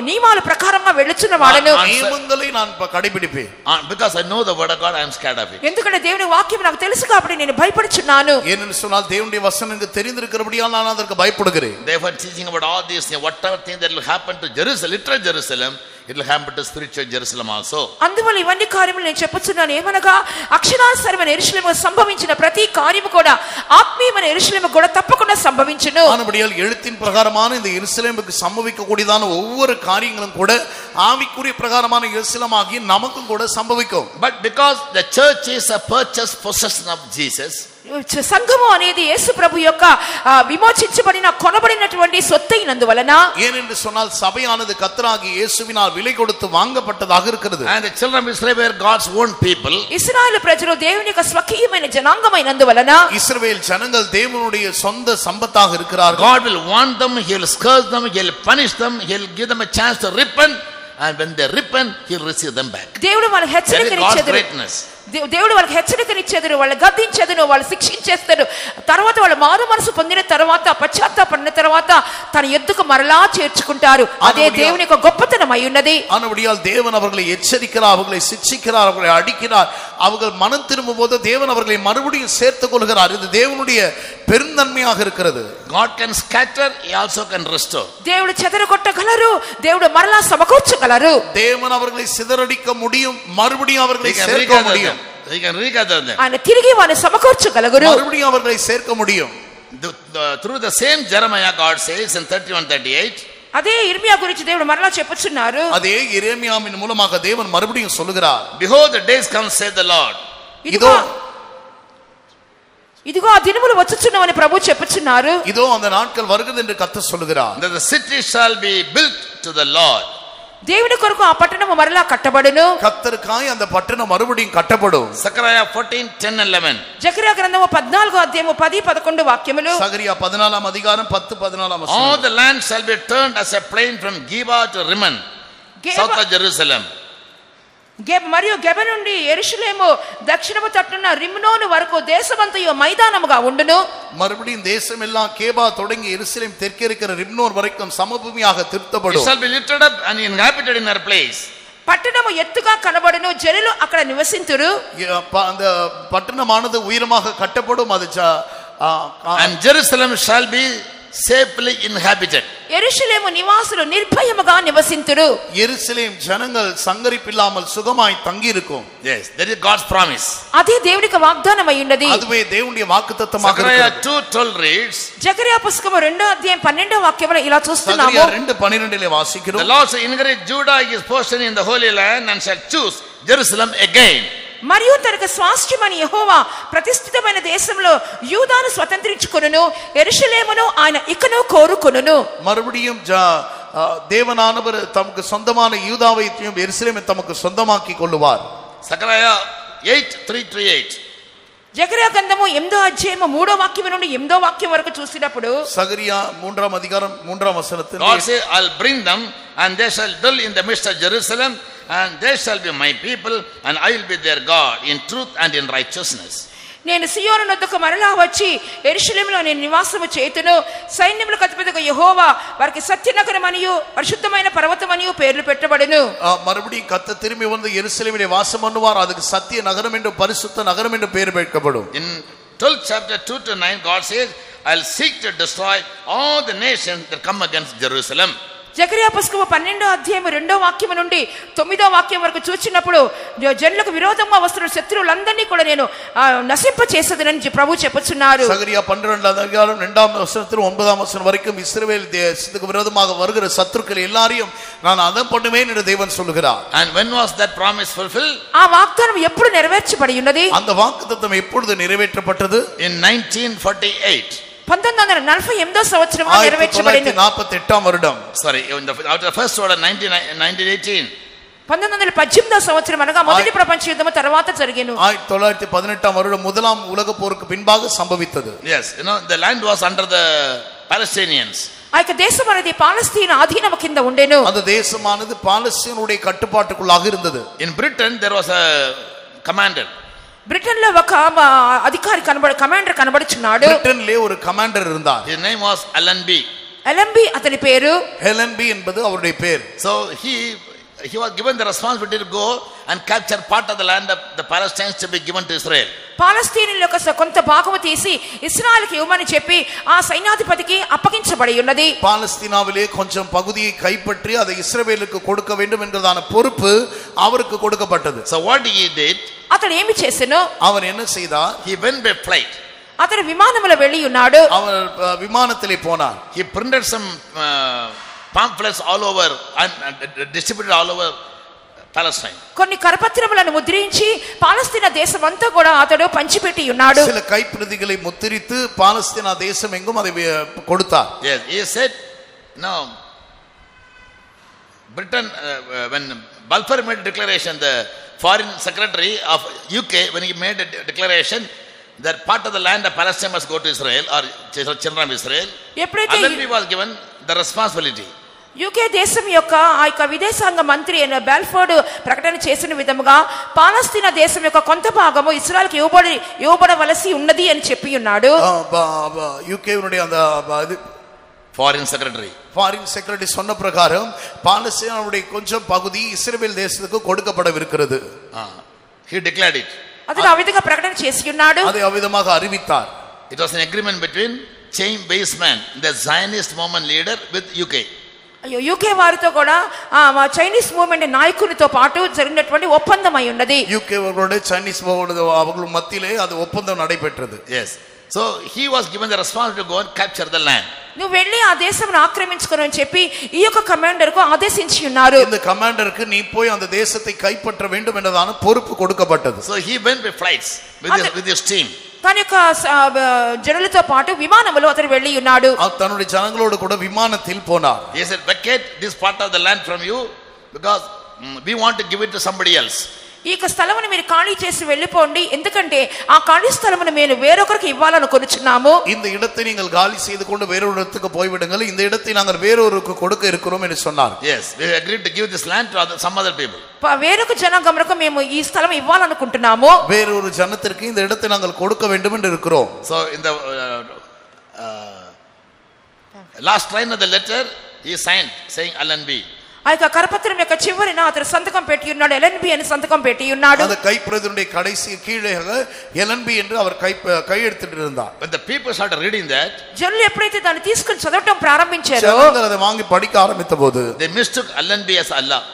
B: నియమాల ప్రకారంగా వెళ్ళుచున్న వాడను.
C: నియమங்களை நான் கடைபிடிப்பேன்.
A: Because I know the word of God, I am scared of it.
B: ఎందుకంటే దేవుని వాక్యం నాకు తెలుసు కాబట్టి నేను భయపడుచున్నాను.
C: ஏனென்று சொன்னால் தேவனுடைய வசனம் எனக்கு தெரிந்திருக்கிறபடியால் நான் அதற்கு பயப்படுகிறேன்.
A: Therefore teaching about all these things, whatever thing that will happen to Jerusalem, literal Jerusalem, it will happen to spiritual Jerusalem also.
B: అందువల్ల ఇవన్నీ కార్యములు నేను చెప్పుచున్నాను. ఏమనగా అక్షరాస్యమైన యెరూషలేములో సంభవించిన ప్రతి కార్యము కూడా ఆత్మీయమైన యెరూషలేముకు కూడా తప్పకుండా సంభవించును.
C: ஆனபடியால் எழுத்தின் பிரகாரமான இந்த எருசலேமுக்கு சம்பவிக்க கூடியதான ஒவ்வொரு காரியங்களும் கூட ஆவிக்குரிய பிரகாரமான எருசலேமாகிய நமக்கும் கூட சம்பவிக்கும்.
A: But because the church is a purchased possession of Jesus,
B: సంఘము అనేది యేసు ప్రభు యొక్క విమోచించబడిన కొనబడినటువంటి సొత్తైనందువలన,
C: ஏனென்று சொன்னால் சபையானது கர்த்தராகிய இயேசுவினால் விலை கொடுத்து வாங்கப்பட்டதாக இருக்கிறது.
A: and the children of Israel were God's own people.
B: ఇశ్రాయేలు ప్రజలు దేవుని యొక్క స్వకీయమైన జనాంగమైనందువలన,
C: இஸ்ரவேல் ஜனங்கள் தேவனுடைய சொந்த சம்பத்தாக இருக்கிறார்கள்.
A: God will warn them, he will scourge them, he will punish them, he will give them a chance to repent, and when they repent, he will receive them back.
B: దేవుడు వాళ్ళకి హెచ్చరికనిచ్చేది. దేవుడు వాళ్ళకి హెచ్చరికనిచ్చేది, వాళ్ళు గద్దించేది, వాళ్ళు శిక్షించేస్తారు. తర్వాత వాళ్ళు మారు మనసు పొందిన తర్వాత, పశ్చాత్తాపడిన తర్వాత తన ఎద్దుకు మరలా చేర్చుకుంటారు. అదే దేవుని యొక్క గొప్పతనం అయి ఉన్నది.
C: ஆனபடியால் தேவன் அவர்களை எச்சரிக்கிறார், அவர்களை சிட்சிக்கிறார், அவர்களை அடிக்கிறார். அவர்கள் மனம் திரும்பும் போது தேவன் அவர்களை மறுபடியும் சேர்த்துக் கொள்கிறார். இது தேவனுடைய பெருந்தன்மையாக இருக்கிறது.
A: God can scatter, he also can restore.
B: దేవుడు చెదరగొట్టగలరు, దేవుడు మరలా సమకూర్చగలరు.
C: தேவன் அவர்களை சிதறடிக்க முடியும், மறுபடியும் அவர்களை சேர்க்க முடியும்.
A: He can regather them.
B: ఆయన తిరిగి వారిని సమకూర్చగలరు,
C: மறுபடியும் அவர்களை சேர்க்க முடியும்.
A: Through the same Jeremiah, God says in 31:38,
B: అదే ఇర్మియా గురించి దేవుడు మరలా చెప్పుచున్నారు.
C: அதே எரேமியாவின் மூலமாக தேவன் மறுபடியும் சொல்லுகிறார்.
A: Behold, the days come, said the Lord.
B: ఇదిగో ఆ దినములు వచ్చుచున్నవని ప్రభువు చెప్పుచున్నారు.
C: இதோ அந்த நாட்கள் வருகிறது என்று கர்த்தர் சொல்லுகிறார்.
A: That the city shall be built to the Lord.
B: దేవుని కొరకు ఆ పట్టణము మరలా కట్టబడును.
C: கர்த்தருக்காய் அந்த பட்டணம் மறுபடியும் கட்டப்படும்.
A: Zechariah 14:10-11.
B: జకర్యా గ్రంథము 14వ అధ్యాయము 10-11 వాక్యములు.
C: சகரியா 14వ అధికారం 10-14 వచనం.
A: All the land shall be turned as a plain from Geba to Rimmon, south of Jerusalem.
B: మరియు గెబ నుండి యెరూషలేము దక్షిణము తట్టున రిమ్నోను వరకు దేశమంతయు మైదానముగా ఉండును.
C: மறுபடியும் தேசம் எல்லாம் கேபா தொடங்கி எருசலேம் தெற்கே இருக்கிற ரிம்னோன் வரைக்கும் சமபூமியாக திருத்தப்படும்.
A: It shall be lifted up and inhabited in their place.
B: పట్టణము ఎత్తుగా కనబడును, జనులు అక్కడ నివసింతురు.
C: அந்த பட்டணமானது உயரமாக கட்டப்படும். அது
A: and Jerusalem shall be safely inhabited.
B: యెరూషలేము నివాసులు నిర్భయముగా నివసింతురు.
C: యెరూషలేం జనங்கள் సంగరిపిల్లాமல் సుగమాய் தங்கி இருக்கும்.
A: Yes, that is God's promise.
B: అది దేవునికి వాగ్దానం అయ్యున్నది.
C: அதுவே దేవుని వాగ్దానமாக
A: இருக்கிறது. Zechariah 2:12 reads.
B: జకర్యా పుస్తకము 2వ అధ్యాయం 12వ వాక్యములో ఇలా చూస్తున్నాము.
C: జకర్యా 2:12 వాసిக்கிறோம்.
A: The Lord shall inherit Judah his portion in the holy land and shall choose Jerusalem again.
B: మరియు తనకు స్వాస్థ్యమని యెహోవా ప్రతిష్ఠితమైన దేశంలో యూదాను స్వతంత్రించుకొనును, యెరూషలేమును ఆయన ఇకను కోరుకొనును.
C: மறுபடியும் தேவனானவர் தமக்கு சொந்தமான யூதாவையும் எருசலேமையும் தமக்கு சொந்தமாக்கி கொள்ளுவார்.
A: Zechariah 8:3-8.
B: జకర్యా గ్రంథము 8వ అధ్యాయము 3వ వాక్యం నుండి 8వ వాక్యం వరకు చూసినప్పుడు
C: సగరియా 3వ అధికారం 3వ వచనத்தில்
A: God says, I'll bring them and they shall dwell in the midst of Jerusalem and they shall be my people and I will be their God in truth and in righteousness.
B: నేను సియోను నొద్దకు మరలా వచ్చి యెరూషలేములో నేను నివాసము చేతును, సైన్యములకు అధిపతిగా యెహోవా వారికి సత్యనగరమనియు పరిశుద్ధమైన పర్వతమనియు పేర్లు పెట్టబడును.
C: மறுபடியும் கர்த்தர் திரும்பி வந்து எருசலேமிலே வாசம் பண்ணுவார். அதுக்கு சத்திய நகரம் என்று பரிசுத்த நகரம் என்று பெயர் வைக்கப்படும்.
A: In 12th chapter 2-9 God says, I'll seek to destroy all the nations that come against Jerusalem.
B: జకర్యా పుస్తకము 12వ అధ్యాయము 2వ వాక్యం నుండి 9వ వాక్యం వరకు చూచినప్పుడు జనులకు విరోధంగా వస్తున్న శత్రువులందరినీ కూడా నేను నశింప చేసేదనని ప్రభువు చెప్పుచున్నారు.
C: సగరియా 12వ అధ్యాయం 2వ వచనం 9వ వచనం వరకు ఇశ్రాయేల్ దేశத்துக்கு விரோதமாக வருகிற சத்துருக்கள் எல்லாரையும் நான் அதம் பண்ணுவேன் என்று தேவன் சொல்கிறார்.
A: And when was that promise fulfilled?
B: ఆ వాగ్దానం ఎప్పుడు నెరవేర్చబడి ఉన్నది?
C: அந்த వాగ్దానం ఎప్పుడు నెరవేర్చబడ్డது?
A: In 1948.
B: 1948వ సంవత్సరంలో నెరవేర్చబడింది.
C: 1948వ வருடம்.
A: Sorry, after the first order 1918.
B: 1918వ సంవత్సరం అనగా మొదటి ప్రపంచ యుద్ధం తర్వాత జరిగేను.
C: 1918వ வருடம் முதலாம் உலக போருக்கு பின்பாக சம்பவித்தது.
A: Yes, you know the land was under the Palestinians.
B: ఆ దేశం అనేది పాలస్తీనా అధీనము కింద ఉండెను.
C: அந்த தேசமானது பாலஸ்தீனுடைய கட்டுப்பாட்டுக்குள்ளாக இருந்தது.
A: In Britain there was a commander.
B: Britain లో ఒక అధికారి కమాండర్ కనబడుచున్నాడు.
C: బ్రిటన్ లో ఒక కమాండర్ இருந்தார்.
A: His name was Allenby.
B: Allenby అతని పేరు.
C: Allenby என்பது அவருடைய பேர்.
A: So he was given the responsibility to go and capture part of the land of the Palestinians to be given to Israel.
B: పాలస్తీనులకు కొంత భాగము తీసి ఇశ్రాయేలుకి ఇవ్వమని చెప్పి ఆ సైన్యాధిపతికి అప్పగించబడి ఉన్నది.
C: பாலஸ்தீனாவிலே கொஞ்சம் பகுதியை கைப்பற்றி அதை இஸ்ரவேலுக்கு கொடுக்க வேண்டும் என்கிறதான பொறுப்பு அவருக்கு கொடுக்கப்பட்டது.
A: So what he did?
B: అతడు ఏమి చేసెను?
C: அவர் என்ன செய்தார்?
A: He went by flight.
B: అతడు విమానములో వెళ్ళి ఉన్నాడు.
C: அவர் విమానத்திலே పోనాர்.
A: He printed some pamphlets all over and distributed all over Palestine.
B: కొన్ని కరపత్రములను ముద్రించి పాలస్తీనా దేశం అంతా కూడా అతడు పంచిపెట్టి ఉన్నాడు.
C: சில கைப்பிரதிகளை முத்திரித்து பாலஸ்தீனா தேசம் எங்கும் அதை கொடுத்தார்.
A: Yes, he said, no, Britain, when Balfour made a declaration, the foreign secretary of UK, when he made a declaration that part of the land of Palestine must go to Israel or children of Israel, Allenby was given the responsibility.
B: UK దేశం యొక్క ఆ యొక్క విదేశాంగ మంత్రి అయిన బాల్ఫోర్డ్ ప్రకటన చేసిన విధముగా పాలస్తీనా దేశం యొక్క కొంత భాగము ఇశ్రాయేలుకి ఇవ్వబడవలసి ఉన్నది అని చెప్పి ఉన్నాడు.
C: యూకే அந்த
A: ஃபாரின்
C: செக்ரட்டரி சொன்ன பிரகாரம் பாலஸ்தீனாவுடைய கொஞ்சம் பகுதி இஸ்ரவேல் தேசத்துக்கு கொடுக்கப்படவிருக்கிறது.
A: He declared it.
B: అతడు ఆ విధంగా ప్రకటన చేసి ఉన్నాడు.
C: அதை అవిధமாக அறிவித்தார்.
A: It was an agreement between Chaim Weizmann, the Zionist movement leader, with UK.
B: UK వారితో కూడా చైనీస్ మూవ్మెంట్ నాయకునితో పాటు జరిగినటువంటి ఒప్పందం అయి ఉన్నది.
C: యూకే వారుடைய చైనీస్ మూవ్మెంట్ அவர்கள் மத்தியிலே அது ஒப்பந்தம் நடைபெற்றது.
A: Yes. So he was given the responsibility to go and capture the land.
B: నువ్వు వెళ్ళి ఆ దేశమును ఆక్రమించుకొని అని చెప్పి ఈ యొక్క కమాండర్ కు ఆదేశించి ఉన్నారు.
C: இந்த கமாண்டருக்கு நீ போய் அந்த தேசத்தை கைப்பற்ற வேண்டும் என்றதான பொறுப்பு கொடுக்கப்பட்டது.
A: So he went with flights with his team.
B: తన యొక్క జనులతో పాటు విమానములో అతను వెళ్ళి ఉన్నాడు.
C: தன்னுடைய ஜனங்களோடு கூட விமானத்தில் போனார்.
A: He said, vacate this part of the land from you because we want to give it to somebody else.
B: ఈ యొక్క స్థలమును మీరు ఖాళీ చేసి వెళ్ళిపోండి, ఎందుకంటే ఆ ఖాళీ స్థలమును మేము వేరొకరికి ఇవ్వాలనుకొనుచున్నాము.
C: இந்த இடத்தை நீங்கள் காலி செய்து கொண்டு வேறொரு இடத்துக்கு போய் விடுங்கள், இந்த இடத்தை நாங்கள் வேறொருக்கு கொடுக்க இருக்கிறோம் என்று சொன்னார்.
A: Yes, we agreed to give this land to some other people.
B: వేరొక జనాంగమునకు మేము ఈ స్థలం ఇవ్వాలనుకుంటున్నాము.
C: வேறొரு ஜனத்திற்கு இந்த இடத்தை நாங்கள் கொடுக்க வேண்டும் என்று இருக்கிறோம்.
A: So in the last line of the letter he signed saying LNB.
B: ఆ యొక్క కరపత్రం యొక్క చివరిన అతను సంతకం పెట్టి ఉన్నాడు, ఎల్ఎన్బి అని సంతకం పెట్టి ఉన్నాడు.
C: அந்த கைப்பிரதியுடைய கடைசி கீழே எல்என்பி என்று அவர் கையெழுத்திட்டு இருந்தார்.
A: When the people started reading that,
B: జనులు ఎప్పుడైతే దాన్ని తీసుకొని చదవటం ప్రారంభించారో
C: ஜனங்கள் அதை வாங்கி படிக்க ஆரம்பித்தபோது
A: they mistook LNB as Allah.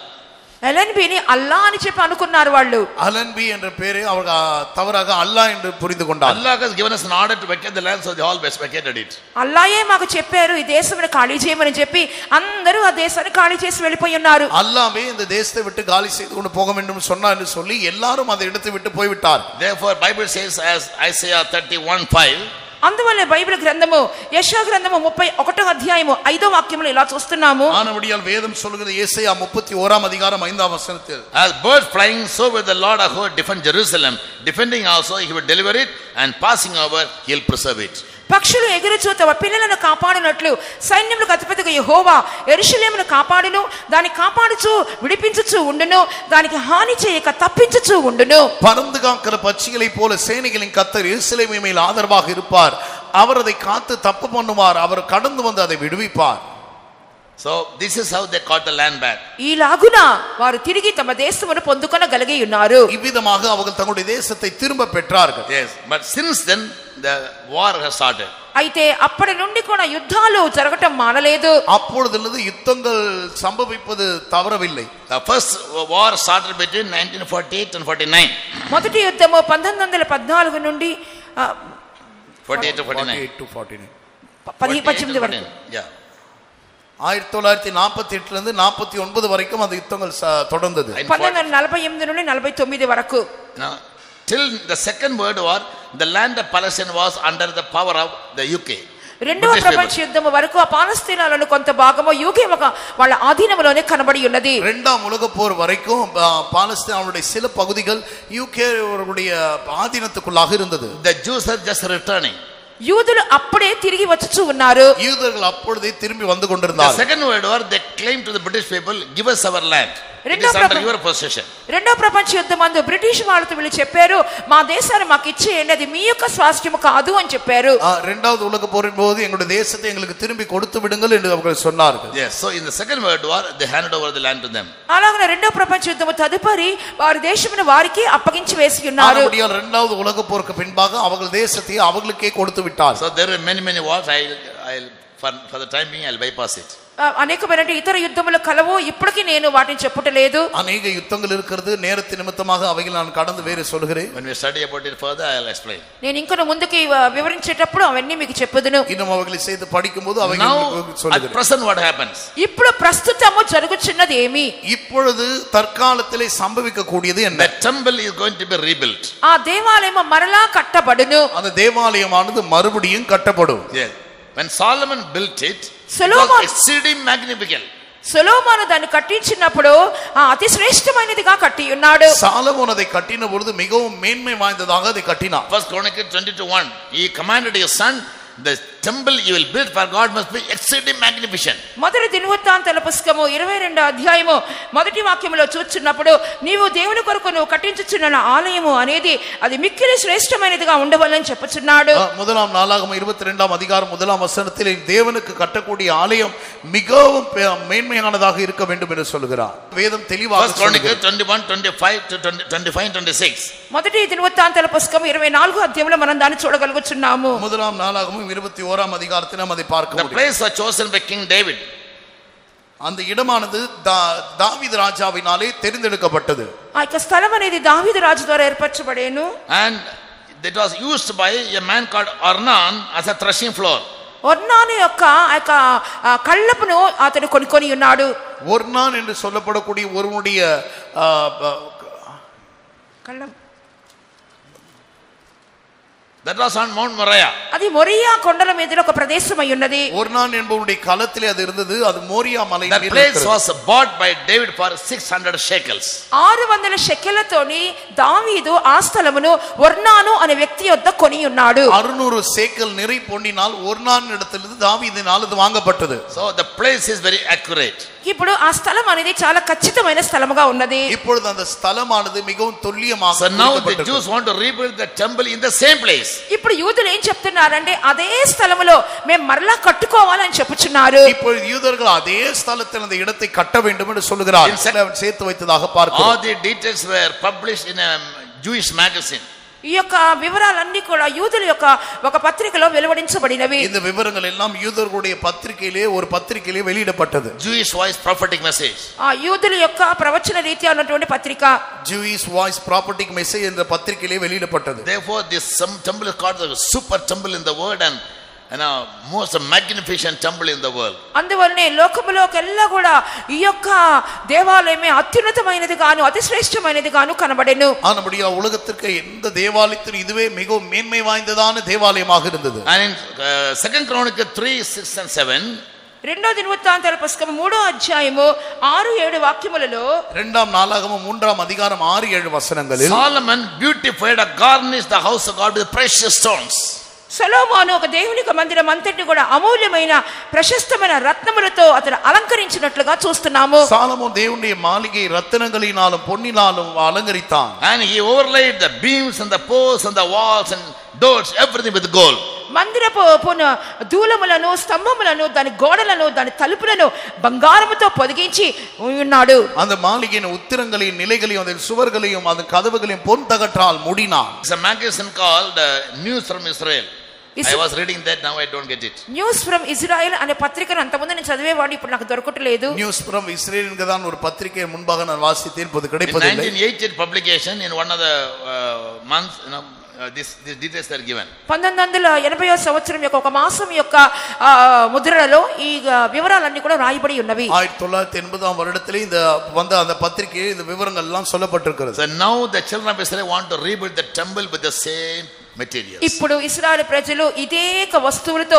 B: ఎల్ఎన్బిని అల్లా అని చెప్పి అనుకున్నారు వాళ్ళు.
C: ఎల్ఎన్బి என்ற பேரை அவர் தவறாக அல்லாஹ் என்று புரிந்து கொண்டார்.
A: Allah has given us an order to vacate the land, so they all vacated it.
B: అల్లాయే మాకు చెప్పారు ఈ దేశమును ఖాళీ చేయమని చెప్పి అందరూ ఆ దేశాన్ని ఖాళీ చేసి వెళ్ళిపోయి ఉన్నారు.
C: அல்லாஹ்வே இந்த தேசத்தை விட்டு காலி செய்து கொண்டு போக வேண்டும் சொன்னார் என்று சொல்லி எல்லாரும் அந்த இடத்தை விட்டு போய் விட்டார்.
A: Therefore Bible says as Isaiah 31:5,
B: అందువల్ల బైబిల్ గ్రంథము యెషయా గ్రంథము 31వ అధ్యాయము 5వ వాక్యములో ఇలా చూస్తున్నాము.
C: ஆனபடியால் வேதம் சொல்கிறது ஏசாயா 31ஆம் அதிகாரம் 5ஆம் வசனத்தில்,
A: as birds flying so will the Lord of hosts defend Jerusalem, defending also he will deliver it, and passing over he will preserve it.
B: పక్షులు ఎగురుచూ తమ పిల్లలను కాపాడినట్లు సైన్యములకు అధిపతిగా యెహోవా యెరూషలేమును కాపాడును, దాన్ని కాపాడుచు విడిపించుచు ఉండును, దానికి హాని చేయక తప్పించుచు ఉండును.
C: பறந்து காக்கிற பட்சிகளை போல சேனைகளின் கர்த்தர் எருசலேமின் மேல் ஆதரவாக இருப்பார், அவர் அதை காத்து தப்பு பண்ணுவார், அவர் கடந்து வந்து அதை விடுவிப்பார்.
A: So this is how they got the land back.
B: ఈలాగున వారు తిరిగి తమ దేశమును పొందుకొనగలిగి ఉన్నారు.
C: இவ்விதமாக அவர்கள் தங்களுடைய தேசத்தை திரும்ப பெற்றார்கள்.
A: Yes, but since then the war has started.
B: అయితే అప్పటి నుండి కూడా యుద్ధాలు జరగటం మానలేదు.
C: அப்பொழுதிலிருந்து யுத்தங்கள் சம்பவிப்பது தவறவில்லை.
A: The first war started between 1948 and 49.
B: మొదటి యుద్ధము 1914 నుండి
A: 48 to 49.
B: 18 వరకు.
A: Yeah.
C: 1948 இருந்து 49 வரைக்கும் அந்த யுத்தங்கள் தொடர்ந்தது.
B: 1948 నుండి 49 వరకు.
A: Now till the second world war the land of Palestine was under the power of the UK.
B: రెండవ ప్రపంచ యుద్ధం వరకు ఆ పాలస్తీనాలోని కొంత భాగము యూకే వాళ్ళ ఆధీనంలోనే కనబడి ఉన్నది.
C: இரண்டாம் உலக போர் வரைக்கும் பாலஸ்தீனாவுடைய சில பகுதிகள் யூகே அவர்களுடைய ஆதீனத்துக்குள்ளாக இருந்தது.
A: The Jews are just returning.
B: యూదులు అప్పుడే తిరిగి వచ్చుచూ ఉన్నారు.
C: యూదులు అప్పుడే తిరిగి వందు కొண்டிరున్నారు.
A: The second world war they claimed to the British people, give us our land. It is under your possession.
B: రెండవ ప్రపంచ యుద్ధమందు బ్రిటిష్ వాళ్ళతో వీళ్ళు చెప్పారు, మా దేశాన్ని మాకు ఇచ్చేయండి, అది మీ యొక్క స్వాస్థ్యము కాదు అని చెప్పారు.
C: இரண்டாவது உலக போரின் போது எங்களுடைய தேசத்தை எங்களுக்கு திரும்பி கொடுத்து விடுங்கள் என்று அவர்கள் சொன்னார்கள்.
A: Yes, so in the second world war they handed over the land to them.
B: అలాగనే రెండవ ప్రపంచ యుద్ధము తదుపరి వారి దేశమును వారికి అప్పగించి వేసి ఉన్నారు.
C: அப்படியால் இரண்டாவது உலக போருக்கு பின்பாக அவர்கள் தேசத்தை அவங்களுக்கே கொடுத்து விட்டார்.
A: So there are many wars. I'll for the time being I'll bypass it.
B: అనేకమైన ఇతర యుద్ధములు కలవు, ఇప్పటికీ నేను వాటిని చెప్పుటలేదు.
C: అనేక యుద్ధங்கள் இருக்கிறது, நேரத்தின் நிமித்தமாக அவைகள் நான் கடந்து வேறு சொல்கிறேன்.
A: When we study about it further I'll explain.
B: నేను ఇంకా ముందుకి వివరించేటప్పుడు అవన్నీ మీకు చెప్పుదును.
C: இன்னும் అவைகளை செய்து படிக்கும்போது అவைகள் சொல்கிறேன்.
A: At present what happens?
B: ఇప్పుడు ప్రస్తుతము జరుగుచున్నది ఏమి?
C: இப்பொழுது தற்காலத்திலே சம்பவிக்க கூடியது என்ன?
A: The temple is going to be rebuilt.
B: ఆ దేవాలయం మరలా కట్టబడును.
C: அந்த దేవాలయமானது மறுபடியும் కట్టబடும்.
A: Yes. When Solomon built it,
B: Solomon
A: it was exceeding magnificent.
B: సొలొమోను దాన్ని కట్టించినప్పుడు అతి శ్రేష్టమైనదిగా కట్టి ఉన్నాడు.
C: సాలొమోను அதை கட்டின பொழுது மிகவும் மேன்மை வாய்ந்ததாக அதை கட்டினார்.
A: First Chronicles 22:1 he commanded his son, the temple you will build for God must be exceeding magnificent.
B: మొదటి దినవృత్తాంతాల పుస్తకము 22వ అధ్యాయము మొదటి వాక్యములో చూస్తున్నప్పుడు నీవు దేవుని కొరకు నువ్వు కట్టించుచున్న ఆలయము అనేది అది మిక్కిలి శ్రేష్టమైనదిగా ఉండవలని చెప్పుచున్నాడు.
C: முதலாம் நாளாகமம் 22ஆம் அதிகாரம் முதலாம் வசனத்தில் தேவனுக்கு கட்டக்கூடிய ஆலயம் மிகவும் மேன்மையானதாக இருக்க வேண்டும் என்று சொல்கிறார். வேதம் தெளிவாக
A: First Chronicles 21:25 to 25:26
B: మొదటి దినవృత్తాంతాల పుస్తకం 24వ అధ్యాయంలో మనం దాన్ని చూడగలుగుచున్నాము.
C: முதலாம் நாளாகமம் 21ஆம் அதிகாரத்தில் நாம் அதை பார்க்க முடியும்.
A: The place was chosen by King David.
C: அந்த இடமானது தாவீது ராஜாவினாலே தெரிந்தெடுக்கப்பட்டது.
B: ఆ యొక్క స్థలం అనేది దావీదు రాజు ద్వారా ఏర్పరచబడేను.
A: And it was used by a man called Ornan as a threshing floor.
B: ఒర్నాను యొక్క కళ్ళపును అతడు కొనుక్కొని ఉన్నాడు.
C: ஒர்னான் என்று சொல்லப்படக்கூடிய ஒருவனுடைய
B: కళ్ళం
A: That was on Mount Moriah.
B: అది మొరియా కొండల మీద ఒక ప్రదేశమై ఉన్నది.
C: ஒர்னான் என்பவனுடைய களத்திலே அது இருந்தது. அது மோரியா மலை
A: That place was bought by David for 600 shekels.
B: 600 షెకెలతోని దావీదు ఆ స్థలమును ఒర్నాను అనే వ్యక్తి యొద్ద కొని ఉన్నాడు.
C: 600 சேக்கல் நிறை பொன்னினால் ஒர்னான் இடத்திலிருந்து தாவீதினால் அது வாங்கப்பட்டது.
A: So the place is very accurate.
B: ఇప్పుడు ఆ స్థలం అనేది చాలా ఖచ్చితమైన స్థలముగా ఉన్నది.
C: இப்பொழுது அந்த ஸ்தலமானது மிகவும் துல்லியமாக
A: So now the Jews want to rebuild the temple in the same place.
B: ఇప్పుడు యూదులు ఏం చెప్తున్నారంటే అదే స్థలములో మేము మరలా కట్టుకోవాలని చెప్పుచున్నారు.
C: இப்பொழுது யூதர்கள் அதே ஸ்தலத்தில் அந்த இடத்தை கட்ட வேண்டும் என்று சொல்கிறார்கள். சேர்த்து வைத்ததாக பார்க்கிறோம்.
A: All the details were published in a Jewish magazine.
B: ఈ యొక్క వివరాలన్నీ కూడా యూదుల యొక్క ఒక పత్రికలో వెలువడించబడినవి.
C: இந்த விவரங்கள் எல்லாம் யூதர்களுடைய பத்திரிகையிலே ஒரு பத்திரிகையிலே வெளியிடப்பட்டது.
A: Jewish Voice Prophetic Message.
B: ఆ యూదుల యొక్క ప్రవచన రీత్యా ఉన్నటువంటి పత్రిక
C: Jewish Voice Prophetic Message என்ற பத்திரிகையிலே வெளியிடப்பட்டது.
A: Therefore this some temple is called the super temple in the world and most magnificent temple in the world.
B: అందువల్లనే లోకములోకెల్లా కూడా ఈ యొక్క దేవాలయమే అత్యున్నతమైనది గాను అతి శ్రేష్టమైనది గాను కనబడెను.
C: ஆனபடியா உலகத்திற்கு எந்த தேவாலயத்திலும் இதுவே மிகவும் மேன்மை வாய்ந்ததான தேவாலயமாக இருந்தது.
A: And in 2 Chronicles 3:6 and 7
B: రెండో దినవృత్తాంతాల పుస్తకం 3వ అధ్యాయము 6-7 వాక్యములలో
C: இரண்டாம் நாளாகமம் 3ஆம் அதிகாரம் 6-7 వచనங்களில்
A: Solomon beautified and garnished the house of God with precious stones.
B: సొలొమోను ఒక దేవుని మందిరం అంతటిని కూడా అమూల్యమైన ప్రశస్తమైన రత్నములతో అతను అలంకరించినట్లుగా చూస్తున్నాము.
C: సాలొమోన్ దేవుని మాలిగై రత్నங்களினாலும் పొన్నినాலும் అలంకరితాన్.
A: And he overlaid the beams and the posts and the walls and doors everything with gold.
B: మందిరపు దూలములను స్తంభములను దాని గోడలను దాని తలుపులను బంగారముతో పొదిగించి ఉన్నాడు.
C: அந்த மாளிகையின் உத்திரங்களையும் நிலைகளையும் அதன் சுவர்களையும் அதன் கதவுகளையும் பொன் தகட்டால் மூடினான்.
A: It's a magazine called News from Israel. I was reading that, now I don't get it.
B: News from Israel అనే పత్రికను అంతకుముందు నేను చదివేవాడిని, ఇప్పుడు నాకు దొరకట్లేదు.
C: న్యూస్ ఫ్రమ్ ఇజ్రాయెల్ ఎన్గదాన్ ஒரு பத்திரிகை முன்பாக நான் வாசித்தேன், இப்போது கிடைப்பதில்லை.
A: 1988 publication in one of the months, these details are given.
B: 1980వ సంవత్సరం యొక్క ఒక మాసం యొక్క ముద్రణలో ఈ వివరాలన్నీ కూడా రాయబడి ఉన్నవి.
C: 1980ఆம் வருடத்திலே இந்த வந்த அந்த பத்திரிகையில் இந்த விவரங்கள் எல்லாம் சொல்லப்பட்டிருக்கிறது.
A: So now the children of Israel want to rebuild the temple with the same materials.
B: ఇప్పుడు ఇశ్రాయేల్ ప్రజలు ఇదే వస్తువులతో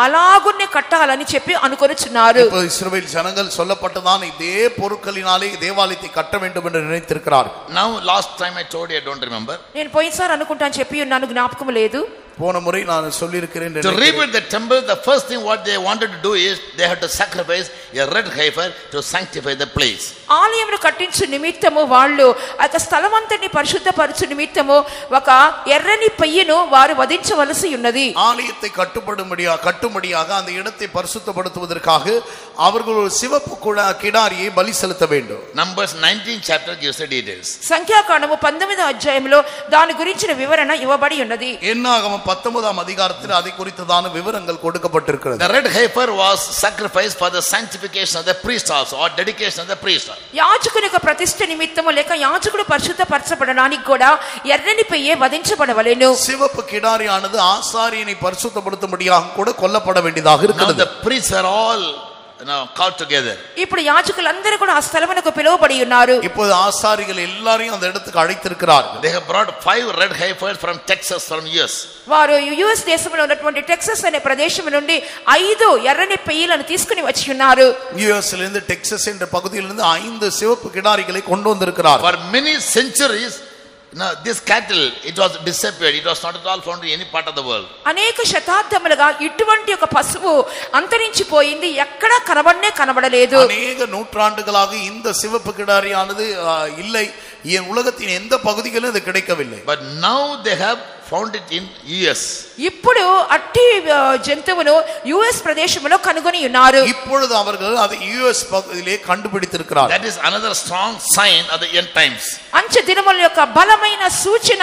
B: అలాగునే కట్టాలని చెప్పి అనుకొనుచున్నారు.
C: இப்போ இஸ்ரவேல் ஜனங்கள் சொல்லப்பட்டதான இதே பொருட்களினாலே தேவாலயத்தை கட்ட வேண்டும் என்று நினைத்திருக்கிறார்கள்.
A: Now last time I told you, I don't remember.
B: నేను పోయినసారి అనుకుంటాను చెప్పి ఉన్నాను, జ్ఞాపకం లేదు.
C: போன முறை நான் சொல்லி இருக்கிறேன்.
A: To rebuild the temple, the first thing what they wanted to do is they had to sacrifice a red heifer to sanctify the place.
B: ఆలయమును కట్టించు నిమిత్తము వాళ్ళు ఆ స్థలమంతటిని పరిశుద్ధపరచు నిమిత్తము ఒక ఎర్రని పెయ్యను వారు వధించవలసి ఉన్నది.
C: ஆலயத்தை கட்டும்படியாக அந்த இடத்தை பரிசுத்தப்படுத்துவதற்காக அவர்கள் ஒரு சிவப்பு கிடாரியை பலி செலுத்த வேண்டும்.
A: Numbers 19 chapter gives the details.
B: సంఖ్యాకాండము 19వ అధ్యాయంలో దాని గురించిన వివరణ ఇవ్వబడి ఉన్నది.
C: என்னாகமம் 19ஆம் அதிகாரத்தில் அதை குறித்ததான விவரங்கள் கொடுக்கப்பட்டிருக்கிறது.
A: The red heifer was sacrificed for the sanctification of the priest also, or dedication of the priest.
B: యాజకుని యొక్క ప్రతిష్ఠ నిమిత్తము లేక యాజకుడు పరిశుద్ధపరచబడడానికి కూడా ఎర్రని పెయ్యే వధించబడవలెను.
C: சிவப்பு கிடாரியானது ஆசாரியனை பரிசுத்தப்படுத்தும்படியாக கூட கொல்லப்பட வேண்டியதாக இருக்கிறது.
A: The priests are all called together.
B: ఇప్పుడు యాజకులందరూ కూడా ఆ స్థలమునకు పిలువబడి ఉన్నారు.
C: ఇప్పుడు ఆసారిகள் எல்லாரையும் அந்த இடத்துக்கு அழைத்திருக்கிறார்கள்.
A: They have brought 5 red heifers from Texas, from US.
B: వారు యుఎస్ దేశంలో ఉన్నటువంటి టెక్సస్ అనే ప్రదేశం నుండి 5 ఎర్రని పెయ్యలను తీసుకుని వచ్చి ఉన్నారు.
C: యుఎస్ లింద టెక్సస్ என்ற பகுதியிலிருந்து 5 சிவப்பு கிடாரிகளை கொண்டு வந்திருக்கிறார்கள்.
A: For many centuries now this cattle, it was disappeared. It was not at all found in any part of the world.
B: అనేక శతాబ్దములుగా ఇటువంటి ఒక పశువు అంతరించిపోయింది, ఎక్కడ కనబడలేదు.
C: అనేక నూற்றாண்டுகளாக இந்த சிவப்பு கிடாரியானது இல்லை, உலகத்தின் எந்த பகுதிகளிலும் இது கிடைக்கவில்லை.
A: But now they have found it in US.
B: ఇప్పుడు అట్టి జంతువును యుఎస్ ప్రదేశంలో కనుగొని ఉన్నారు.
C: இப்பொழுது அவர்கள் அதை యుఎస్ பகுதியிலே கண்டுபிடித்திருக்கிறார்கள்.
A: That is another strong sign of the end times.
B: అంచె దినముల యొక్క బలమైన సూచన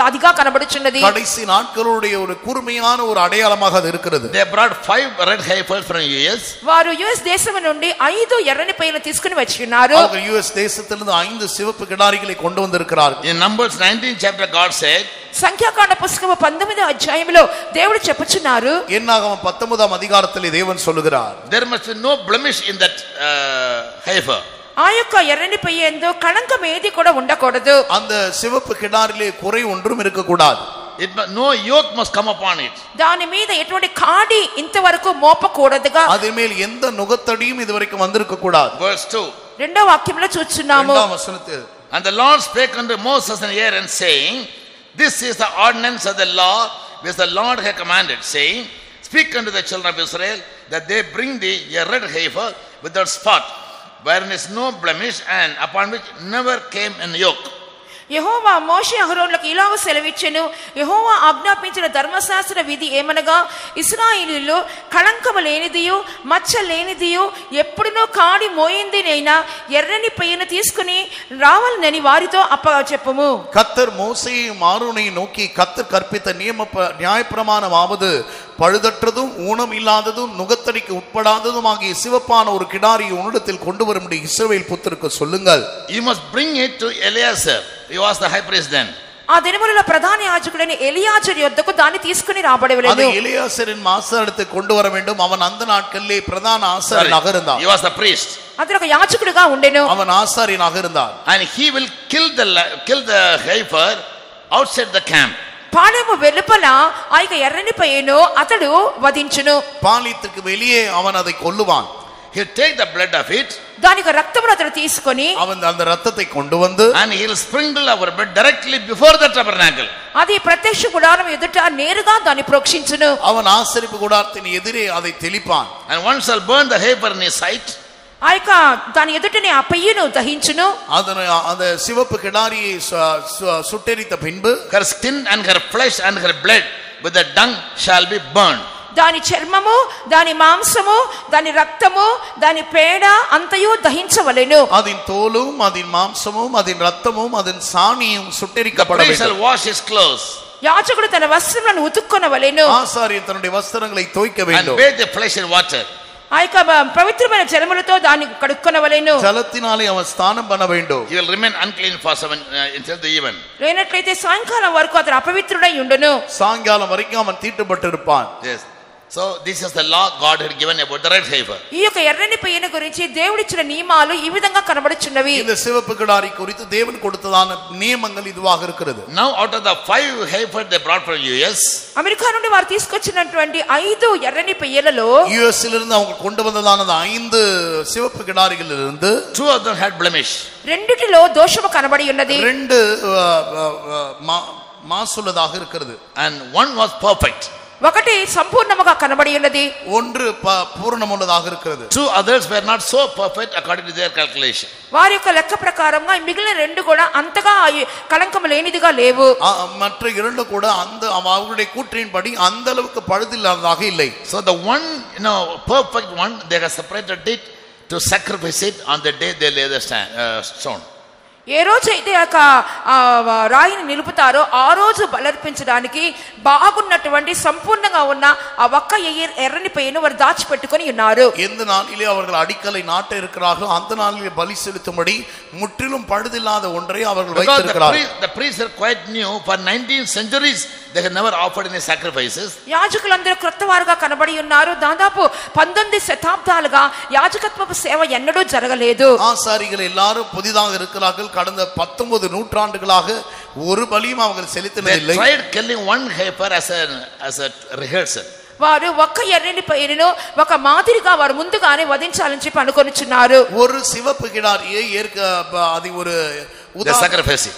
B: అదిగా కనబడుచున్నది.
C: கடைசி நாட்களுடைய ஒரு கூர்மையான ஒரு அடையாளமாக அது இருக்கிறது.
A: They brought 5 red heifers from US.
B: వారు యుఎస్ దేశం నుండి 5 ఎర్రని పెయ్యలు తీసుకుని వచ్చి ఉన్నారు.
C: அவங்க యుఎస్ దేశத்திலிருந்து 5 சிவப்பு கிடாரிகளை கொண்டு வந்திருக்கிறார்கள்.
A: In Numbers 19 chapter God said,
B: సంఖ్యాకాండ పుస్తకము 19వ అధ్యాయంలో దేవుడు చెప్పుచున్నారు.
C: என்னாகமம் 19ஆம் அதிகாரத்திலே தேவன் சொல்லுகிறார்,
A: there must be no blemish in that heifer.
B: ఆ యొక్క ఎర్రని పెయ్య యందు కళంకం ఏది కూడా ఉండకూడదు.
C: அந்த சிவப்பு கிடாரிலே குறை ஒன்றும் இருக்க கூடாது.
A: No yoke must come upon it.
B: దాని మీద ఎటువంటి కాడి ఇంతవరకు మోపకూడదుగా.
C: அதன் மேல் எந்த நுகத்தடியும் இதுவரைக்கும் வந்திருக்க கூடாது.
A: Verse 2.
B: రెండో వాక్యంలో చూస్తున్నాము.
C: இரண்டாம் வசனத்தில்,
A: and the Lord spake unto Moses and Aaron, saying, this is the ordinance of the law which the Lord hath commanded, saying, speak unto the children of Israel that they bring thee a red heifer without spot, wherein is no blemish, and upon which never came an yoke.
B: యెహోవా మోషే అహరోనులకు ఇలాగ సెలవిచ్చెను, యెహోవా ఆజ్ఞాపించిన ధర్మశాస్త్ర విధి ఏమనగా, ఇశ్రాయేలీయులు కళంకము లేనిదియు మచ్చ లేనిదియు ఎప్పుడునో కాడి మోయిందినైనా ఎర్రని పెయ్యను తీసుకుని రావాలని వారితో అప్పచెప్పుము.
C: கர்த்தர் மோசேயையும் ஆரோனையும் நோக்கி, கர்த்தர் கற்பித்த நியாயப்பிரமாணமாவது பழுதற்றதும் ஊனம் இல்லாததும் நுகத்தடிக்கு உட்படாததும் ஆகிய சிவப்பான ஒரு கிடாரியை உன்னிடத்தில் கொண்டு வரும்படி இஸ்ரவேல் புத்திரருக்கு சொல்லுங்கள்.
A: You must bring it to Eleazar. He was the high priest then.
B: ఆ దినములలో ప్రధాన యాజకుడైన ఎలియాజరు యొద్దకు దాన్ని తీసుకుని రాబడవలెను.
C: அது எலியாசரின் ஆசாரத்தை கொண்டு வர வேண்டும். அவன் அந்த நாட்களிலே பிரதான ஆசாரியனாக இருந்தான்.
A: He was the priest.
B: అతడు ఒక యాజకుడిగా ఉండెను.
C: அவன் ஆசாரியனாக இருந்தான்.
A: and he will kill the heifer outside the camp.
B: పాళెము వెలుపల ఆ యొక్క ఎర్రని పెయ్యను అతడు వధించును.
C: பாளையத்துக்கு வெளியே அவன் அதை கொல்லுவான்.
A: He take the blood of it,
B: దానికి రక్తమును అతడు తీసుకొని
C: அவன் அந்த ரத்தத்தை கொண்டு வந்து
A: and he will sprinkle our blood directly before the tabernacle.
B: అది ప్రత్యక్ష గుడారం ఎదుట నేరుగా దాన్ని ప్రోక్షించును.
C: அவன் ஆசரிப்பு கூடாரத்தின் எதிரே அதை தெளிப்பான்.
A: and once shall burn the heifer in his sight.
B: ఆ యొక్క దాని ఎదుటనే ఆ పెయ్యను దహించును.
C: அந்த சிவப்பு கிடாரியை சுட்டெரித்த பின்பு
A: her skin and her flesh and her blood with the dung shall be burned.
B: దాని చర్మము, దాని మాంసము, దాని రక్తము, దాని పేడ అంతయు దహించవలెను.
C: அதன் தோலும் அதன் மாம்சமும் அதன் ரத்தமும் அதன் சாணியும் சுட்டெரிக்கப்பட
A: the priest shall
C: வேண்டும்.
A: wash his clothes.
B: యాజకుడు తన వస్త్రములను ఉతుక్కొనవలెను.
C: ஆசாரியன் தன்னுடைய வஸ்திரங்களை துவைக்க
A: and
C: வேண்டும்.
A: bathe the flesh in water.
B: ఆ యొక్క పవిత్రమైన జలములతో దాన్ని కడుక్కొనవలెను.
C: ஜலத்தினாலே அவன் ஸ்நானம் பண்ண வேண்டும்.
A: he will remain unclean for 7 until the even.
B: లేనట్లయితే సాయంకాలం వరకు అతడు అపవిత్రుడై ఉండును.
C: சாயங்காலம் வரைக்கும் அவன் தீட்டுப்பட்டிருப்பான்.
A: yes. so this is the law God had given about the red heifer.
B: ఈ యొక్క ఎర్రని పెయ్యను గురించి దేవుడిచ్చిన నియమాలు ఈ విధంగా కనబడుచున్నవి.
C: இந்த சிவப்பு கிடாரி குறித்து தேவன் கொடுத்ததான நியமங்கள் இதுவாக இருக்கிறது.
A: now out of the 5 heifer they brought from US,
B: America నుండి వారు తీసుకొచ్చినటువంటి 5 ఎర్రని పెయ్యలలో
C: US இலிருந்து அவங்க கொண்டு வந்ததான 5 சிவப்பு கிடாரிகளிலிருந்து
A: 2 of them had blemish.
B: రెండిటిలో దోషము కనబడి ఉన్నది.
C: 2 மாசுள்ளதாக இருக்கிறது.
A: and one was perfect.
B: ఒకటి సంపూర్ణముగా కనబడి ఉన్నది.
C: ஒன்று பூரணமுள்ளதாக இருக்கிறது.
A: 2 others were not so perfect according to their calculation.
B: వారి యొక్క లెక్క ప్రకారంగా మిగిలిన 2 కూడా అంతగా కళంకము లేనిదిగా లేవు.
C: மற்ற 2 கூட அந்த அவங்களுடைய கூற்றின்படி அந்த அளவுக்கு பழுதில்லாததாக இல்லை.
A: so the one perfect one they have separated it to sacrifice it on the day they lay the stone.
B: ఏ రోజైతే రాయిని నిలుపుతారో ఆ రోజు బలర్పించడానికి బాగున్నటువంటి సంపూర్ణంగా ఉన్న ఆ ఒక్క ఎర్రని పెయ్యను వారు దాచిపెట్టుకొని ఉన్నారు.
C: எந்த நாளிலே அவர்கள் அடிக்கலை நாட்ட இருக்கிறார்களோ அந்த நாளிலே பலி செலுத்தும்படி முற்றிலும் பழுதில்லாத ஒன்றை அவர்கள் வைத்திருக்கிறார்கள்.
A: the priests are quite new. for 19 centuries they had never offered any sacrifices.
B: యాజకులందరూ క్రొత్తవారుగా కనబడి ఉన్నారు. దాదాపు 19 శతాబ్దాలుగా యాజకత్వపు సేవ ఎన్నడూ జరగలేదు.
C: ஆசாரிகள் எல்லாரும் புதிதாக இருக்கிறார்கள். கடந்த 19 நூற்றாண்டுகளாக ஒரு பலியும் அவர்கள் செலுத்தினதில்லை.
A: they tried killing one heifer as a rehearsal.
B: వారు ఒక్క ఎర్రని పెయ్యను ఒక మాదిరిగా వారు ముందుగానే వధించాలని చెప్పి అనుకొనిచున్నారు.
C: ஒரு சிவப்பு கிடாரியை அது ஒரு
A: sacrificing.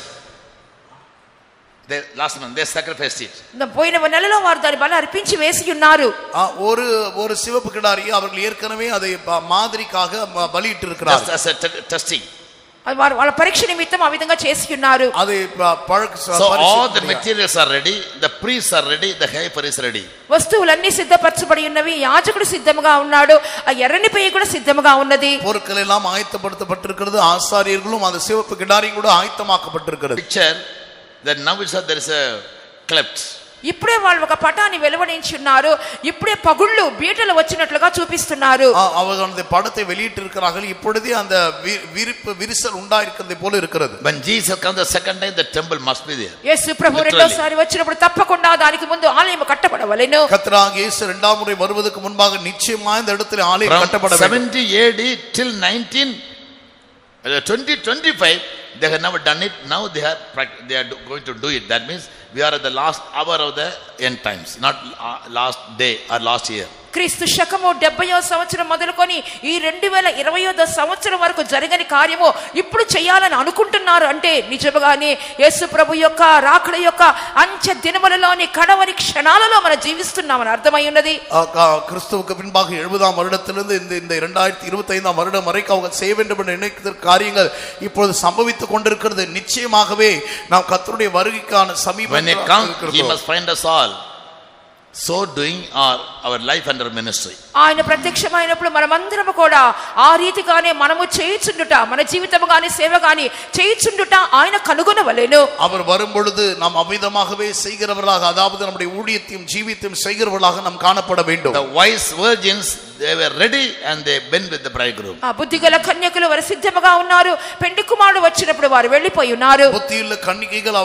A: last month they sacrificed it.
B: పోయిన నెలలో వారు దాని బలి అర్పించి వేసి ఉన్నారు.
C: ஒரு சிவப்பு கிடாரியை அவர்கள் ஏற்கனவே அதை மாதிரிக்காக பலியிட்டு இருக்கிறார்கள்.
A: as a testing.
B: వాళ్ళ పరీక్ష నిమిత్తం ఆ విధంగా చేసి ఉన్నారు.
A: so all the materials are ready, the priests are ready, the heifer is ready.
B: వస్తువులన్నీ సిద్ధపరచబడి ఉన్నవి. యాజకుడు సిద్ధంగా ఉన్నాడు. ఆ ఎర్రని పెయ్య కూడా సిద్ధంగా ఉన్నది.
C: பொருட்கள் எல்லாம் ஆயத்தப்படுத்தப்பட்டிருக்கிறது. ஆசாரியர்களும் அந்த சிவப்பு கிடாரியும் கூட ஆயத்தமாக்கப்பட்டிருக்கிறது.
A: picture that now there is a cleft.
B: ఇప్పుడే వాళ్ళు ఒక పటాన్ని వెలువడించున్నారు. ఇప్పుడే పగుళ్ళు బీటలు వచ్చినట్లుగా చూపిస్తున్నారు.
C: அவர்கள் அந்த படத்தை வெளியிட்டு இருக்கிறார்கள். இப்பொழுதே அந்த விரிசல் உண்டாயிருக்கிறது போல இருக்கிறது.
A: When Jesus comes the second time, the temple must be there.
B: యేసు ప్రభు రెండోసారి వచ్చినప్పుడు తప్పకుండా దానికి ముందు ఆలయం కట్టబడవలెను.
C: கர்த்தராகிய இயேசு இரண்டாம் முறை வருவதற்கு முன்பாக நிச்சயமாக இந்த இடத்தில் ஆலயம் கட்டப்பட வேண்டும்.
A: 70 AD till 2025 they have never done it. Now they are going to do it. That means we are at the last hour of the end times, not last day or last year.
B: క్రీస్తు శకము 70వ సంవత్సరం మొదలుకొని ఈ 2020వ సంవత్సరం వరకు జరగని కార్యము ఇప్పుడు చేయాలని అనుకుంటున్నారు. అంటే నిజముగానే యేసు ప్రభు యొక్క రాకడ యొక్క అంచె దినములలోని కడవరి క్షణాలలో మనం జీవిస్తున్నామని అర్థమై ఉన్నది.
C: கிறிஸ்துவுக்கு பின்பாக 70ஆம் வருடத்திலிருந்து இந்த 2025ஆம் வருடம் வரைக்கும் அவங்க செய்ய வேண்டும் என்று நினைக்கிற காரியங்கள் இப்பொழுது சம்பவித்துக் கொண்டிருக்கிறது. நிச்சயமாகவே நாம் கர்த்தருடைய வருகைக்கான சமீபம்.
A: When it comes, he must find us all so doing our life under ministry.
B: ఆయన ప్రత్యక్షమైనప్పుడు మనమందరము కూడా ఆ రీతిగానే మనము చేయుచుండుట, మన జీవితము గాని సేవ గాని చేయుచుండుట ఆయన కనుగొనవలెను.
C: அவர் வரும் பொழுது நாம் அமிதமாகவே செய்கிறவர்களாக, அதாவது நம்முடைய ஊழியத்தையும் ஜீவித்தையும் செய்கிறவர்களாக நாம் காணப்பட வேண்டும்.
A: The wise virgins, they were ready and they went with the bridegroom.
B: ఆ బుద్ధిగల కన్యకలు వారు సిద్ధముగా ఉన్నారు. పెండ్లి కుమారుడు వచ్చినప్పుడు వారు వెళ్ళిపోయి ఉన్నారు.
C: புத்தியுள்ள கன்னிகைகள்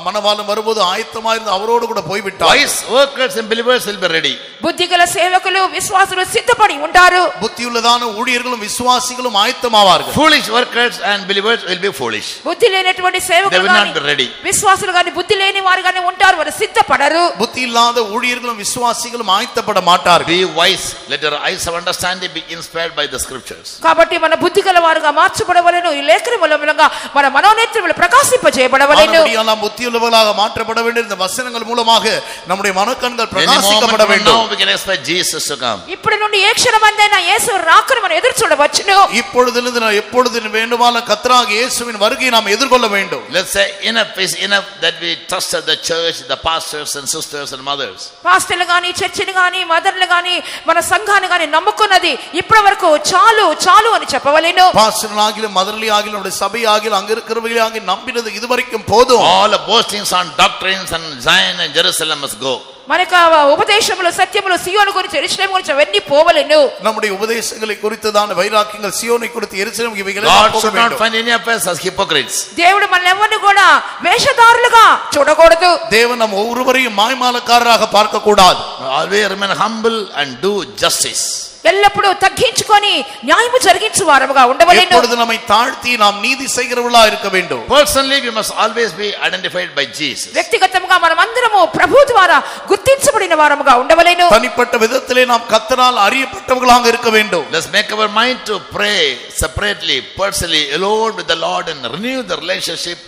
C: மணவாளன் வரும்போது ஆயத்தமாயிருந்து அவரோடு கூட போய் விட்டார்.
A: Wise workers and believers will be ready.
B: బుద్ధిగల సేవకులు విశ్వాసులు సిద్ధపడి ఉంటారు.
C: புத்தியுள்ளதான ஊழியர்களும் விசுவாசிகளும் ஆயத்தமாவார்கள்.
A: Foolish workers and believers will be foolish.
B: బుద్ధి లేనటువంటి సేవకులు గాని విశ్వాసులు గాని బుద్ధి లేని వారు గాని ఉంటారు, వారు సిద్ధపడరు.
C: புத்தி ఇల్లాத ஊழியர்களும் விசுவாசிகளும் ஆயத்தப்பட மாட்டார்கள்.
A: Be wise, let your eyes of understanding be inspired by the scriptures.
B: కాబట్టి మన బుద్ధి గల వారుగా మార్చబడవలెను. ఈ లేఖనముల మూలంగా మన మనోనేత్రములు ప్రకాశింపజేయబడవలెను.
C: நாம் புத்தியுள்ளவர்களாக மாற்றப்பட வேண்டும். இந்த வசனங்கள் மூலமாக நம்முடைய மனக்கண்கள் பிரகாசிக்கப்பட வேண்டும்.
A: Now we can expect Jesus to come.
B: ఇప్పుడు నుండి ఏ క్షణమందైనా యేసు రాకను మనం ఎదురు చూడవచ్చును.
C: இப்பொழுதிலிருந்து எப்பொழுது வேண்டுமானாலும் கர்த்தராகிய இயேசுவின் வருகையை நாம் எதிர்கொள்ள வேண்டும்.
A: Let's say enough is enough that we trusted the church, the pastors and sisters and mothers.
B: పాస్టర్లు గాని చర్చిని గాని మదర్లు గాని మన సంఘాన్ని గాని నమ్ముకున్నది ఇప్పటి వరకు చాలు చాలు అని చెప్పవలెను.
C: பாஸ்டர்கள் ஆகிலும் மதர்லி ஆகிலும் நம்முடைய சபை ஆகிலும் அங்க இருக்கிறவர்கள் ஆகி நம்பினது இதுவரைக்கும் போதும்.
A: All the boastings on doctrines and Zion and Jerusalem must go.
B: మనకు ఉపదేశములు సత్యములు సియోను గురించి యెరూషలేము గురించి అవన్నీ పోవలెను.
C: நம்முடைய உபதேசங்களை குறித்ததான வைராக்கியங்கள் சியோனை குறித்து எருசலேம் இவைகளை
A: God should not find any of us as hypocrites.
B: దేవుడు మనల్ని కూడా వేషధారులుగా చూడకూడదు.
C: தேவன் நம்ம ஒவ்வொருவரையும் மாய்மாலக்காரராக பார்க்க கூடாது.
A: Always remain humble and do justice.
B: ఎల్లప్పుడూ తగ్గించుకొని న్యాయము జరిగించు వారముగా ఉండవలెను.
C: எப்பொழுது நம்மை தாழ்த்தி நாம் நீதி செய்கிறவர்களாக இருக்க வேண்டும்.
A: Personally we must always be identified by Jesus.
B: వ్యక్తిగతంగా మనమందరము ప్రభు ద్వారా గుర్తించబడిన వారముగా ఉండవలెను.
C: தனிப்பட்ட விதத்திலே நாம் கர்த்தரால் அறியப்பட்டவர்களாக இருக்க வேண்டும்.
A: Let's make our mind to pray separately, personally, alone with the Lord and renew the relationship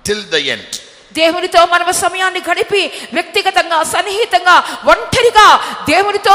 A: till the end.
B: దేవునితో మనము సమయాన్ని గడిపి వ్యక్తిగతంగా సన్నిహితంగా ఒంటరిగా దేవునితో